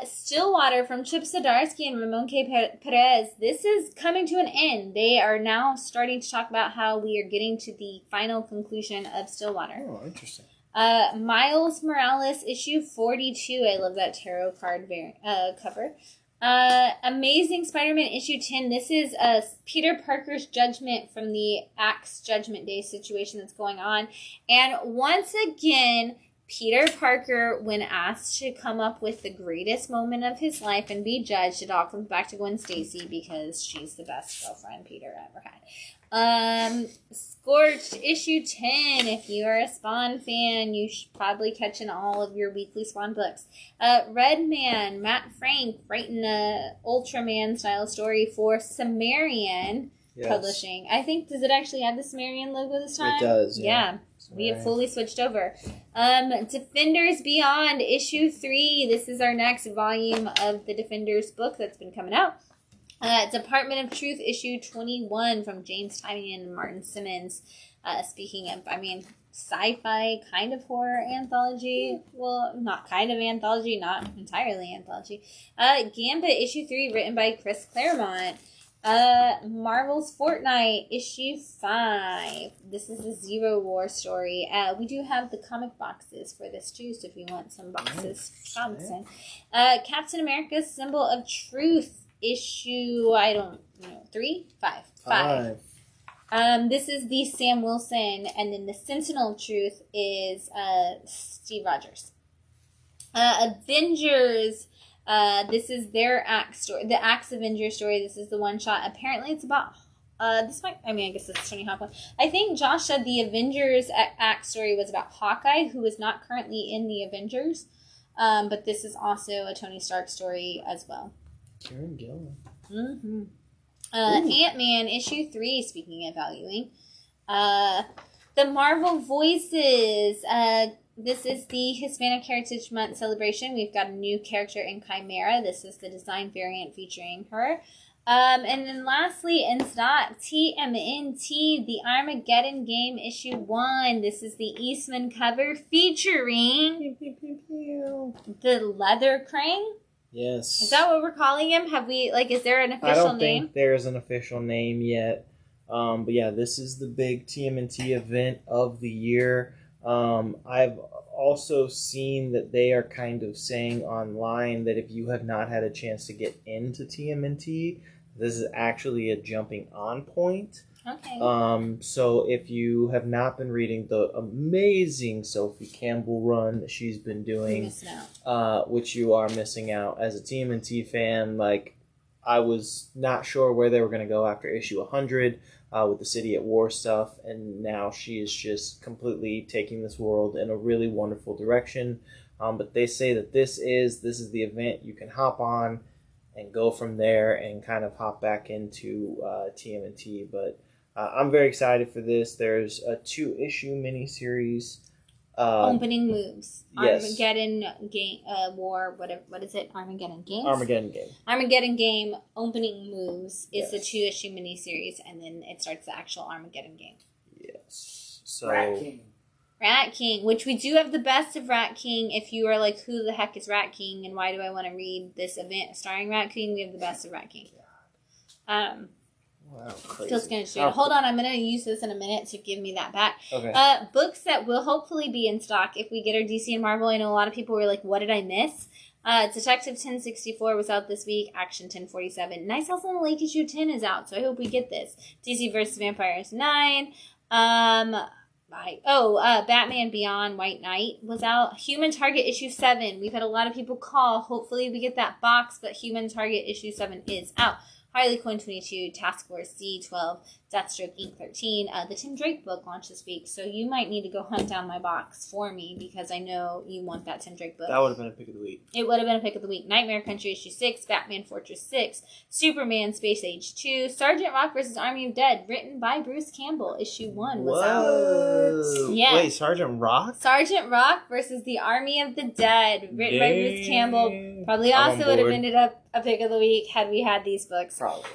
Stillwater from Chip Zdarsky and Ramon K. Perez. This is coming to an end. They are now starting to talk about how we are getting to the final conclusion of Stillwater. Oh, interesting. Miles Morales, issue 42. I love that tarot card cover. Amazing Spider-Man issue 10. This is Peter Parker's judgment from the Axe Judgment Day situation that's going on. And once again, Peter Parker, when asked to come up with the greatest moment of his life and be judged, it all comes back to Gwen Stacy because she's the best girlfriend Peter ever had. Scorched issue 10. If you are a Spawn fan, you should probably catch in all of your weekly Spawn books. Red Man, Matt Frank, writing a Ultraman style story for Sumerian Publishing. I think, does it actually have the Sumerian logo this time? It does, yeah. We have fully switched over. Defenders Beyond, issue 3. This is our next volume of the Defenders book that's been coming out. Department of Truth, issue 21 from James Tynion and Martin Simmons. Speaking of, sci-fi kind of horror anthology. Well, not kind of anthology, not entirely anthology. Gambit, issue 3, written by Chris Claremont. Marvel's Fortnite, issue 5. This is a Zero War story. We do have the comic boxes for this too, so if you want some boxes, comics in. Captain America's Symbol of Truth, issue, 3? 5. This is the Sam Wilson, and then the Sentinel of Truth is Steve Rogers. Avengers. This is their Axe story, the Axe Avenger story. This is the one shot. Apparently, it's about. I guess it's Tony Hawk one. I think Josh said the Avengers Axe story was about Hawkeye, who is not currently in the Avengers. But this is also a Tony Stark story as well. Karen Gillan. Mm-hmm. Ant-Man, issue 3, speaking of valuing. The Marvel Voices. This is the Hispanic Heritage Month celebration. We've got a new character in Chimera. This is the design variant featuring her. And then lastly, in stock, TMNT, the Armageddon Game issue 1. This is the Eastman cover featuring the Leather Crane. Yes. Is that what we're calling him? Have we, is there an official name? I don't think there's an official name yet. But yeah, this is the big TMNT event of the year. I've also seen that they are kind of saying online that if you have not had a chance to get into TMNT, this is actually a jumping on point. Okay. So if you have not been reading the amazing Sophie Campbell run that she's been doing, which you are missing out as a TMNT fan, I was not sure where they were going to go after issue 100 with the City at War stuff, and now she is just completely taking this world in a really wonderful direction. But they say that this is the event you can hop on and go from there and kind of hop back into TMNT. But I'm very excited for this. There's a 2-issue miniseries. Opening moves. Yes. Armageddon game, war, whatever. What is it? Armageddon games? Armageddon game. Armageddon game, opening moves is the 2-issue miniseries, and then it starts the actual Armageddon game. Yes. So. Rat King. Rat King, which we do have the best of Rat King. If you are like, who the heck is Rat King and why do I want to read this event starring Rat King, we have the best of Rat King. Wow, crazy. Feels kind of straight. Hold on, I'm going to use this in a minute, so give me that back. Okay. Books that will hopefully be in stock if we get our DC and Marvel. I know a lot of people were like, what did I miss? Detective 1064 was out this week. Action 1047. Nice House on the Lake issue 10 is out, so I hope we get this. DC vs. Vampires 9. Batman Beyond White Knight was out. Human Target issue 7. We've had a lot of people call. Hopefully we get that box, but Human Target issue 7 is out. Harley Quinn 22, Task Force D12, Deathstroke Inc. 13. The Tim Drake book launched this week, so you might need to go hunt down my box for me because I know you want that Tim Drake book. That would have been a pick of the week. It would have been a pick of the week. Nightmare Country issue 6, Batman Fortress 6, Superman Space Age 2, Sergeant Rock vs. Army of Dead, written by Bruce Campbell. Issue 1 was out. Yeah. Wait, Sergeant Rock? Sergeant Rock versus the Army of the Dead, written by Bruce Campbell. Probably also would have ended up a pick of the week had we had these books. Probably.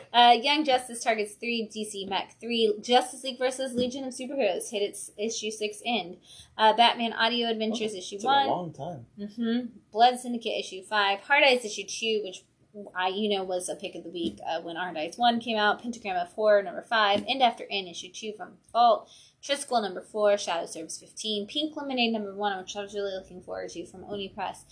Young Justice Targets 3, DC Mech 3, Justice League vs. Legion of Superheroes hit its issue 6 end. Batman Audio Adventures issue 1. A long time. Blood Syndicate issue 5. Hard Eyes issue 2, which was a pick of the week when Hard Eyes 1 came out. Pentagram of Horror number 5. End After End issue 2 from Vault. Triskel number 4, Shadow Service 15, Pink Lemonade number 1, which I was really looking forward to, from Oni Press,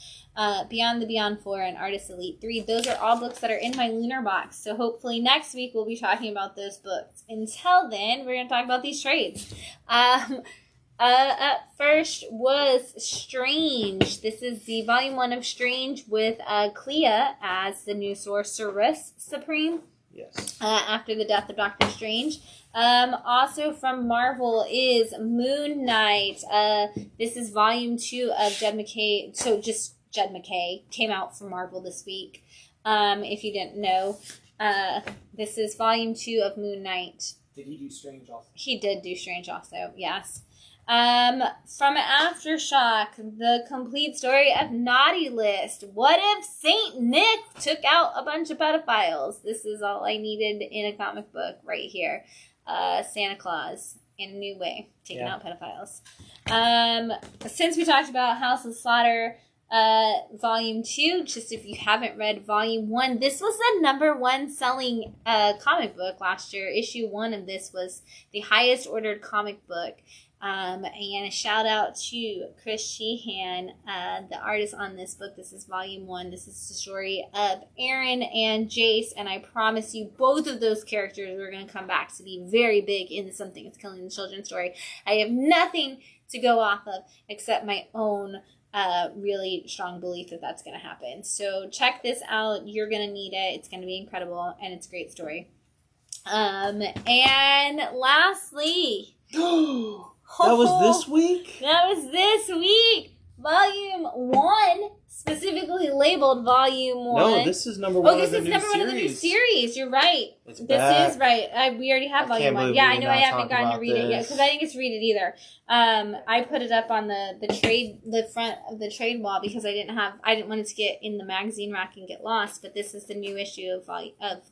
Beyond the Beyond 4, and Artist Elite 3. Those are all books that are in my lunar box, so hopefully next week we'll be talking about those books. Until then, we're going to talk about these trades. Up first was Strange. This is the Volume 1 of Strange with Clea as the new Sorceress Supreme. Yes. After the death of Doctor Strange. Also from Marvel is Moon Knight. This is Volume 2 of Jed MacKay. So just Jed MacKay came out from Marvel this week. If you didn't know. This is Volume 2 of Moon Knight. Did he do Strange also? He did do Strange also, yes. From Aftershock, the complete story of Naughty List. What if Saint Nick took out a bunch of pedophiles? This is all I needed in a comic book right here. Santa Claus in a new way, taking out pedophiles. Since we talked about House of Slaughter, Volume 2, just if you haven't read Volume 1, this was the number 1 selling comic book last year. Issue 1 of this was the highest ordered comic book. And a shout out to Chris Sheehan, the artist on this book. This is Volume 1. This is the story of Aaron and Jace, and I promise you both of those characters are going to come back to be very big in Something Is Killing the Children story. I have nothing to go off of except my own really strong belief that that's going to happen. So check this out. You're going to need it. It's going to be incredible, and it's a great story. And lastly... That was this week? That was this week. Volume 1, specifically labeled Volume 1. No, this is number 1 of the new series. Oh, this is number 1 of the new series. You're right. This is right. We already have Volume 1. Yeah, I know I haven't gotten to read it yet, because I didn't get to read it either. I put it up on the front of the trade wall because I didn't want it to get in the magazine rack and get lost, but this is the new issue of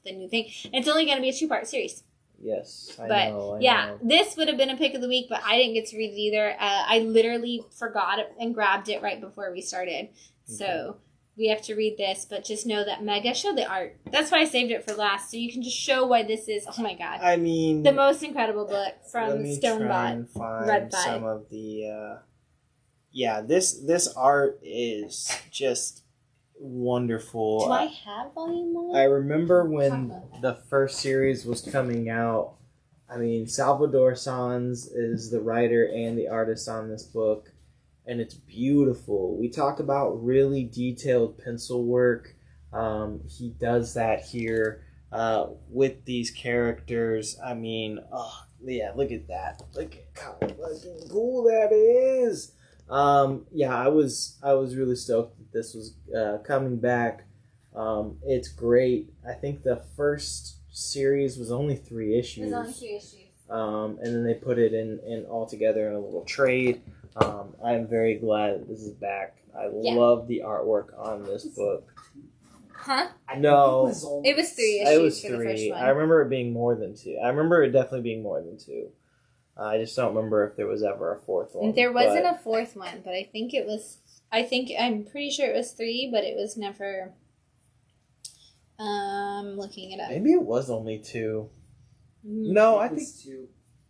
the new thing. It's only going to be a 2-part series. Yes, I know. This would have been a pick of the week, but I didn't get to read it either. I literally forgot it and grabbed it right before we started. Okay. So we have to read this, but just know that Mega showed the art. That's why I saved it for last, so you can just show why this is, oh my god. I mean... the most incredible book from Stonebot. Red 5. Some of the... this art is just... wonderful. Do I have Volume 1? I remember when the first series was coming out. I mean, Salvador Sanz is the writer and the artist on this book, and it's beautiful. We talk about really detailed pencil work. He does that here with these characters. I mean, look at that. Look at how fucking cool that is. I was really stoked that this was coming back. It's great. I think the first series was only 3 issues. It was only 3 issues. And then they put it in all together in a little trade. I'm very glad that this is back. I love the artwork on this book. Huh? No. It was 3 issues. It was for 3. The first one. I remember it being more than 2. I remember it definitely being more than 2. I just don't remember if there was ever a fourth one. There wasn't a fourth one, but I think it was... I'm pretty sure it was 3, but it was never... looking it up. Maybe it was only 2. No, I think... 2.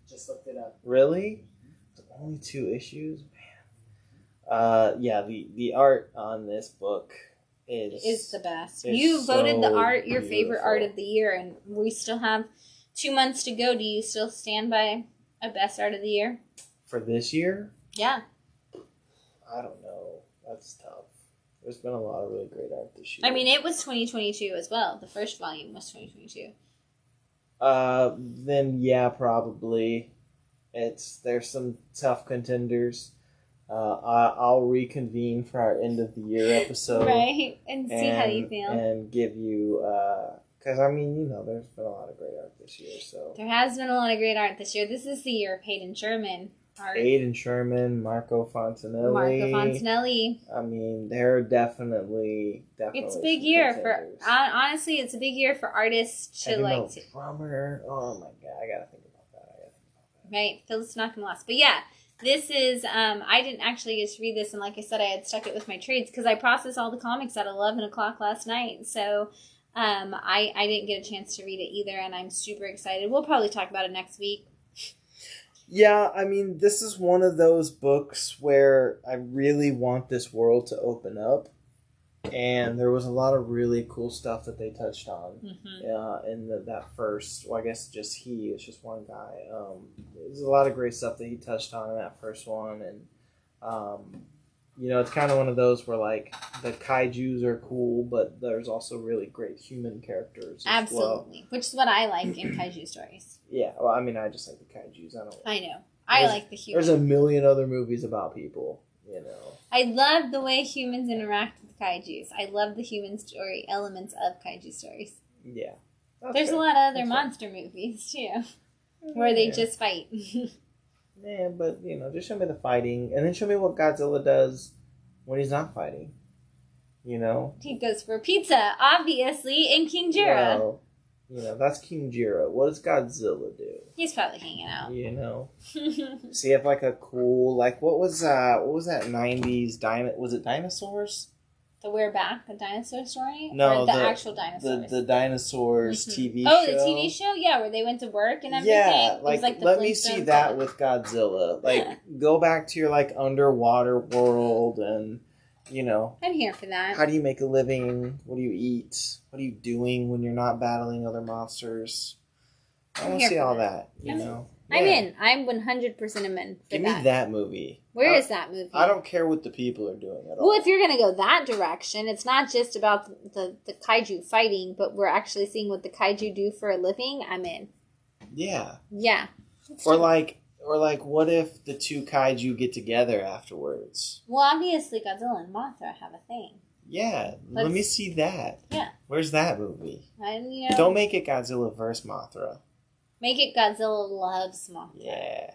Just looked it up. Really? Only 2 issues? Man. Yeah, the art on this book is the best. You voted the art your favorite art of the year, and we still have 2 months to go. Do you still stand by a best art of the year? For this year? Yeah. I don't know. That's tough. There's been a lot of really great art this year. I mean, it was 2022 as well. The first volume was 2022. Then yeah, probably. There's some tough contenders. I'll reconvene for our end of the year episode, right, and see how you feel, and give you because I mean, you know, there's been a lot of great art this year. So there has been a lot of great art this year. This is the year of Hayden Sherman art. Hayden Sherman, Marco Fontanelli. I mean, they're definitely. It's a big year for honestly. It's a big year for artists to like. Drummer. Oh my god, I gotta think about that. Right, Phil's not gonna last, but yeah. This is, I didn't actually get to read this, and like I said, I had stuck it with my trades, because I processed all the comics at 11 o'clock last night, so I didn't get a chance to read it either, and I'm super excited. We'll probably talk about it next week. Yeah, I mean, this is one of those books where I really want this world to open up, and there was a lot of really cool stuff that they touched on in that first. Well, I guess it's just one guy. There's a lot of great stuff that he touched on in that first one, and you know, it's kind of one of those where like the kaijus are cool, but there's also really great human characters. Absolutely, which is what I like in kaiju stories. Yeah, well, I mean, I just like the kaijus. I know. I like the humans. There's a million other movies about people, you know. I love the way humans interact with kaijus. I love the human story elements of kaiju stories. Yeah. There's a lot of other monster movies, too, where they just fight. Man, but, you know, just show me the fighting, and then show me what Godzilla does when he's not fighting. You know? He goes for pizza, obviously, in King Ghidorah. Well, you know, that's King Ghidorah. What does Godzilla do? He's probably hanging out. You know? So you have, like, a cool, like, what was that 90s, was it dinosaurs? The We're Back, the dinosaur story? No, or the actual dinosaurs? The dinosaurs TV show. Oh, the TV show? Yeah, where they went to work and everything. Yeah, like let me see that with Godzilla. Like, go back to your, like, underwater world and, you know. I'm here for that. How do you make a living? What do you eat? What are you doing when you're not battling other monsters? I want to see all that, you know. Yeah. I'm in. I'm 100% in for Give me that movie. Where is that movie? I don't care what the people are doing at all. Well, if you're going to go that direction, it's not just about the kaiju fighting, but we're actually seeing what the kaiju do for a living. I'm in. Yeah. Yeah. Or like, what if the two kaiju get together afterwards? Well, obviously Godzilla and Mothra have a thing. Yeah, let me see that. Yeah. Where's that movie? You know, don't make it Godzilla vs. Mothra. Make it Godzilla loves Mothra. Yeah.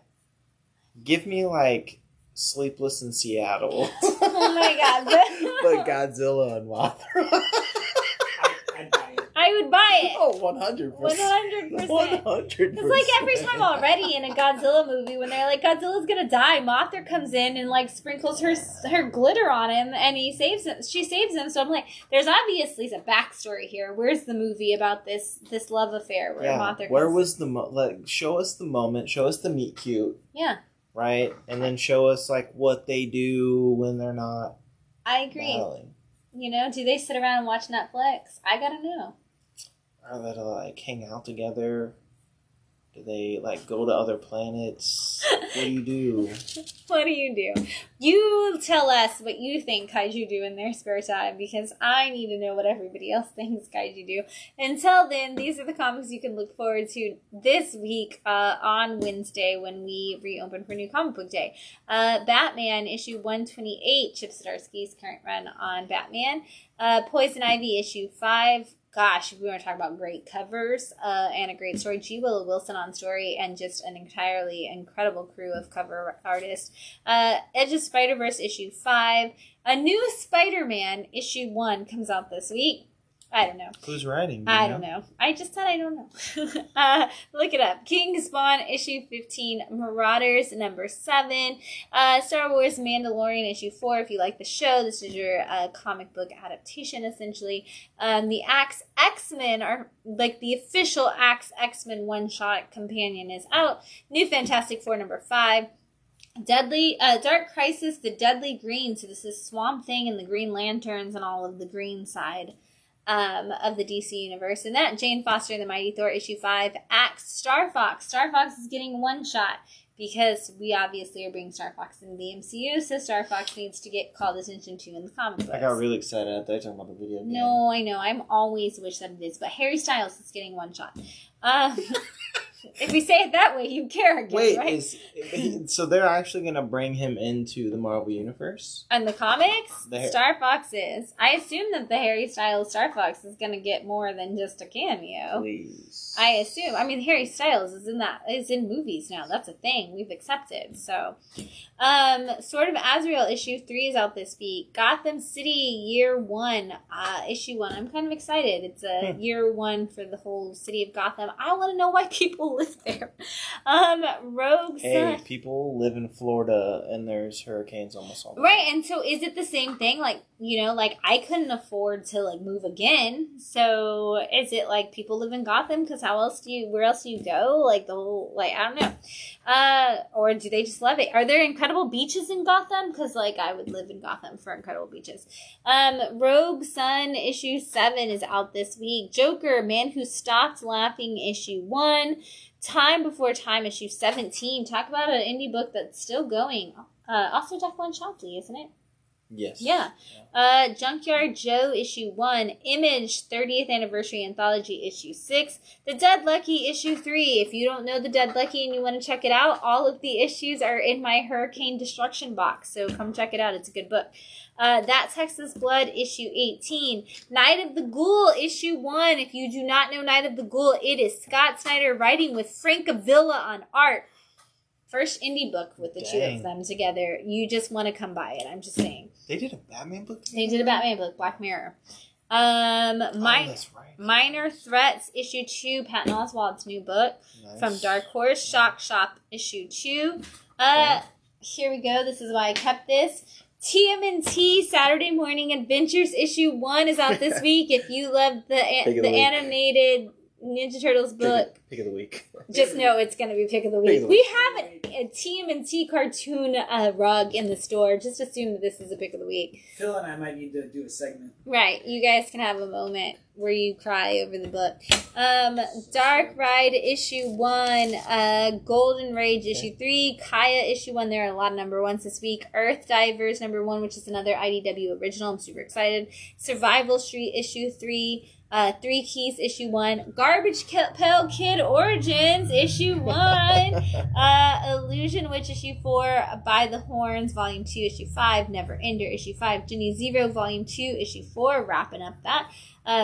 Give me, like, Sleepless in Seattle. Oh my god. But Godzilla and Mothra. I'd buy it. I would buy it. Oh, 100%. 100%. 100%. It's like every time already in a Godzilla movie when they're like, Godzilla's gonna die, Mothra comes in and like sprinkles her glitter on him and she saves him. So I'm like, there's obviously a backstory here. Where's the movie about this love affair where Mothra where was the show us the moment, show us the meet cute. Yeah. Right? And then show us like what they do when they're not I agree. battling. You know, do they sit around and watch Netflix? I gotta know. Are they like hang out together? Do they like go to other planets? What do you do? What do you do? You tell us what you think kaiju do in their spare time, because I need to know what everybody else thinks kaiju do. Until then, these are the comics you can look forward to this week on Wednesday when we reopen for New Comic Book Day. Batman issue 128, Chip Zdarsky's current run on Batman. Poison Ivy issue 5. Gosh, if we want to talk about great covers and a great story, G. Willow Wilson on story and just an entirely incredible crew of cover artists. Edge of Spider-Verse issue 5. A new Spider-Man issue 1 comes out this week. I don't know. Who's writing? I don't know. I just said I don't know. Look it up. King Spawn, issue 15. Marauders, number 7. Star Wars Mandalorian, issue 4. If you like the show, this is your comic book adaptation, essentially. The Axe X-Men are like the official Axe X-Men one-shot companion is out. New Fantastic Four, number 5. Dark Crisis, the Deadly Green. So this is Swamp Thing and the Green Lanterns and all of the green side of the DC universe. And that, Jane Foster and the Mighty Thor, issue 5. Axe Star Fox. Star Fox is getting one shot because we obviously are bringing Star Fox into the MCU, so Star Fox needs to get called attention to in the comic books. I got really excited at that talking about the video game. No, I know. I'm always wish that it is. But Harry Styles is getting one shot. If we say it that way, you care again, Wait, right? So they're actually going to bring him into the Marvel Universe? And the comics, Star Fox is. I assume that the Harry Styles Star Fox is going to get more than just a cameo. Please. I assume. I mean, Harry Styles is in movies now. That's a thing we've accepted. So, Sword of Azrael issue 3 is out this week. Gotham City year 1, issue 1. I'm kind of excited. It's a year 1 for the whole city of Gotham. I want to know why people live there. Rogue Sun. People live in Florida and there's hurricanes almost all the time. Right, and so is it the same thing? Like, you know, like I couldn't afford to like move again. So is it like people live in Gotham because where else do you go? Like the whole, like, I don't know. Or do they just love it? Are there incredible beaches in Gotham? Because like I would live in Gotham for incredible beaches. Rogue Sun issue 7 is out this week. Joker, Man Who Stopped Laughing issue 1. Time Before Time issue 17. Talk about an indie book that's still going. Also Declan Shalvey, isn't it? Yes. Yeah. Junkyard Joe issue 1. Image 30th Anniversary Anthology issue 6. The Dead Lucky issue 3. If you don't know The Dead Lucky and you want to check it out, all of the issues are in my Hurricane Destruction box. So come check it out. It's a good book. That Texas Blood issue 18. Night of the Ghoul issue 1. If you do not know Night of the Ghoul, it is Scott Snyder writing with Frank Avila on art. First indie book with the two of them together. You just want to come by it. I'm just saying. They did a Batman book? They did a Batman book, Black Mirror. That's right. Minor Threats, issue 2, Patton Oswalt's new book. Nice. From Dark Horse. Shock Shop, issue 2. Here we go. This is why I kept this. TMNT Saturday Morning Adventures, issue 1 is out this week. If you love the animated Ninja Turtles book. Pick of the week. Just know it's going to be pick of the week. We have a TMNT cartoon rug in the store. Just assume that this is a pick of the week. Phil and I might need to do a segment. Right. You guys can have a moment where you cry over the book. Dark Ride issue 1. Golden Rage issue 3. Kaya issue 1. There are a lot of number 1s this week. Earth Divers number 1, which is another IDW original. I'm super excited. Survival Street issue 3. 3 Keys issue 1. Garbage Pail Kid Origins issue 1. Illusion Witch issue 4. By the Horns volume 2 issue 5. Never Ender issue 5. Ginny Zero volume 2 issue 4. Wrapping up that.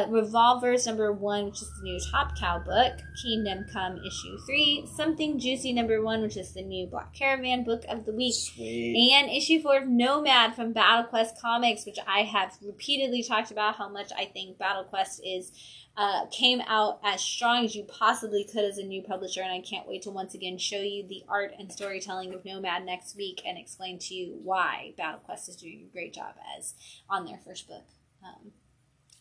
Revolvers number 1, which is the new Top Cow book. Kingdom Come issue 3. Something Juicy number 1, which is the new Black Caravan book of the week. Sweet. And issue 4 of Nomad from Battle Quest Comics, which I have repeatedly talked about how much I think Battle Quest is came out as strong as you possibly could as a new publisher, and I can't wait to once again show you the art and storytelling of Nomad next week and explain to you why Battle Quest is doing a great job as on their first book.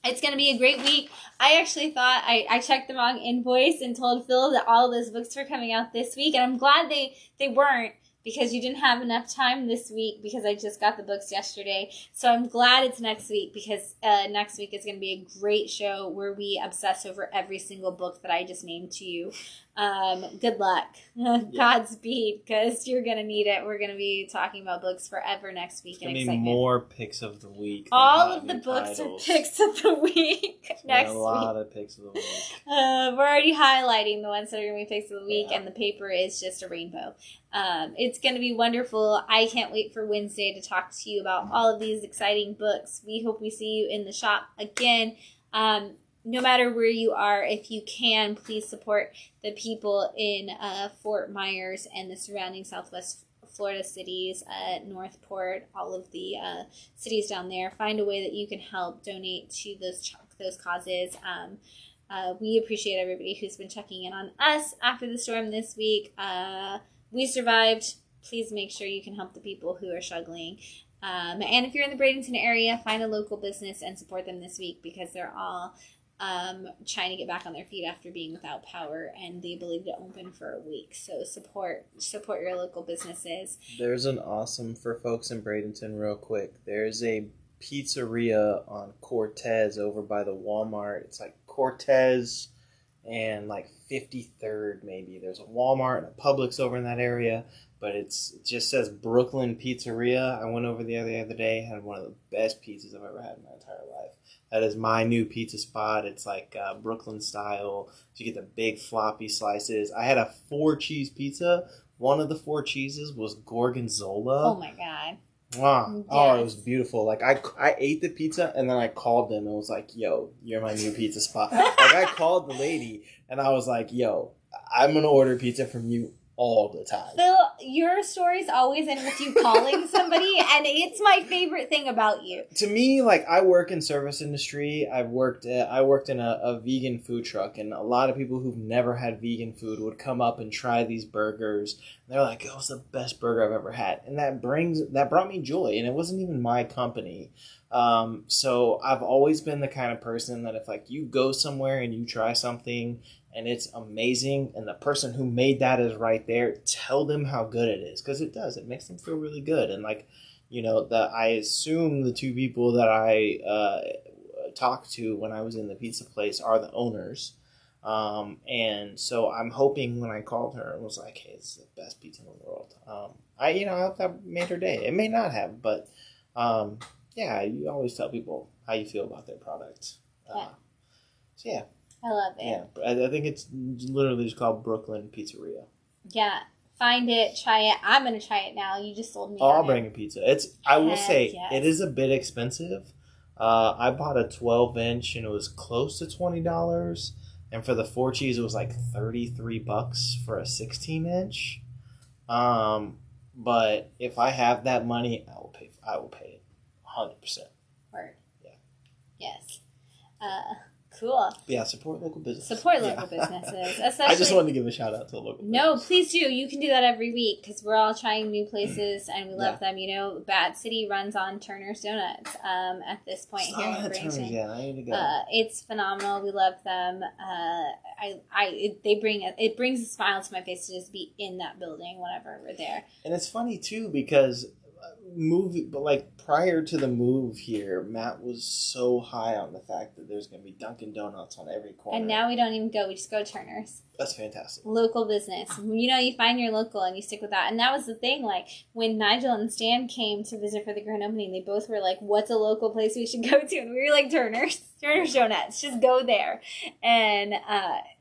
It's going to be a great week. I actually thought I checked the wrong invoice and told Phil that all of those books were coming out this week. And I'm glad they weren't, because you didn't have enough time this week because I just got the books yesterday. So I'm glad it's next week, because next week is going to be a great show where we obsess over every single book that I just named to you. Good luck. Godspeed, because you're going to need it. We're going to be talking about books forever next week. It's going to be more picks of the week. All of the books are picks of the week next week. A lot of picks of the week. We're already highlighting the ones that are going to be picks of the week, and the paper is just a rainbow. It's going to be wonderful. I can't wait for Wednesday to talk to you about all of these exciting books. We hope we see you in the shop again. No matter where you are, if you can, please support the people in Fort Myers and the surrounding Southwest Florida cities, Northport, all of the cities down there. Find a way that you can help donate to those those causes. We appreciate everybody who's been checking in on us after the storm this week. We survived. Please make sure you can help the people who are struggling. And if you're in the Bradenton area, find a local business and support them this week because they're all trying to get back on their feet after being without power and the ability to open for a week. So support your local businesses. There's an awesome, for folks in Bradenton real quick, there's a pizzeria on Cortez over by the Walmart. It's like Cortez and like 53rd maybe. There's a Walmart and a Publix over in that area, but it just says Brooklyn Pizzeria. I went over the other day, had one of the best pizzas I've ever had in my entire life. That is my new pizza spot. It's like Brooklyn style. You get the big floppy slices. I had a 4-cheese pizza. One of the 4 cheeses was gorgonzola. Oh my God. Wow. Yes. Oh, it was beautiful. Like I ate the pizza and then I called them and was like, yo, you're my new pizza spot. Like I called the lady and I was like, yo, I'm going to order pizza from you all the time. Phil, your stories always end with you calling somebody, and it's my favorite thing about you. To me, like, I work in service industry. I worked in a vegan food truck, and a lot of people who've never had vegan food would come up and try these burgers. And they're like, "Oh, it's the best burger I've ever had," and that brought me joy. And it wasn't even my company. So I've always been the kind of person that if like you go somewhere and you try something and it's amazing and the person who made that is right there, tell them how good it is, because it does. It makes them feel really good. And like, you know, I assume the 2 people that I talked to when I was in the pizza place are the owners. And so I'm hoping when I called her and was like, hey, it's the best pizza in the world. I hope that made her day. It may not have, but yeah, you always tell people how you feel about their product. Yeah. So yeah. I love it. Yeah, I think it's literally just called Brooklyn Pizzeria. Yeah, find it, try it. I'm going to try it now. You just sold me. Oh, I'll bring a pizza. I will say, yes. It is a bit expensive. I bought a 12-inch and it was close to $20. And for the 4 cheese, it was like $33 for a 16-inch. But if I have that money, I will pay it 100%. Word. Yeah. Yes. Cool. Yeah, support local businesses. Support local businesses. I just wanted to give a shout out to a local No, business. please do. You can do that every week because we're all trying new places and we love them. You know, Bat City runs on Turner's Donuts at this point here in Bradenton. Yeah, I need to go. It's phenomenal. We love them. It brings a smile to my face to just be in that building whenever we're there. And it's funny too because prior to the move here, Matt was so high on the fact that there's going to be Dunkin' Donuts on every corner. And now we don't even go. We just go to Turner's. That's fantastic. Local business. You know, you find your local and you stick with that. And that was the thing. Like, when Nigel and Stan came to visit for the grand opening, they both were like, what's a local place we should go to? And we were like, Turner's Donuts. Just go there. And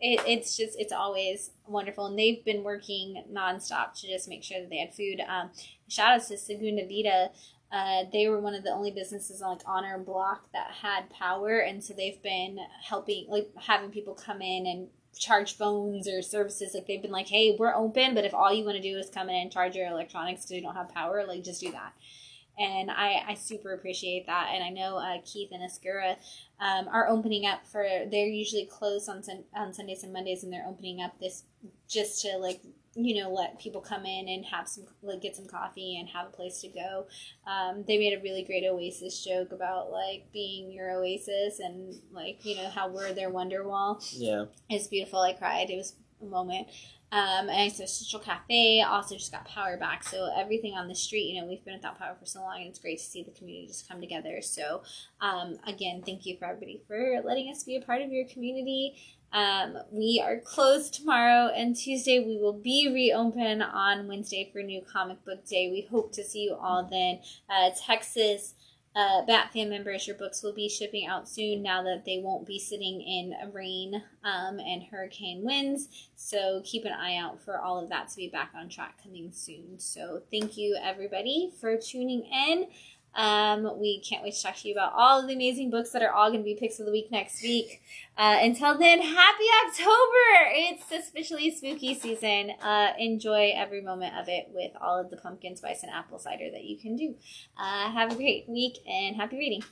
it's always wonderful. And they've been working nonstop to just make sure that they had food. Shout out to Segunda Vida. They were one of the only businesses on our block that had power, and so they've been helping, having people come in and charge phones or services. Like, they've been like, hey, we're open, but if all you want to do is come in and charge your electronics because you don't have power, just do that. And I super appreciate that. And I know Keith and Ascura are opening up they're usually closed on Sundays and Mondays, and they're opening up this just to let people come in and have some, get some coffee and have a place to go. They made a really great Oasis joke about being your Oasis and how we're their wonder wall. Yeah, it's beautiful. I cried. It was a moment. And so Central Cafe also just got power back. So everything on the street, we've been without power for so long, and it's great to see the community just come together. So again, thank you for everybody for letting us be a part of your community. We are closed tomorrow and Tuesday. We will be reopen on Wednesday for New Comic Book Day. We hope to see you all then. Texas Bat fan members, your books will be shipping out soon now that they won't be sitting in rain and hurricane winds. So keep an eye out for all of that to be back on track coming soon. So thank you everybody for tuning in. We can't wait to talk to you about all of the amazing books that are all going to be picks of the week next week. Until then, happy October! It's officially spooky season. Enjoy every moment of it with all of the pumpkin spice and apple cider that you can do. Have a great week and happy reading.